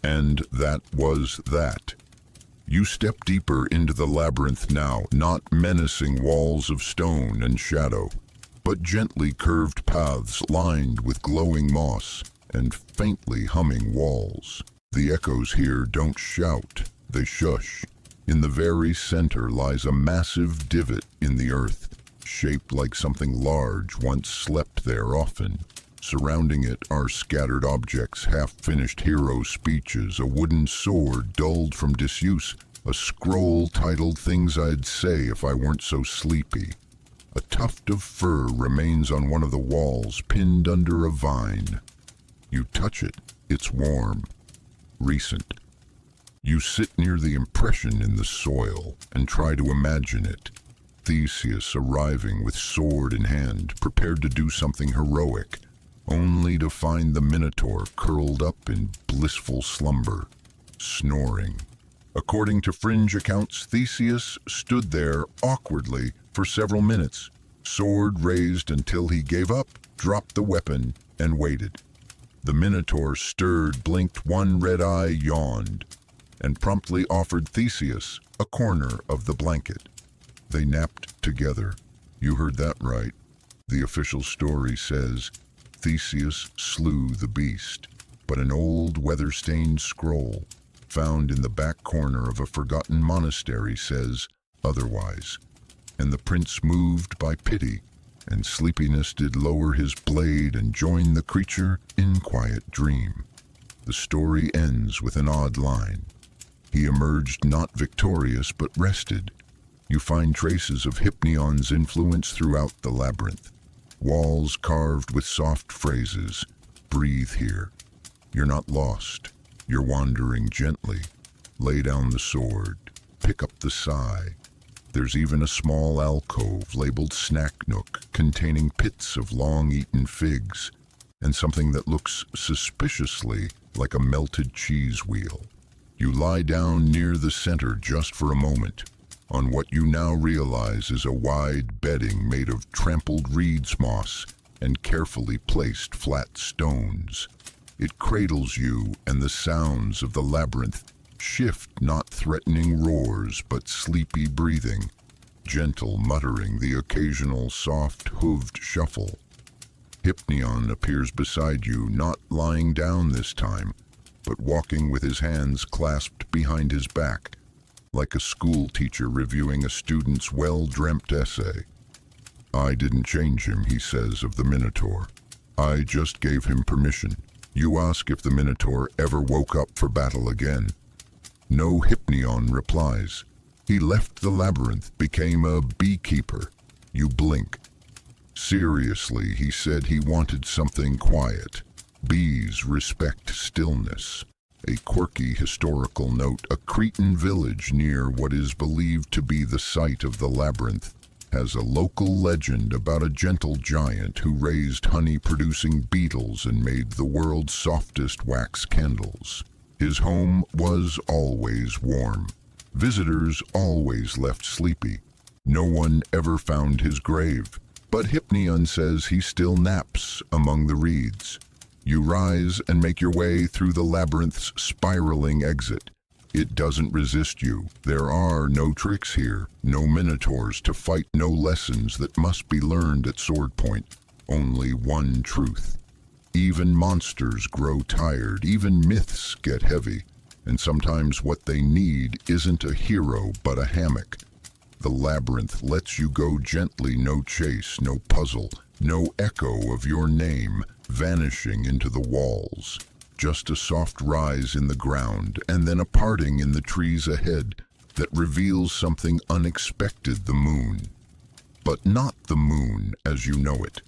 And that was that. You step deeper into the labyrinth now, not menacing walls of stone and shadow, but gently curved paths lined with glowing moss and faintly humming walls. The echoes here don't shout, they shush. In the very center lies a massive divot in the earth, shaped like something large once slept there often. Surrounding it are scattered objects, half-finished hero speeches, a wooden sword dulled from disuse, a scroll titled Things I'd Say If I Weren't So Sleepy. A tuft of fur remains on one of the walls, pinned under a vine. You touch it, it's warm, recent. You sit near the impression in the soil and try to imagine it. Theseus arriving with sword in hand, prepared to do something heroic, only to find the Minotaur curled up in blissful slumber, snoring. According to fringe accounts, Theseus stood there awkwardly for several minutes, sword raised until he gave up, dropped the weapon, and waited. The Minotaur stirred, blinked one red eye, yawned, and promptly offered Theseus a corner of the blanket. They napped together. You heard that right. The official story says Theseus slew the beast, but an old weather-stained scroll found in the back corner of a forgotten monastery says otherwise. And the prince, moved by pity and sleepiness, did lower his blade and join the creature in quiet dream. The story ends with an odd line. He emerged not victorious but rested. You find traces of Hypnion's influence throughout the labyrinth. Walls carved with soft phrases. Breathe here. You're not lost. You're wandering gently. Lay down the sword. Pick up the sigh. There's even a small alcove labeled Snack Nook, containing pits of long-eaten figs, and something that looks suspiciously like a melted cheese wheel. You lie down near the center just for a moment, on what you now realize is a wide bedding made of trampled reeds moss and carefully placed flat stones. It cradles you, and the sounds of the labyrinth shift, not threatening roars, but sleepy breathing, gentle muttering, the occasional soft hooved shuffle. Hypnion appears beside you, not lying down this time, but walking with his hands clasped behind his back, like a school teacher reviewing a student's well-dreamt essay. I didn't change him, he says of the Minotaur. I just gave him permission. You ask if the Minotaur ever woke up for battle again. No, Hypnion replies. He left the labyrinth, became a beekeeper. You blink. Seriously, he said he wanted something quiet. Bees respect stillness. A quirky historical note, a Cretan village near what is believed to be the site of the labyrinth has a local legend about a gentle giant who raised honey-producing beetles and made the world's softest wax candles. His home was always warm. Visitors always left sleepy. No one ever found his grave, but Hypnion says he still naps among the reeds. You rise and make your way through the labyrinth's spiraling exit. It doesn't resist you. There are no tricks here, no minotaurs to fight, no lessons that must be learned at sword point. Only one truth. Even monsters grow tired, even myths get heavy, and sometimes what they need isn't a hero but a hammock. The labyrinth lets you go gently, no chase, no puzzle, no echo of your name vanishing into the walls. Just a soft rise in the ground, and then a parting in the trees ahead that reveals something unexpected: the moon. But not the moon as you know it.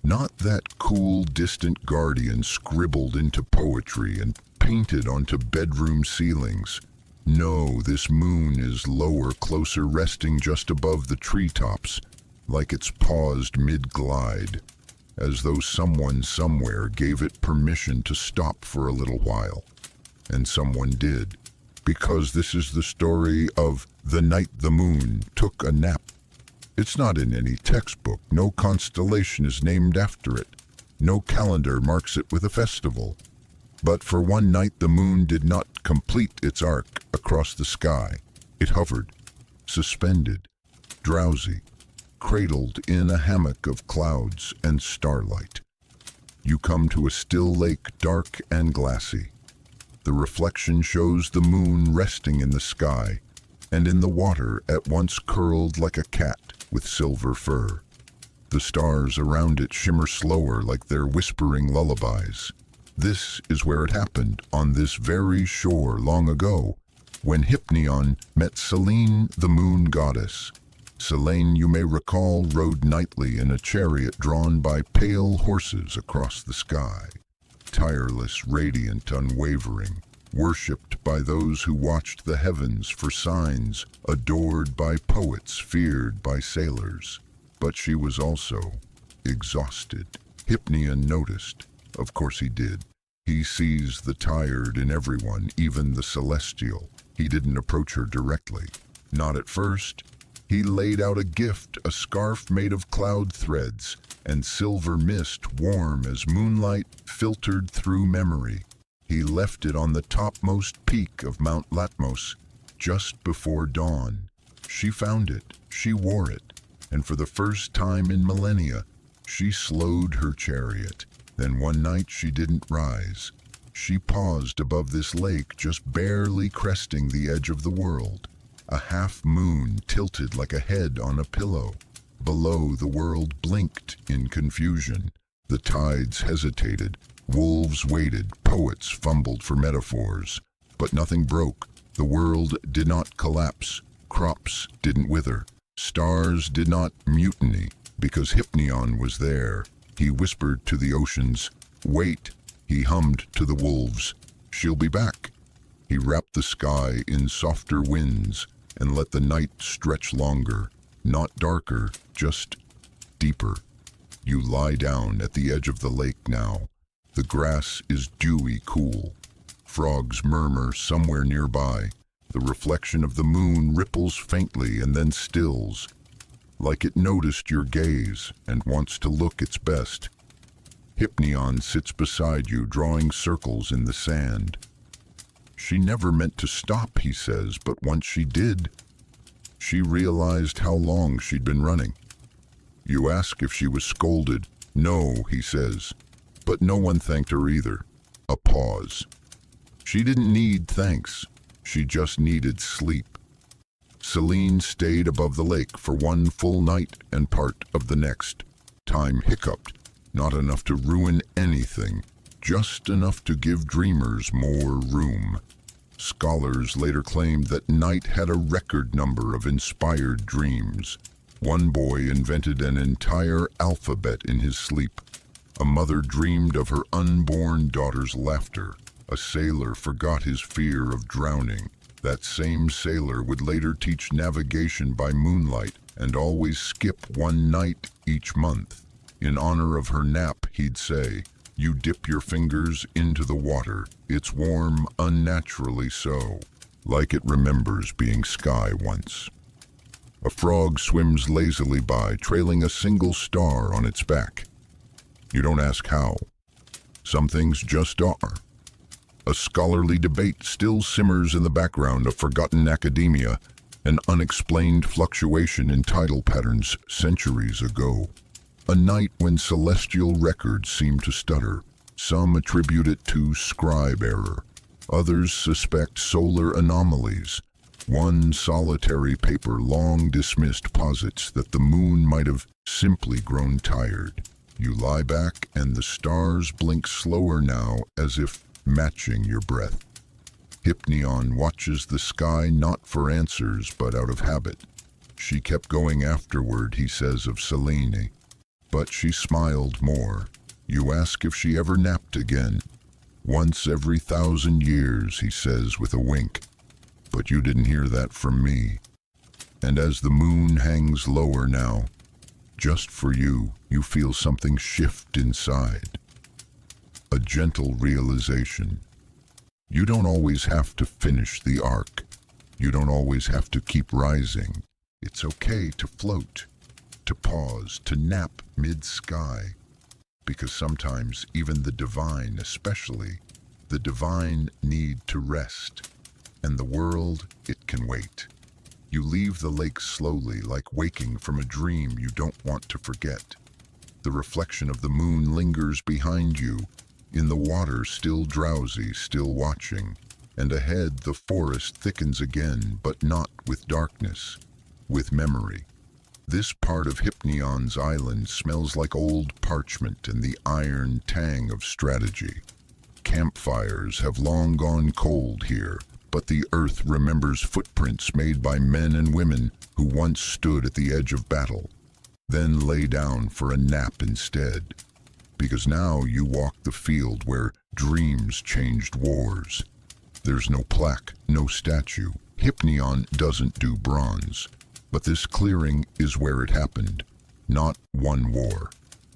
Not that cool, distant guardian scribbled into poetry and painted onto bedroom ceilings. No, this moon is lower, closer, resting just above the treetops, like it's paused mid-glide, as though someone somewhere gave it permission to stop for a little while. And someone did, because this is the story of the night the moon took a nap. It's not in any textbook. No constellation is named after it. No calendar marks it with a festival. But for one night the moon did not complete its arc across the sky. It hovered, suspended, drowsy, cradled in a hammock of clouds and starlight. You come to a still lake, dark and glassy. The reflection shows the moon resting in the sky, and in the water at once curled like a cat with silver fur. The stars around it shimmer slower, like they're whispering lullabies. This is where it happened, on this very shore long ago, when Hypnion met Selene, the moon goddess. Selene, you may recall, rode nightly in a chariot drawn by pale horses across the sky. Tireless, radiant, unwavering, worshipped by those who watched the heavens for signs, adored by poets, feared by sailors. But she was also exhausted. Hypnion noticed. Of course he did. He sees the tired in everyone, even the celestial. He didn't approach her directly. Not at first. He laid out a gift, a scarf made of cloud threads and silver mist, warm as moonlight filtered through memory. He left it on the topmost peak of Mount Latmos, just before dawn. She found it, she wore it, and for the first time in millennia, she slowed her chariot. Then one night she didn't rise. She paused above this lake, just barely cresting the edge of the world. A half moon tilted like a head on a pillow. Below, the world blinked in confusion. The tides hesitated. Wolves waited. Poets fumbled for metaphors. But nothing broke. The world did not collapse. Crops didn't wither. Stars did not mutiny, because Hypnion was there. He whispered to the oceans, "Wait." He hummed to the wolves, "She'll be back." He wrapped the sky in softer winds and let the night stretch longer, not darker, just deeper. You lie down at the edge of the lake now. The grass is dewy cool. Frogs murmur somewhere nearby. The reflection of the moon ripples faintly and then stills, like it noticed your gaze and wants to look its best. Hypnion sits beside you, drawing circles in the sand. She never meant to stop, he says, but once she did, she realized how long she'd been running. You ask if she was scolded. No, he says, but no one thanked her either. A pause. She didn't need thanks. She just needed sleep. Selene stayed above the lake for one full night and part of the next. Time hiccuped, not enough to ruin anything, just enough to give dreamers more room. Scholars later claimed that night had a record number of inspired dreams. One boy invented an entire alphabet in his sleep. A mother dreamed of her unborn daughter's laughter. A sailor forgot his fear of drowning. That same sailor would later teach navigation by moonlight and always skip one night each month. In honor of her nap, he'd say, "You dip your fingers into the water. It's warm, unnaturally so, like it remembers being sky once." A frog swims lazily by, trailing a single star on its back. You don't ask how. Some things just are. A scholarly debate still simmers in the background of forgotten academia, an unexplained fluctuation in tidal patterns centuries ago. A night when celestial records seem to stutter. Some attribute it to scribe error. Others suspect solar anomalies. One solitary paper long dismissed posits that the moon might have simply grown tired. You lie back and the stars blink slower now, as if matching your breath. Hypnion watches the sky not for answers but out of habit. She kept going afterward, he says of Selene, but she smiled more. You ask if she ever napped again. Once every 1,000 years, he says with a wink. But you didn't hear that from me. And as the moon hangs lower now, just for you, you feel something shift inside. A gentle realization. You don't always have to finish the arc. You don't always have to keep rising. It's okay to float, to pause, to nap mid-sky. Because sometimes even the divine, especially the divine, need to rest. And the world, it can wait. You leave the lake slowly, like waking from a dream you don't want to forget. The reflection of the moon lingers behind you, in the water still drowsy, still watching. And ahead the forest thickens again, but not with darkness, with memory. This part of Hypnion's island smells like old parchment and the iron tang of strategy. Campfires have long gone cold here, but the earth remembers footprints made by men and women who once stood at the edge of battle, then lay down for a nap instead. Because now you walk the field where dreams changed wars. There's no plaque, no statue. Hypnion doesn't do bronze. But this clearing is where it happened. Not one war.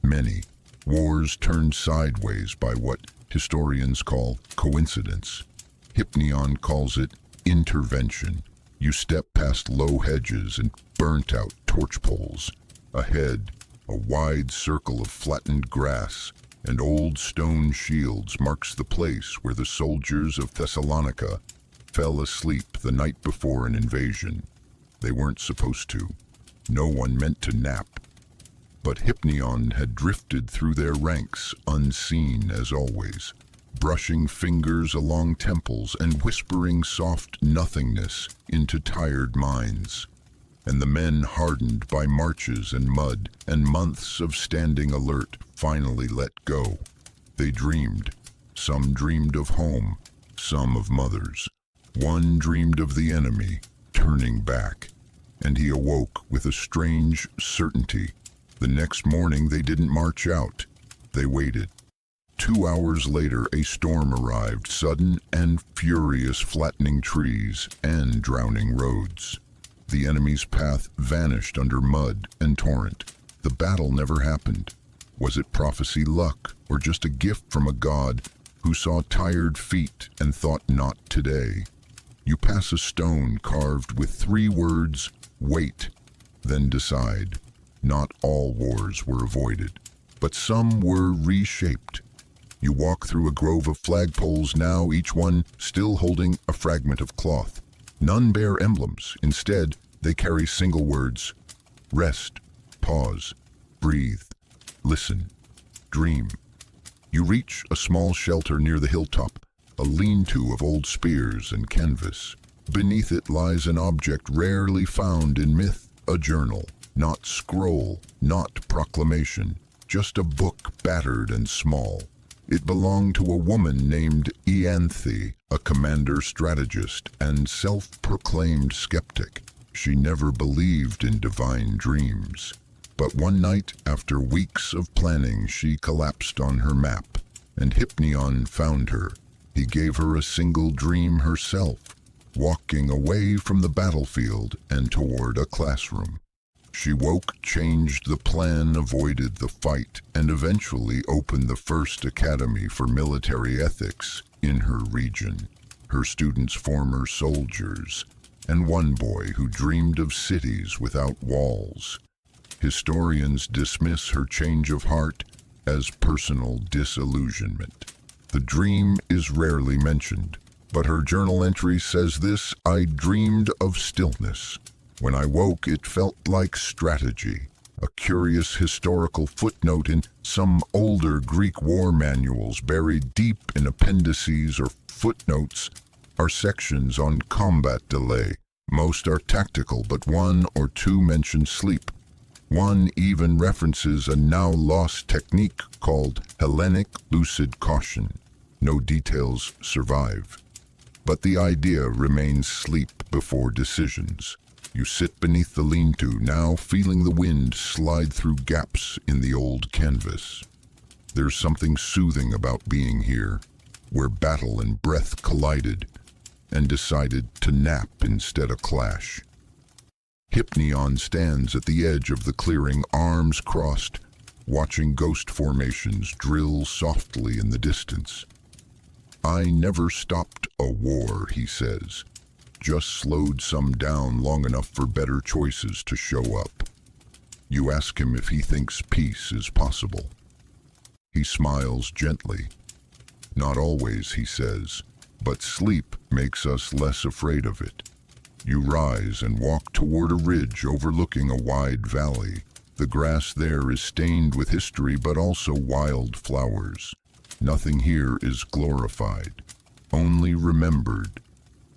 Many. Wars turned sideways by what historians call coincidence. Hypnion calls it intervention. You step past low hedges and burnt-out torch poles. Ahead, a wide circle of flattened grass and old stone shields marks the place where the soldiers of Thessalonica fell asleep the night before an invasion. They weren't supposed to. No one meant to nap. But Hypnion had drifted through their ranks, unseen as always, brushing fingers along temples and whispering soft nothingness into tired minds. And the men, hardened by marches and mud and months of standing alert, finally let go. They dreamed. Some dreamed of home, some of mothers. One dreamed of the enemy, turning back. And he awoke with a strange certainty. The next morning they didn't march out. They waited. 2 hours later a storm arrived, sudden and furious, flattening trees and drowning roads. The enemy's path vanished under mud and torrent. The battle never happened. Was it prophecy, luck, or just a gift from a god who saw tired feet and thought, not today? You pass a stone carved with 3 words, wait, then decide. Not all wars were avoided, but some were reshaped. You walk through a grove of flagpoles now, each one still holding a fragment of cloth. None bear emblems. Instead, they carry single words. Rest, pause, breathe, listen, dream. You reach a small shelter near the hilltop, a lean-to of old spears and canvas. Beneath it lies an object rarely found in myth, a journal. Not scroll, not proclamation, just a book battered and small. It belonged to a woman named Ianthe, a commander strategist and self-proclaimed skeptic. She never believed in divine dreams. But one night, after weeks of planning, she collapsed on her map, and Hypnion found her. He gave her a single dream herself, walking away from the battlefield and toward a classroom. She woke, changed the plan, avoided the fight, and eventually opened the first academy for military ethics in her region. Her students former soldiers, and one boy who dreamed of cities without walls. Historians dismiss her change of heart as personal disillusionment. The dream is rarely mentioned, but her journal entry says this: "I dreamed of stillness. When I woke, it felt like strategy." A curious historical footnote in some older Greek war manuals, buried deep in appendices or footnotes, are sections on combat delay. Most are tactical, but one or two mention sleep. One even references a now-lost technique called Hellenic lucid caution. No details survive, but the idea remains: sleep before decisions. You sit beneath the lean-to, now feeling the wind slide through gaps in the old canvas. There's something soothing about being here, where battle and breath collided and decided to nap instead of clash. Hypnion stands at the edge of the clearing, arms crossed, watching ghost formations drill softly in the distance. "I never stopped a war," he says, "just slowed some down long enough for better choices to show up." You ask him if he thinks peace is possible. He smiles gently. "Not always," he says, "but sleep makes us less afraid of it." You rise and walk toward a ridge overlooking a wide valley. The grass there is stained with history, but also wild flowers. Nothing here is glorified, only remembered.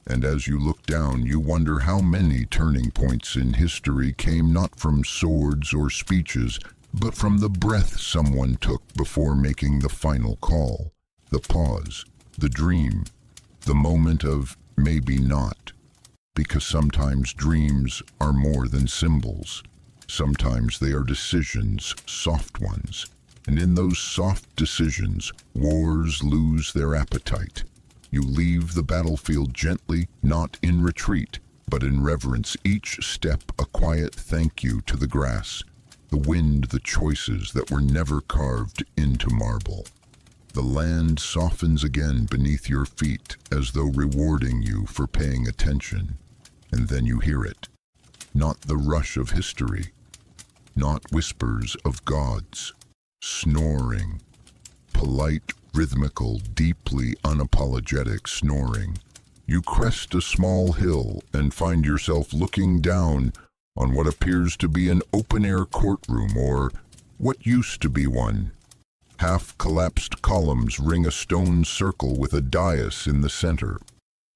And as you look down, you wonder how many turning points in history came not from swords or speeches, but from the breath someone took before making the final call. The pause, the dream, the moment of maybe not. Because sometimes dreams are more than symbols. Sometimes they are decisions, soft ones. And in those soft decisions, wars lose their appetite. You leave the battlefield gently, not in retreat, but in reverence, each step a quiet thank you to the grass, the wind, the choices that were never carved into marble. The land softens again beneath your feet, as though rewarding you for paying attention. And then you hear it. Not the rush of history, not whispers of gods. Snoring. Polite, rhythmical, deeply unapologetic snoring. You crest a small hill and find yourself looking down on what appears to be an open-air courtroom, or what used to be one. Half-collapsed columns ring a stone circle with a dais in the center.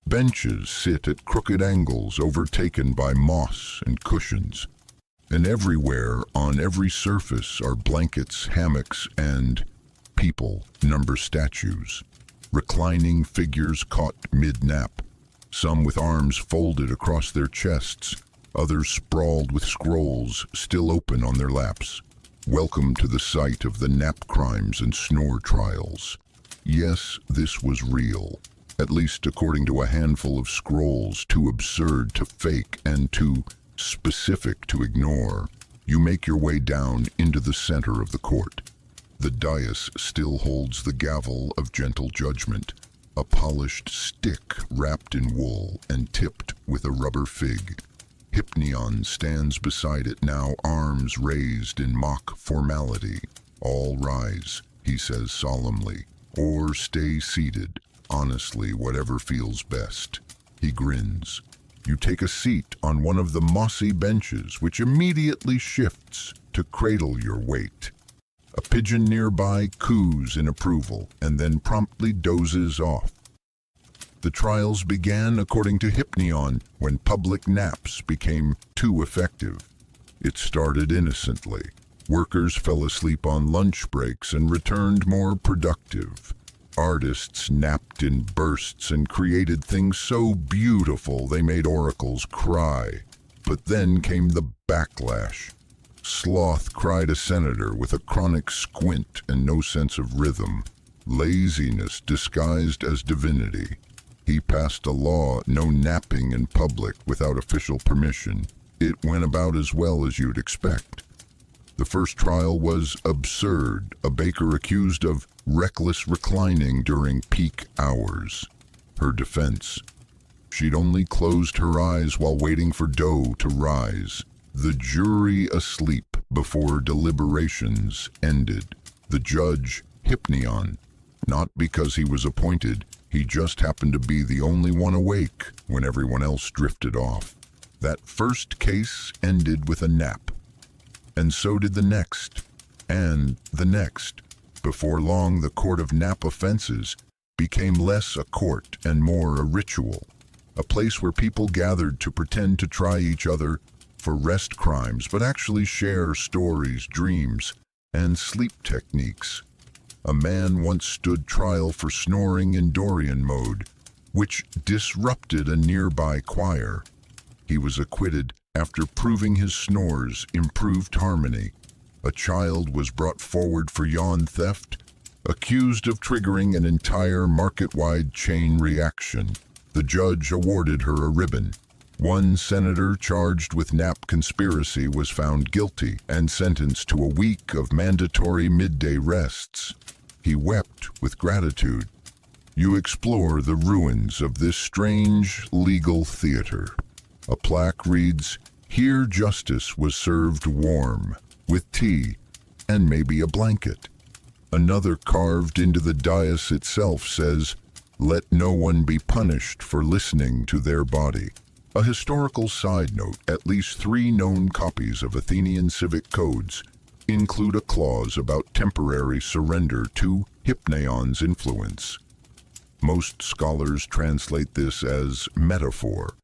Benches sit at crooked angles, overtaken by moss and cushions. And everywhere, on every surface, are blankets, hammocks, and people, number statues. Reclining figures caught mid-nap, some with arms folded across their chests, others sprawled with scrolls still open on their laps. Welcome to the site of the nap crimes and snore trials. Yes, this was real, at least according to a handful of scrolls too absurd to fake and too specific to ignore. You make your way down into the center of the court. The dais still holds the gavel of gentle judgment, a polished stick wrapped in wool and tipped with a rubber fig. Hypnion stands beside it now, arms raised in mock formality. "All rise," he says solemnly, "or stay seated, honestly, whatever feels best." He grins. You take a seat on one of the mossy benches, which immediately shifts to cradle your weight. A pigeon nearby coos in approval and then promptly dozes off. The trials began, according to Hypnion, when public naps became too effective. It started innocently. Workers fell asleep on lunch breaks and returned more productive. Artists napped in bursts and created things so beautiful they made oracles cry. But then came the backlash. Sloth cried a senator with a chronic squint and no sense of rhythm. Laziness disguised as divinity. He passed a law, no napping in public without official permission. It went about as well as you'd expect. The first trial was absurd, a baker accused of reckless reclining during peak hours. Her defense: she'd only closed her eyes while waiting for dough to rise. The jury asleep before deliberations ended. The judge, Hypnion, Not because he was appointed, he just happened to be the only one awake when everyone else drifted off. That first case ended with a nap. And so did the next, and the next. Before long, the court of nap offenses became less a court and more a ritual, a place where people gathered to pretend to try each other for rest crimes, but actually share stories, dreams, and sleep techniques. A man once stood trial for snoring in Dorian mode, which disrupted a nearby choir. He was acquitted after proving his snores improved harmony. A child was brought forward for yawn theft, accused of triggering an entire market-wide chain reaction. The judge awarded her a ribbon. One senator charged with nap conspiracy was found guilty and sentenced to a week of mandatory midday rests. He wept with gratitude. You explore the ruins of this strange legal theater. A plaque reads, "Here justice was served warm, with tea and maybe a blanket." Another carved into the dais itself says, "Let no one be punished for listening to their body." A historical side note, at least 3 known copies of Athenian civic codes include a clause about temporary surrender to hypneion's influence. Most scholars translate this as metaphor,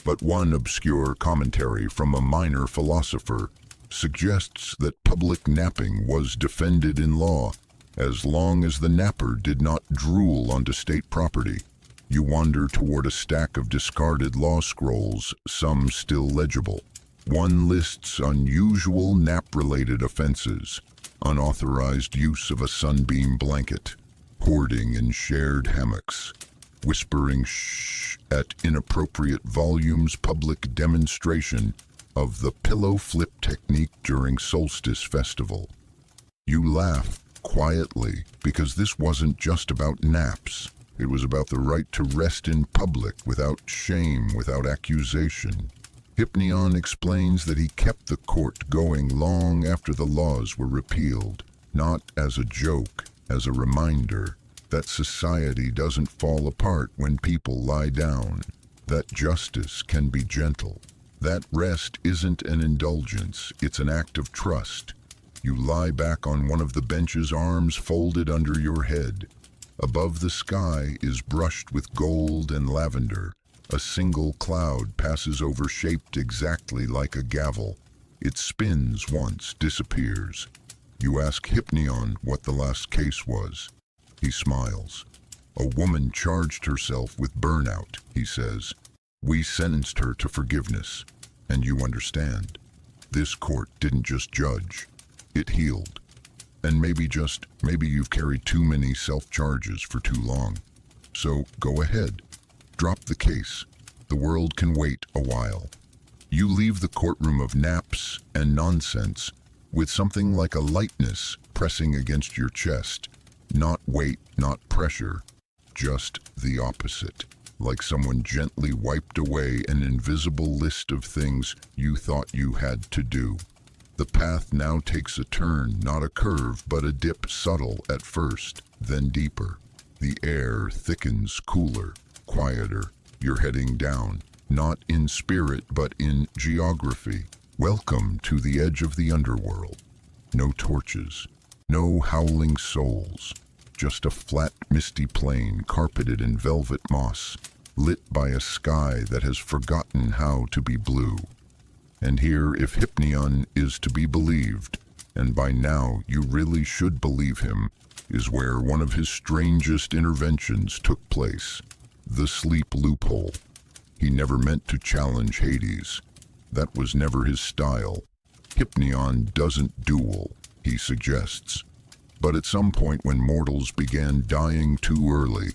but one obscure commentary from a minor philosopher suggests that public napping was defended in law as long as the napper did not drool onto state property. You wander toward a stack of discarded law scrolls, some still legible. One lists unusual nap-related offenses: unauthorized use of a sunbeam blanket, hoarding in shared hammocks, whispering shh at inappropriate volumes, public demonstration of the pillow flip technique during solstice festival. You laugh quietly because this wasn't just about naps. It was about the right to rest in public without shame, without accusation. Hypneion explains that he kept the court going long after the laws were repealed, not as a joke, as a reminder that society doesn't fall apart when people lie down, that justice can be gentle, that rest isn't an indulgence, it's an act of trust. You lie back on one of the benches, arms folded under your head. Above, the sky is brushed with gold and lavender. A single cloud passes over, shaped exactly like a gavel. It spins once, disappears. You ask Hypneion what the last case was. He smiles. A woman charged herself with burnout, he says. We sentenced her to forgiveness. And you understand. This court didn't just judge. It healed. And maybe you've carried too many self-charges for too long. So go ahead. Drop the case. The world can wait a while. You leave the courtroom of naps and nonsense with something like a lightness pressing against your chest. Not weight, not pressure, just the opposite. Like someone gently wiped away an invisible list of things you thought you had to do. The path now takes a turn, not a curve, but a dip, subtle at first, then deeper. The air thickens, cooler, quieter. You're heading down, not in spirit, but in geography. Welcome to the edge of the underworld. No torches, no howling souls, just a flat, misty plain carpeted in velvet moss, lit by a sky that has forgotten how to be blue. And here, if Hypneion is to be believed, and by now you really should believe him, is where one of his strangest interventions took place. The sleep loophole. He never meant to challenge Hades. That was never his style. Hypneion doesn't duel, he suggests. But at some point when mortals began dying too early,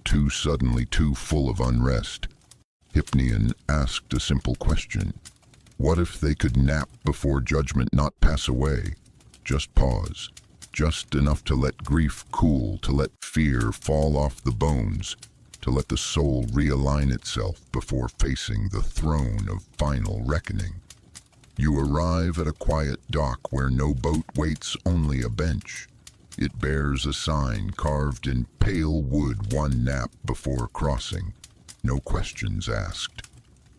too suddenly, too full of unrest, Hypneion asked a simple question. What if they could nap before judgment, not pass away? Just pause. Just enough to let grief cool, to let fear fall off the bones, to let the soul realign itself before facing the throne of final reckoning. You arrive at a quiet dock where no boat waits, only a bench. It bears a sign carved in pale wood, one nap before crossing. No questions asked.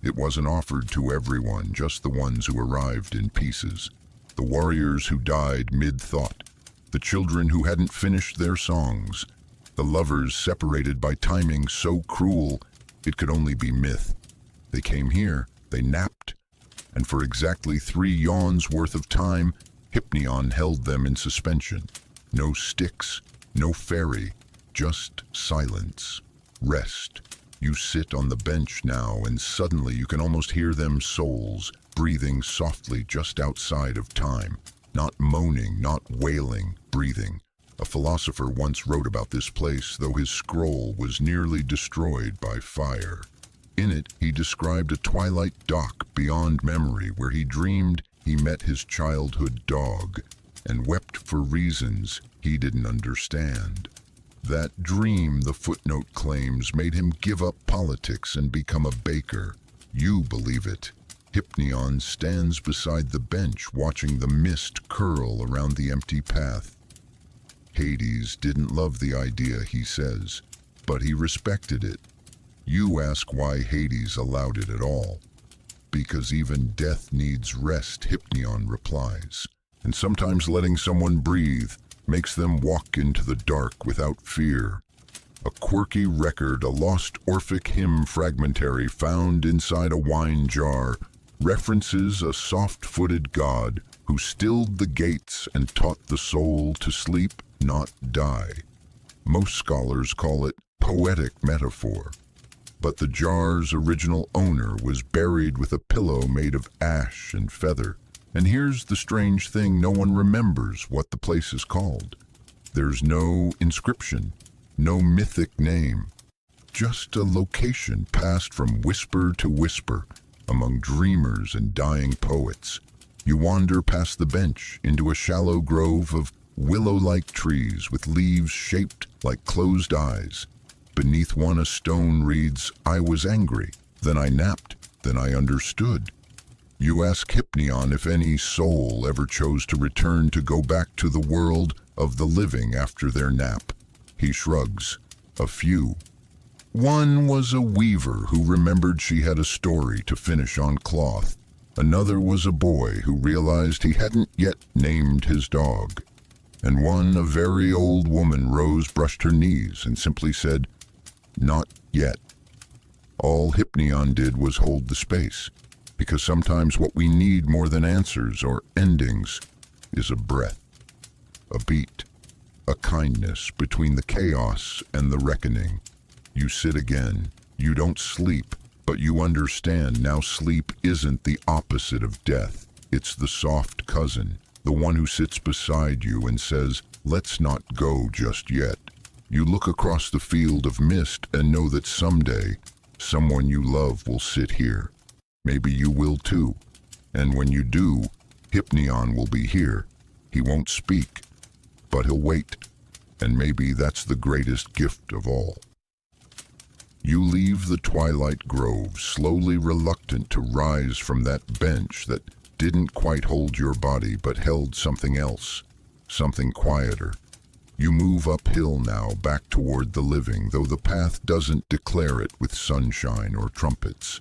It wasn't offered to everyone, just the ones who arrived in pieces. The warriors who died mid-thought. The children who hadn't finished their songs. The lovers separated by timing so cruel it could only be myth. They came here, they napped, and for exactly 3 yawns worth of time, Hypnion held them in suspension. No sticks, no fairy, just silence, rest. You sit on the bench now, and suddenly you can almost hear them souls, breathing softly just outside of time. Not moaning, not wailing, breathing. A philosopher once wrote about this place, though his scroll was nearly destroyed by fire. In it, he described a twilight dock beyond memory where he dreamed he met his childhood dog and wept for reasons he didn't understand. That dream, the footnote claims, made him give up politics and become a baker. You believe it. Hypnion stands beside the bench watching the mist curl around the empty path. Hades didn't love the idea, he says, but he respected it. You ask why Hades allowed it at all. Because even death needs rest, Hypnion replies. And sometimes letting someone breathe makes them walk into the dark without fear. A quirky record, a lost Orphic hymn fragmentary found inside a wine jar, references a soft-footed god who stilled the gates and taught the soul to sleep, not die. Most scholars call it poetic metaphor. But the jar's original owner was buried with a pillow made of ash and feather. And here's the strange thing, no one remembers what the place is called. There's no inscription, no mythic name, just a location passed from whisper to whisper among dreamers and dying poets. You wander past the bench into a shallow grove of willow-like trees with leaves shaped like closed eyes. Beneath one a stone reads, "I was angry, then I napped, then I understood." You ask Hypnion if any soul ever chose to return to go back to the world of the living after their nap. He shrugs. A few. One was a weaver who remembered she had a story to finish on cloth. Another was a boy who realized he hadn't yet named his dog. And one, a very old woman, rose, brushed her knees, and simply said, "Not yet." All Hypnion did was hold the space. Because sometimes what we need more than answers or endings is a breath, a beat, a kindness between the chaos and the reckoning. You sit again. You don't sleep, but you understand now sleep isn't the opposite of death. It's the soft cousin, the one who sits beside you and says, "Let's not go just yet." You look across the field of mist and know that someday someone you love will sit here. Maybe you will too. And when you do, Hypnion will be here. He won't speak, but he'll wait. And maybe that's the greatest gift of all. You leave the twilight grove, slowly reluctant to rise from that bench that didn't quite hold your body but held something else, something quieter. You move uphill now, back toward the living, though the path doesn't declare it with sunshine or trumpets.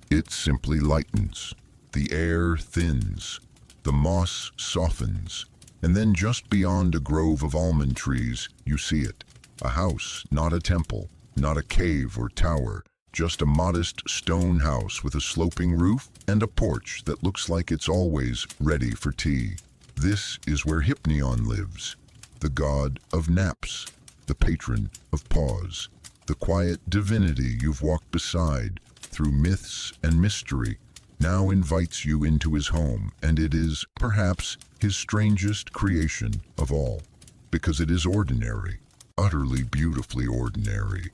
It simply lightens. The air thins. The moss softens. And then just beyond a grove of almond trees, you see it. A house, not a temple, not a cave or tower, just a modest stone house with a sloping roof and a porch that looks like it's always ready for tea. This is where Hypnion lives, the god of naps, the patron of pause, the quiet divinity you've walked beside through myths and mystery, now invites you into his home, and it is, perhaps, his strangest creation of all, because it is ordinary, utterly beautifully ordinary.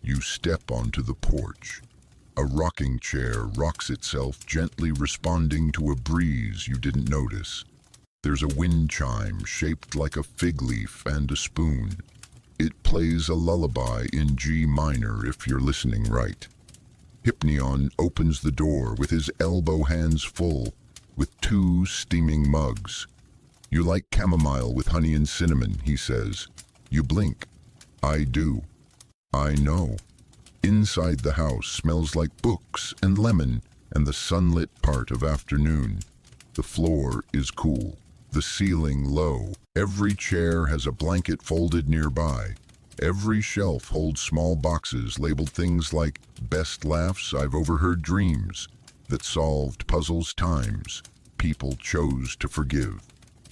You step onto the porch. A rocking chair rocks itself, gently responding to a breeze you didn't notice. There's a wind chime shaped like a fig leaf and a spoon. It plays a lullaby in G minor if you're listening right. Hypnion opens the door with his elbow hands full, with 2 steaming mugs. You like chamomile with honey and cinnamon, he says. You blink. I do. I know. Inside the house smells like books and lemon and the sunlit part of afternoon. The floor is cool, the ceiling low. Every chair has a blanket folded nearby. Every shelf holds small boxes labeled things like best laughs I've overheard, dreams that solved puzzles, times people chose to forgive.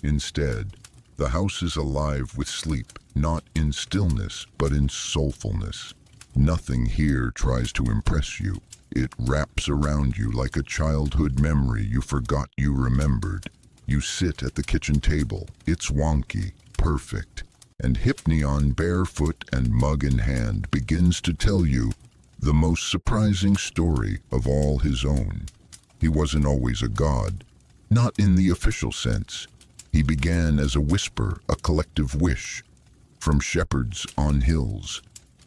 Instead, the house is alive with sleep, not in stillness, but in soulfulness. Nothing here tries to impress you. It wraps around you like a childhood memory you forgot you remembered. You sit at the kitchen table. It's wonky, perfect, and Hypnion, barefoot and mug in hand, begins to tell you the most surprising story of all his own. He wasn't always a god, not in the official sense. He began as a whisper, a collective wish, from shepherds on hills,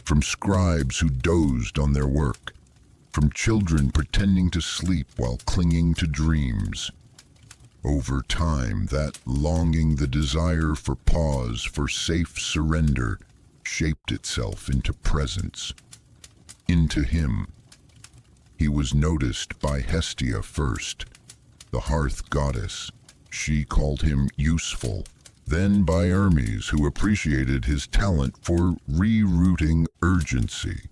from scribes who dozed on their work, from children pretending to sleep while clinging to dreams. Over time, that longing, the desire for pause, for safe surrender, shaped itself into presence, into him. He was noticed by Hestia first, the hearth goddess. She called him useful. Then by Hermes, who appreciated his talent for rerouting urgency.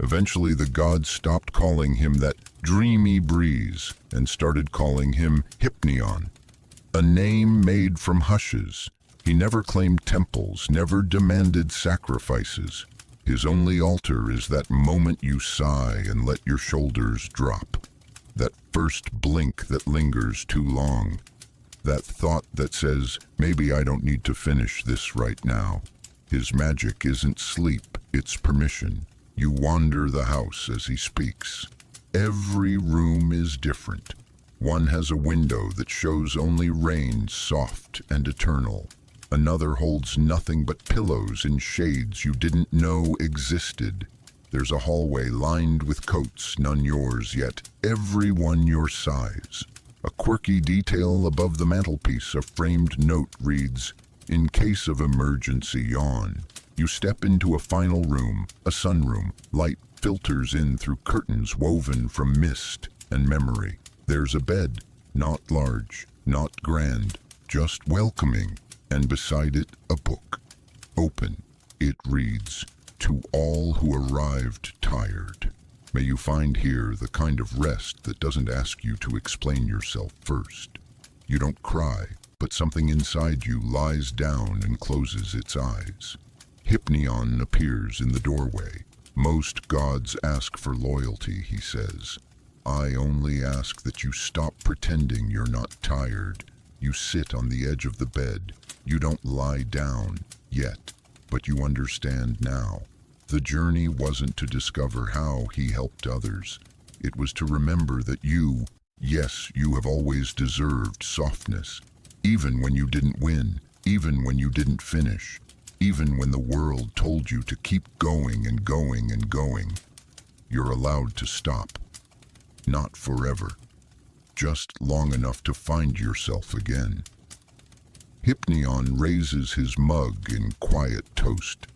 Eventually, the gods stopped calling him that dreamy breeze and started calling him Hypnion, a name made from hushes. He never claimed temples, never demanded sacrifices. His only altar is that moment you sigh and let your shoulders drop, that first blink that lingers too long, that thought that says, maybe I don't need to finish this right now. His magic isn't sleep, it's permission. You wander the house as he speaks. Every room is different. One has a window that shows only rain, soft and eternal. Another holds nothing but pillows in shades you didn't know existed. There's a hallway lined with coats, none yours, yet every one your size. A quirky detail above the mantelpiece, a framed note reads, "In case of emergency, yawn." You step into a final room, a sunroom. Light filters in through curtains woven from mist and memory. There's a bed, not large, not grand, just welcoming, and beside it a book. Open, it reads, "To all who arrived tired. May you find here the kind of rest that doesn't ask you to explain yourself first." You don't cry, but something inside you lies down and closes its eyes. Hypnion appears in the doorway. "Most gods ask for loyalty," he says. "I only ask that you stop pretending you're not tired." You sit on the edge of the bed. You don't lie down yet, but you understand now. The journey wasn't to discover how he helped others. It was to remember that you, yes, you have always deserved softness. Even when you didn't win, even when you didn't finish, even when the world told you to keep going and going and going, you're allowed to stop. Not forever, just long enough to find yourself again. Hypnion raises his mug in quiet toast.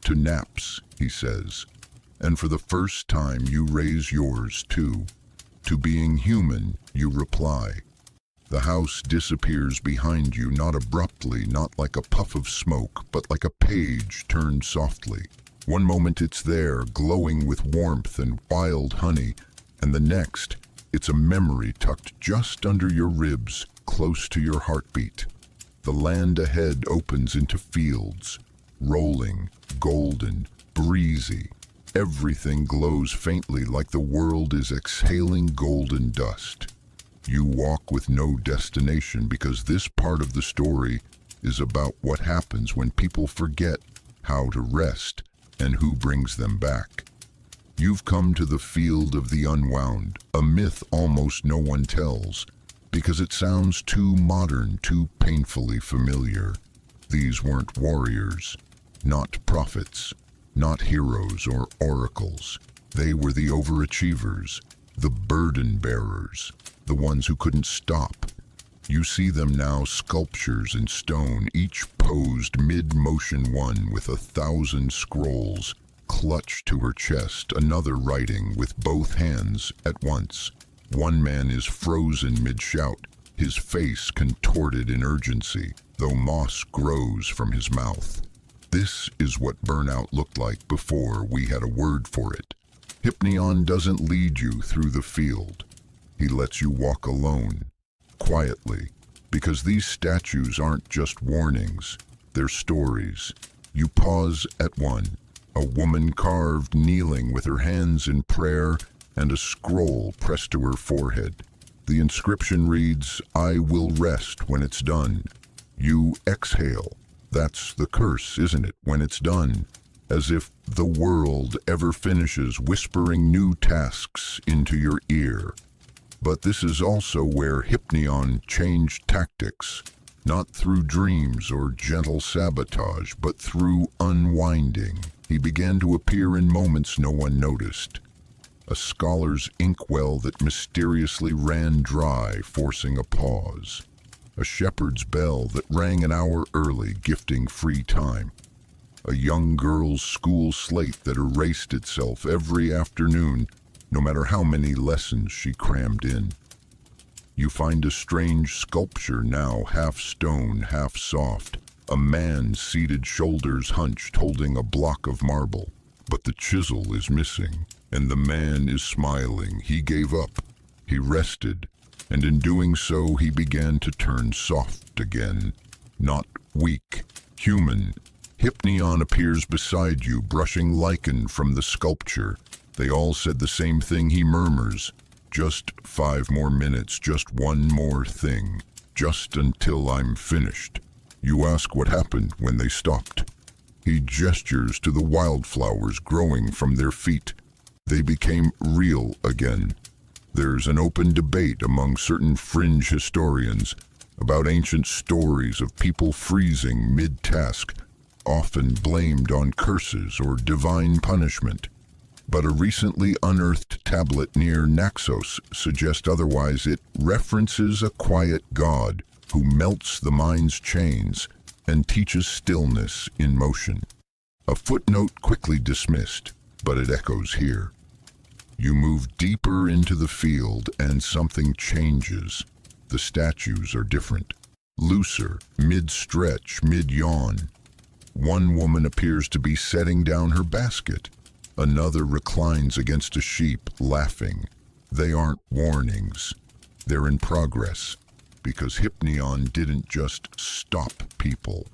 "To naps," he says, "and for the first time you raise yours too. To being human," you reply. The house disappears behind you, not abruptly, not like a puff of smoke, but like a page turned softly. One moment it's there, glowing with warmth and wild honey, and the next, it's a memory tucked just under your ribs, close to your heartbeat. The land ahead opens into fields, rolling, golden, breezy. Everything glows faintly like the world is exhaling golden dust. You walk with no destination because this part of the story is about what happens when people forget how to rest and who brings them back. You've come to the field of the unwound, a myth almost no one tells, because it sounds too modern, too painfully familiar. These weren't warriors, not prophets, not heroes or oracles. They were the overachievers, the burden bearers, the ones who couldn't stop, You see them now, sculptures in stone, each posed mid-motion, one with 1,000 scrolls clutched to her chest, another writing with both hands at once. One man is frozen mid-shout, his face contorted in urgency, though moss grows from his mouth. This is what burnout looked like before we had a word for it. Hypnion doesn't lead you through the field. He lets you walk alone, quietly, because these statues aren't just warnings, they're stories. You pause at one, a woman carved kneeling with her hands in prayer and a scroll pressed to her forehead. The inscription reads, "I will rest when it's done." You exhale. That's the curse, isn't it, when it's done? As if the world ever finishes whispering new tasks into your ear. But this is also where Hypnion changed tactics, not through dreams or gentle sabotage, but through unwinding. He began to appear in moments no one noticed. A scholar's inkwell that mysteriously ran dry, forcing a pause. A shepherd's bell that rang an hour early, gifting free time. A young girl's school slate that erased itself every afternoon, no matter how many lessons she crammed in. You find a strange sculpture now, half stone, half soft. A man seated, shoulders hunched, holding a block of marble. But the chisel is missing, and the man is smiling. He gave up. He rested, and in doing so he began to turn soft again. Not weak, human. Hypnion appears beside you, brushing lichen from the sculpture. They all said the same thing, he murmurs. Just 5 more minutes, just one more thing. Just until I'm finished. You ask what happened when they stopped. He gestures to the wildflowers growing from their feet. They became real again. There's an open debate among certain fringe historians about ancient stories of people freezing mid-task, often blamed on curses or divine punishment. But a recently unearthed tablet near Naxos suggests otherwise. It references a quiet god who melts the mind's chains and teaches stillness in motion. A footnote quickly dismissed, but it echoes here. You move deeper into the field and something changes. The statues are different. Looser, mid-stretch, mid-yawn. One woman appears to be setting down her basket. Another reclines against a sheep, laughing. They aren't warnings. They're in progress, because Hypnion didn't just stop people.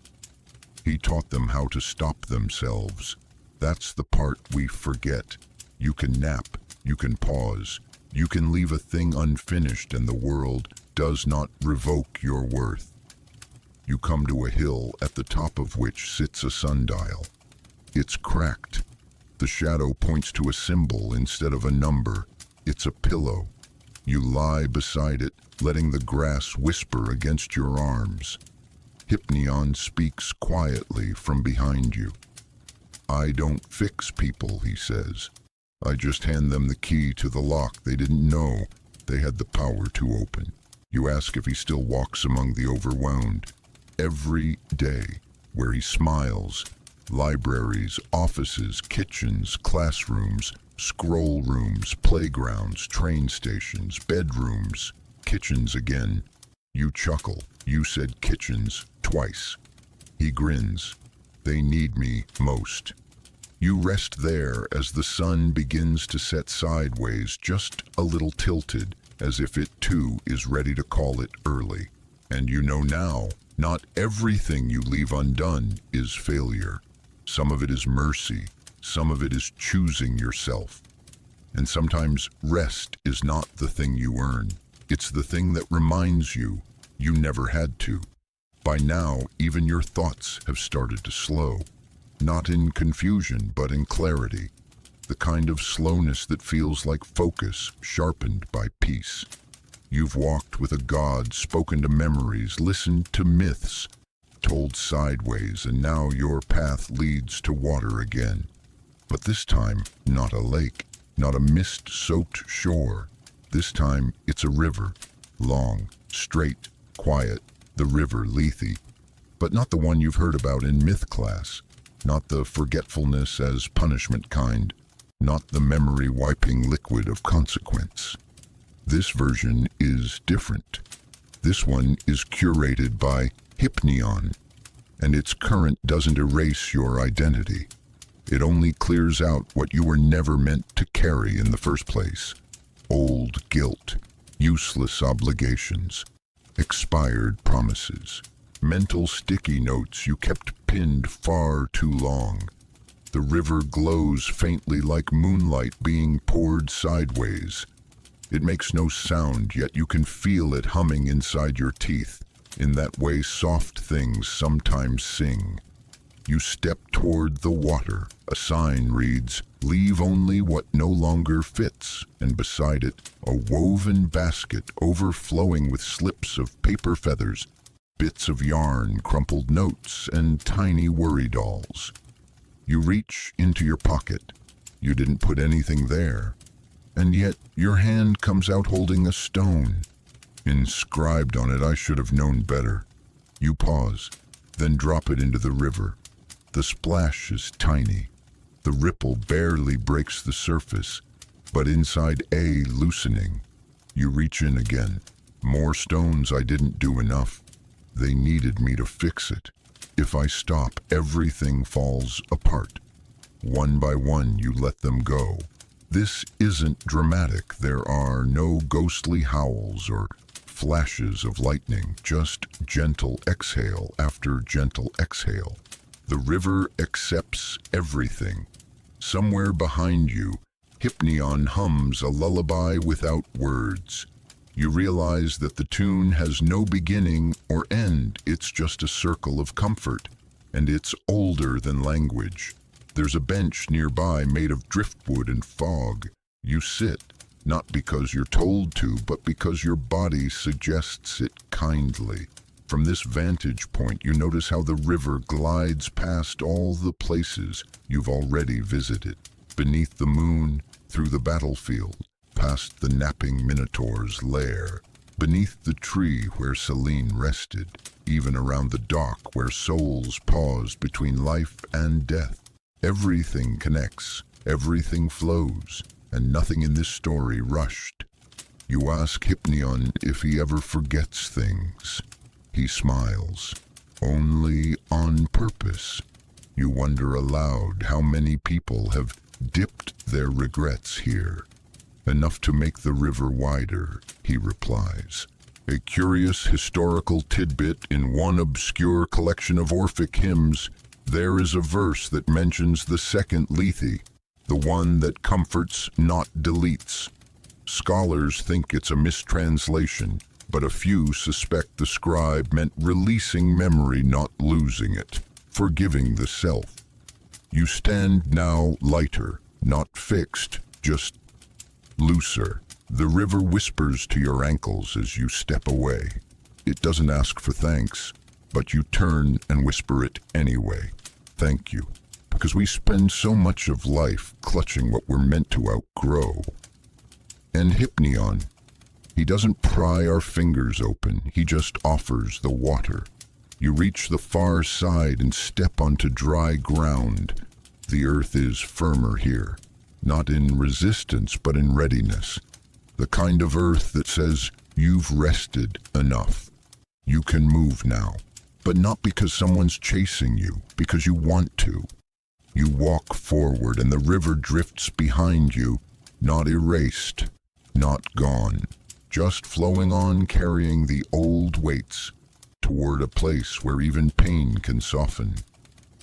He taught them how to stop themselves. That's the part we forget. You can nap, you can pause, you can leave a thing unfinished, and the world does not revoke your worth. You come to a hill at the top of which sits a sundial. It's cracked. The shadow points to a symbol instead of a number. It's a pillow. You lie beside it, letting the grass whisper against your arms. Hypnion speaks quietly from behind you. I don't fix people, he says. I just hand them the key to the lock they didn't know they had the power to open. You ask if he still walks among the overwhelmed. Every day, where he smiles. Libraries, offices, kitchens, classrooms, scroll rooms, playgrounds, train stations, bedrooms, kitchens again. You chuckle. You said kitchens twice. He grins. They need me most. You rest there as the sun begins to set sideways, just a little tilted, as if it too is ready to call it early. And you know now, not everything you leave undone is failure. Some of it is mercy, some of it is choosing yourself. And sometimes rest is not the thing you earn. It's the thing that reminds you you never had to. By now, even your thoughts have started to slow. Not in confusion, but in clarity. The kind of slowness that feels like focus sharpened by peace. You've walked with a god, spoken to memories, listened to myths, told sideways, and now your path leads to water again. But this time, not a lake, not a mist-soaked shore. This time, it's a river, long, straight, quiet, the river Lethe, but not the one you've heard about in myth class, not the forgetfulness as punishment kind, not the memory-wiping liquid of consequence. This version is different. This one is curated by Hypnion, and its current doesn't erase your identity. It only clears out what you were never meant to carry in the first place. Old guilt, useless obligations, expired promises, mental sticky notes you kept pinned far too long. The river glows faintly like moonlight being poured sideways. It makes no sound, yet you can feel it humming inside your teeth, in that way soft things sometimes sing. You step toward the water. A sign reads, "Leave only what no longer fits," and beside it, a woven basket overflowing with slips of paper feathers, bits of yarn, crumpled notes, and tiny worry dolls. You reach into your pocket. You didn't put anything there, and yet your hand comes out holding a stone. Inscribed on it, "I should have known better." You pause, then drop it into the river. The splash is tiny. The ripple barely breaks the surface, but inside A loosening. You reach in again. More stones. "I didn't do enough. They needed me to fix it. If I stop, everything falls apart." One by one, you let them go. This isn't dramatic. There are no ghostly howls or flashes of lightning, just gentle exhale after gentle exhale. The river accepts everything. Somewhere behind you, Hypnion hums a lullaby without words. You realize that the tune has no beginning or end. It's just a circle of comfort, and it's older than language. There's a bench nearby made of driftwood and fog. You sit, not because you're told to, but because your body suggests it kindly. From this vantage point, you notice how the river glides past all the places you've already visited. Beneath the moon, through the battlefield, past the napping Minotaur's lair, beneath the tree where Selene rested, even around the dock where souls paused between life and death. Everything connects, everything flows, and nothing in this story rushed. You ask Hypnion if he ever forgets things. He smiles. Only on purpose. You wonder aloud how many people have dipped their regrets here. "Enough to make the river wider," he replies. A curious historical tidbit in one obscure collection of Orphic hymns, there is a verse that mentions the second Lethe, the one that comforts, not deletes. Scholars think it's a mistranslation, but a few suspect the scribe meant releasing memory, not losing it, forgiving the self. You stand now lighter, not fixed, just looser. The river whispers to your ankles as you step away. It doesn't ask for thanks, but you turn and whisper it anyway. Thank you. Because we spend so much of life clutching what we're meant to outgrow. And Hypnion, he doesn't pry our fingers open, he just offers the water. You reach the far side and step onto dry ground. The earth is firmer here, not in resistance but in readiness. The kind of earth that says, you've rested enough. You can move now, but not because someone's chasing you, because you want to. You walk forward and the river drifts behind you, not erased, not gone, just flowing on, carrying the old weights toward a place where even pain can soften.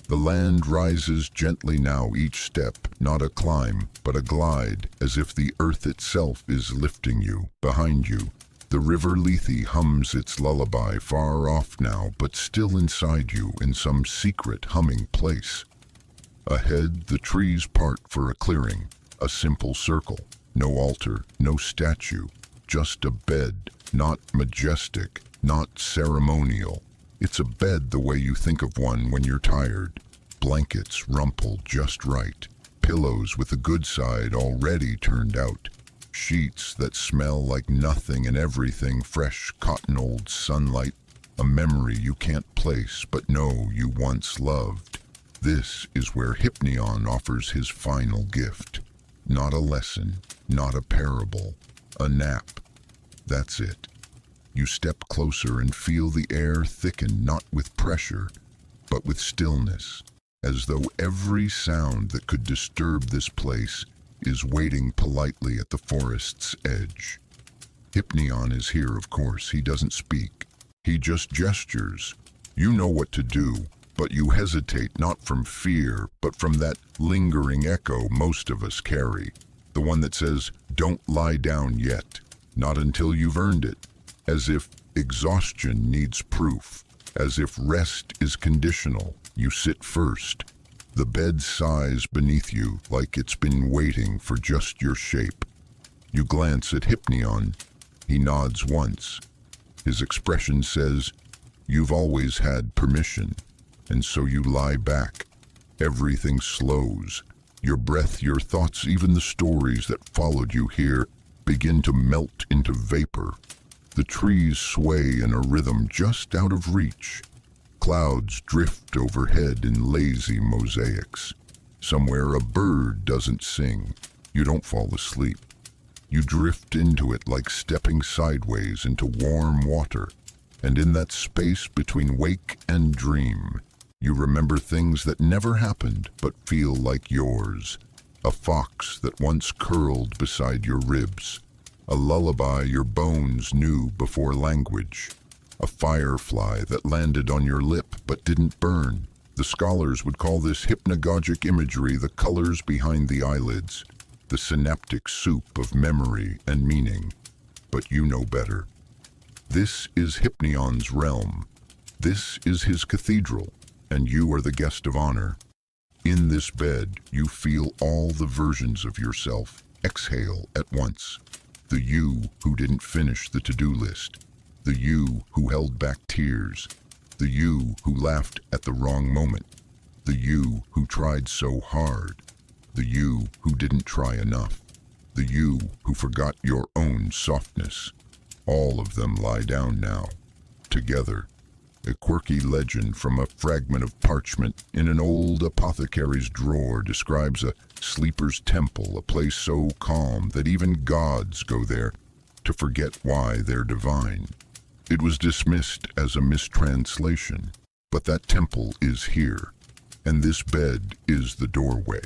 The land rises gently now, each step, not a climb, but a glide, as if the earth itself is lifting you. Behind you, the river Lethe hums its lullaby, far off now, but still inside you in some secret humming place. Ahead, the trees part for a clearing, a simple circle, no altar, no statue, just a bed, not majestic, not ceremonial. It's a bed the way you think of one when you're tired. Blankets rumpled just right, pillows with the good side already turned out. Sheets that smell like nothing and everything, fresh cotton old sunlight, a memory you can't place but know you once loved. This is where Hypnion offers his final gift. Not a lesson, not a parable, a nap. That's it. You step closer and feel the air thicken, not with pressure, but with stillness, as though every sound that could disturb this place is waiting politely at the forest's edge. Hypnion is here, of course. He doesn't speak. He just gestures. You know what to do, but you hesitate not from fear, but from that lingering echo most of us carry. The one that says, don't lie down yet, not until you've earned it. As if exhaustion needs proof, as if rest is conditional. You sit first. The bed sighs beneath you like it's been waiting for just your shape. You glance at Hypnion. He nods once. His expression says, you've always had permission. And so you lie back. Everything slows. Your breath, your thoughts, even the stories that followed you here begin to melt into vapor. The trees sway in a rhythm just out of reach. Clouds drift overhead in lazy mosaics. Somewhere a bird doesn't sing. You don't fall asleep. You drift into it like stepping sideways into warm water. And in that space between wake and dream, you remember things that never happened but feel like yours. A fox that once curled beside your ribs. A lullaby your bones knew before language. A firefly that landed on your lip but didn't burn. The scholars would call this hypnagogic imagery, the colors behind the eyelids, the synaptic soup of memory and meaning. But you know better. This is Hypnion's realm. This is his cathedral, and you are the guest of honor. In this bed, you feel all the versions of yourself exhale at once. The you who didn't finish the to-do list. The you who held back tears. The you who laughed at the wrong moment. The you who tried so hard. The you who didn't try enough. The you who forgot your own softness. All of them lie down now, together. A quirky legend from a fragment of parchment in an old apothecary's drawer describes a sleeper's temple, a place so calm that even gods go there to forget why they're divine. It was dismissed as a mistranslation, but that temple is here, and this bed is the doorway.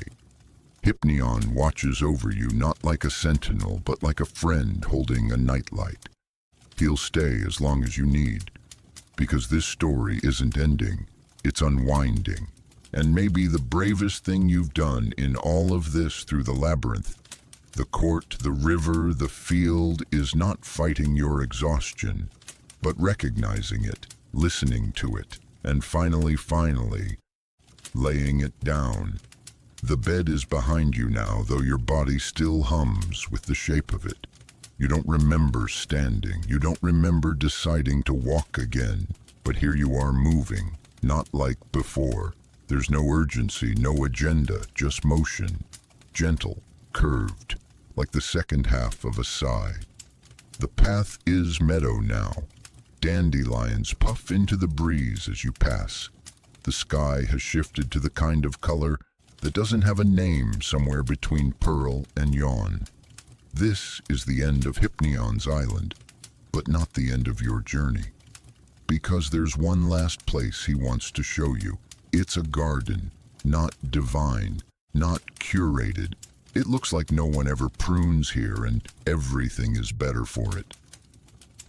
Hypnion watches over you not like a sentinel, but like a friend holding a nightlight. He'll stay as long as you need, because this story isn't ending, it's unwinding. And maybe the bravest thing you've done in all of this through the labyrinth, the court, the river, the field, is not fighting your exhaustion, but recognizing it, listening to it, and finally, laying it down. The bed is behind you now, though your body still hums with the shape of it. You don't remember standing. You don't remember deciding to walk again. But here you are moving, not like before. There's no urgency, no agenda, just motion. Gentle, curved, like the second half of a sigh. The path is meadow now. Dandelions puff into the breeze as you pass. The sky has shifted to the kind of color that doesn't have a name, somewhere between pearl and yawn. This is the end of Hypnion's island, but not the end of your journey. Because there's one last place he wants to show you. It's a garden, not divine, not curated. It looks like no one ever prunes here and everything is better for it.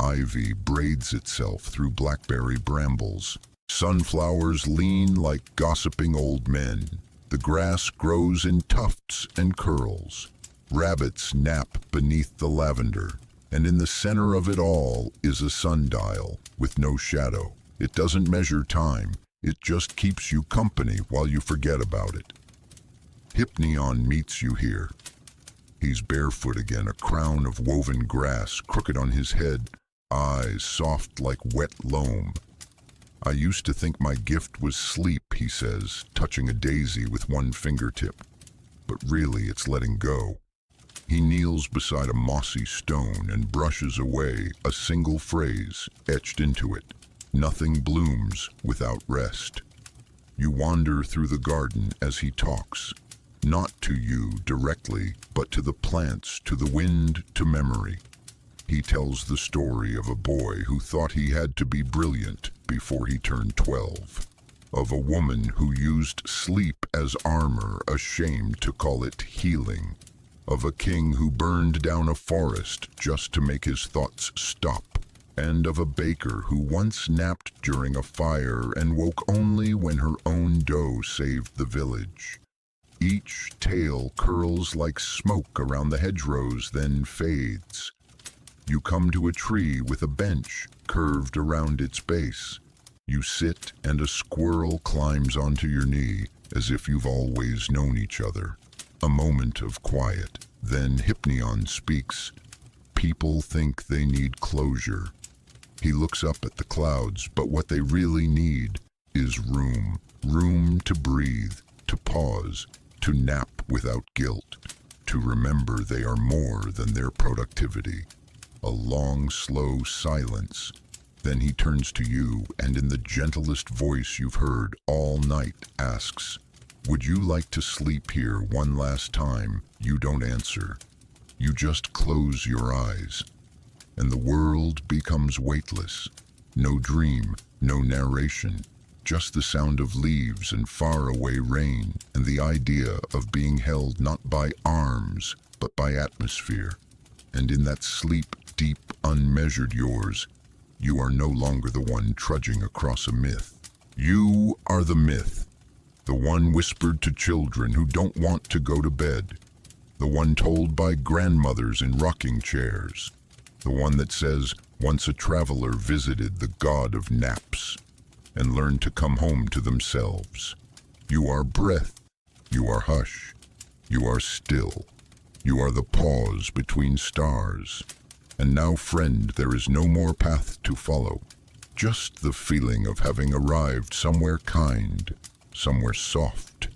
Ivy braids itself through blackberry brambles. Sunflowers lean like gossiping old men. The grass grows in tufts and curls. Rabbits nap beneath the lavender, and in the center of it all is a sundial with no shadow. It doesn't measure time, it just keeps you company while you forget about it. Hypnion meets you here. He's barefoot again, a crown of woven grass crooked on his head, eyes soft like wet loam. I used to think my gift was sleep, he says, touching a daisy with one fingertip. But really it's letting go. He kneels beside a mossy stone and brushes away a single phrase etched into it. Nothing blooms without rest. You wander through the garden as he talks, not to you directly, but to the plants, to the wind, to memory. He tells the story of a boy who thought he had to be brilliant before he turned 12, of a woman who used sleep as armor, ashamed to call it healing, of a king who burned down a forest just to make his thoughts stop, and of a baker who once napped during a fire and woke only when her own dough saved the village. Each tale curls like smoke around the hedgerows, then fades. You come to a tree with a bench curved around its base. You sit and a squirrel climbs onto your knee as if you've always known each other. A moment of quiet. Then Hypnion speaks. People think they need closure. He looks up at the clouds, but what they really need is room. Room to breathe, to pause, to nap without guilt, to remember they are more than their productivity. A long, slow silence. Then he turns to you and in the gentlest voice you've heard all night asks, "Would you like to sleep here one last time?" You don't answer. You just close your eyes. And the world becomes weightless. No dream, no narration, just the sound of leaves and faraway rain and the idea of being held not by arms, but by atmosphere. And in that sleep deep, unmeasured yours, you are no longer the one trudging across a myth. You are the myth, the one whispered to children who don't want to go to bed, the one told by grandmothers in rocking chairs, the one that says once a traveler visited the god of naps and learned to come home to themselves. You are breath, you are hush, you are still, you are the pause between stars. And now, friend, there is no more path to follow, just the feeling of having arrived somewhere kind, somewhere soft.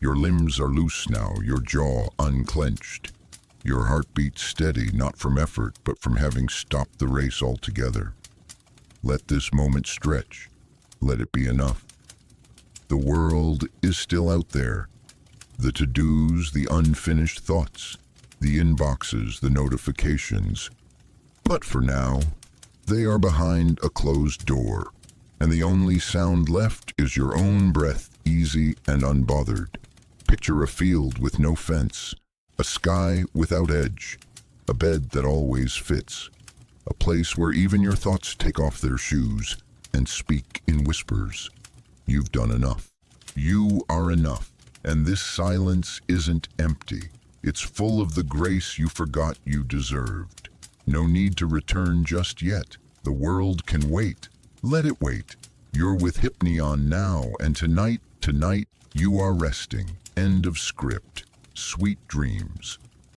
Your limbs are loose now, your jaw unclenched, your heartbeat steady, not from effort, but from having stopped the race altogether. Let this moment stretch. Let it be enough. The world is still out there. The to-dos, the unfinished thoughts, the inboxes, the notifications. But for now, they are behind a closed door, and the only sound left is your own breath, easy and unbothered. Picture a field with no fence, a sky without edge, a bed that always fits, a place where even your thoughts take off their shoes and speak in whispers. You've done enough. You are enough. And this silence isn't empty. It's full of the grace you forgot you deserved. No need to return just yet. The world can wait. Let it wait. You're with Hypnion now, and tonight, you are resting. End of script. Sweet dreams.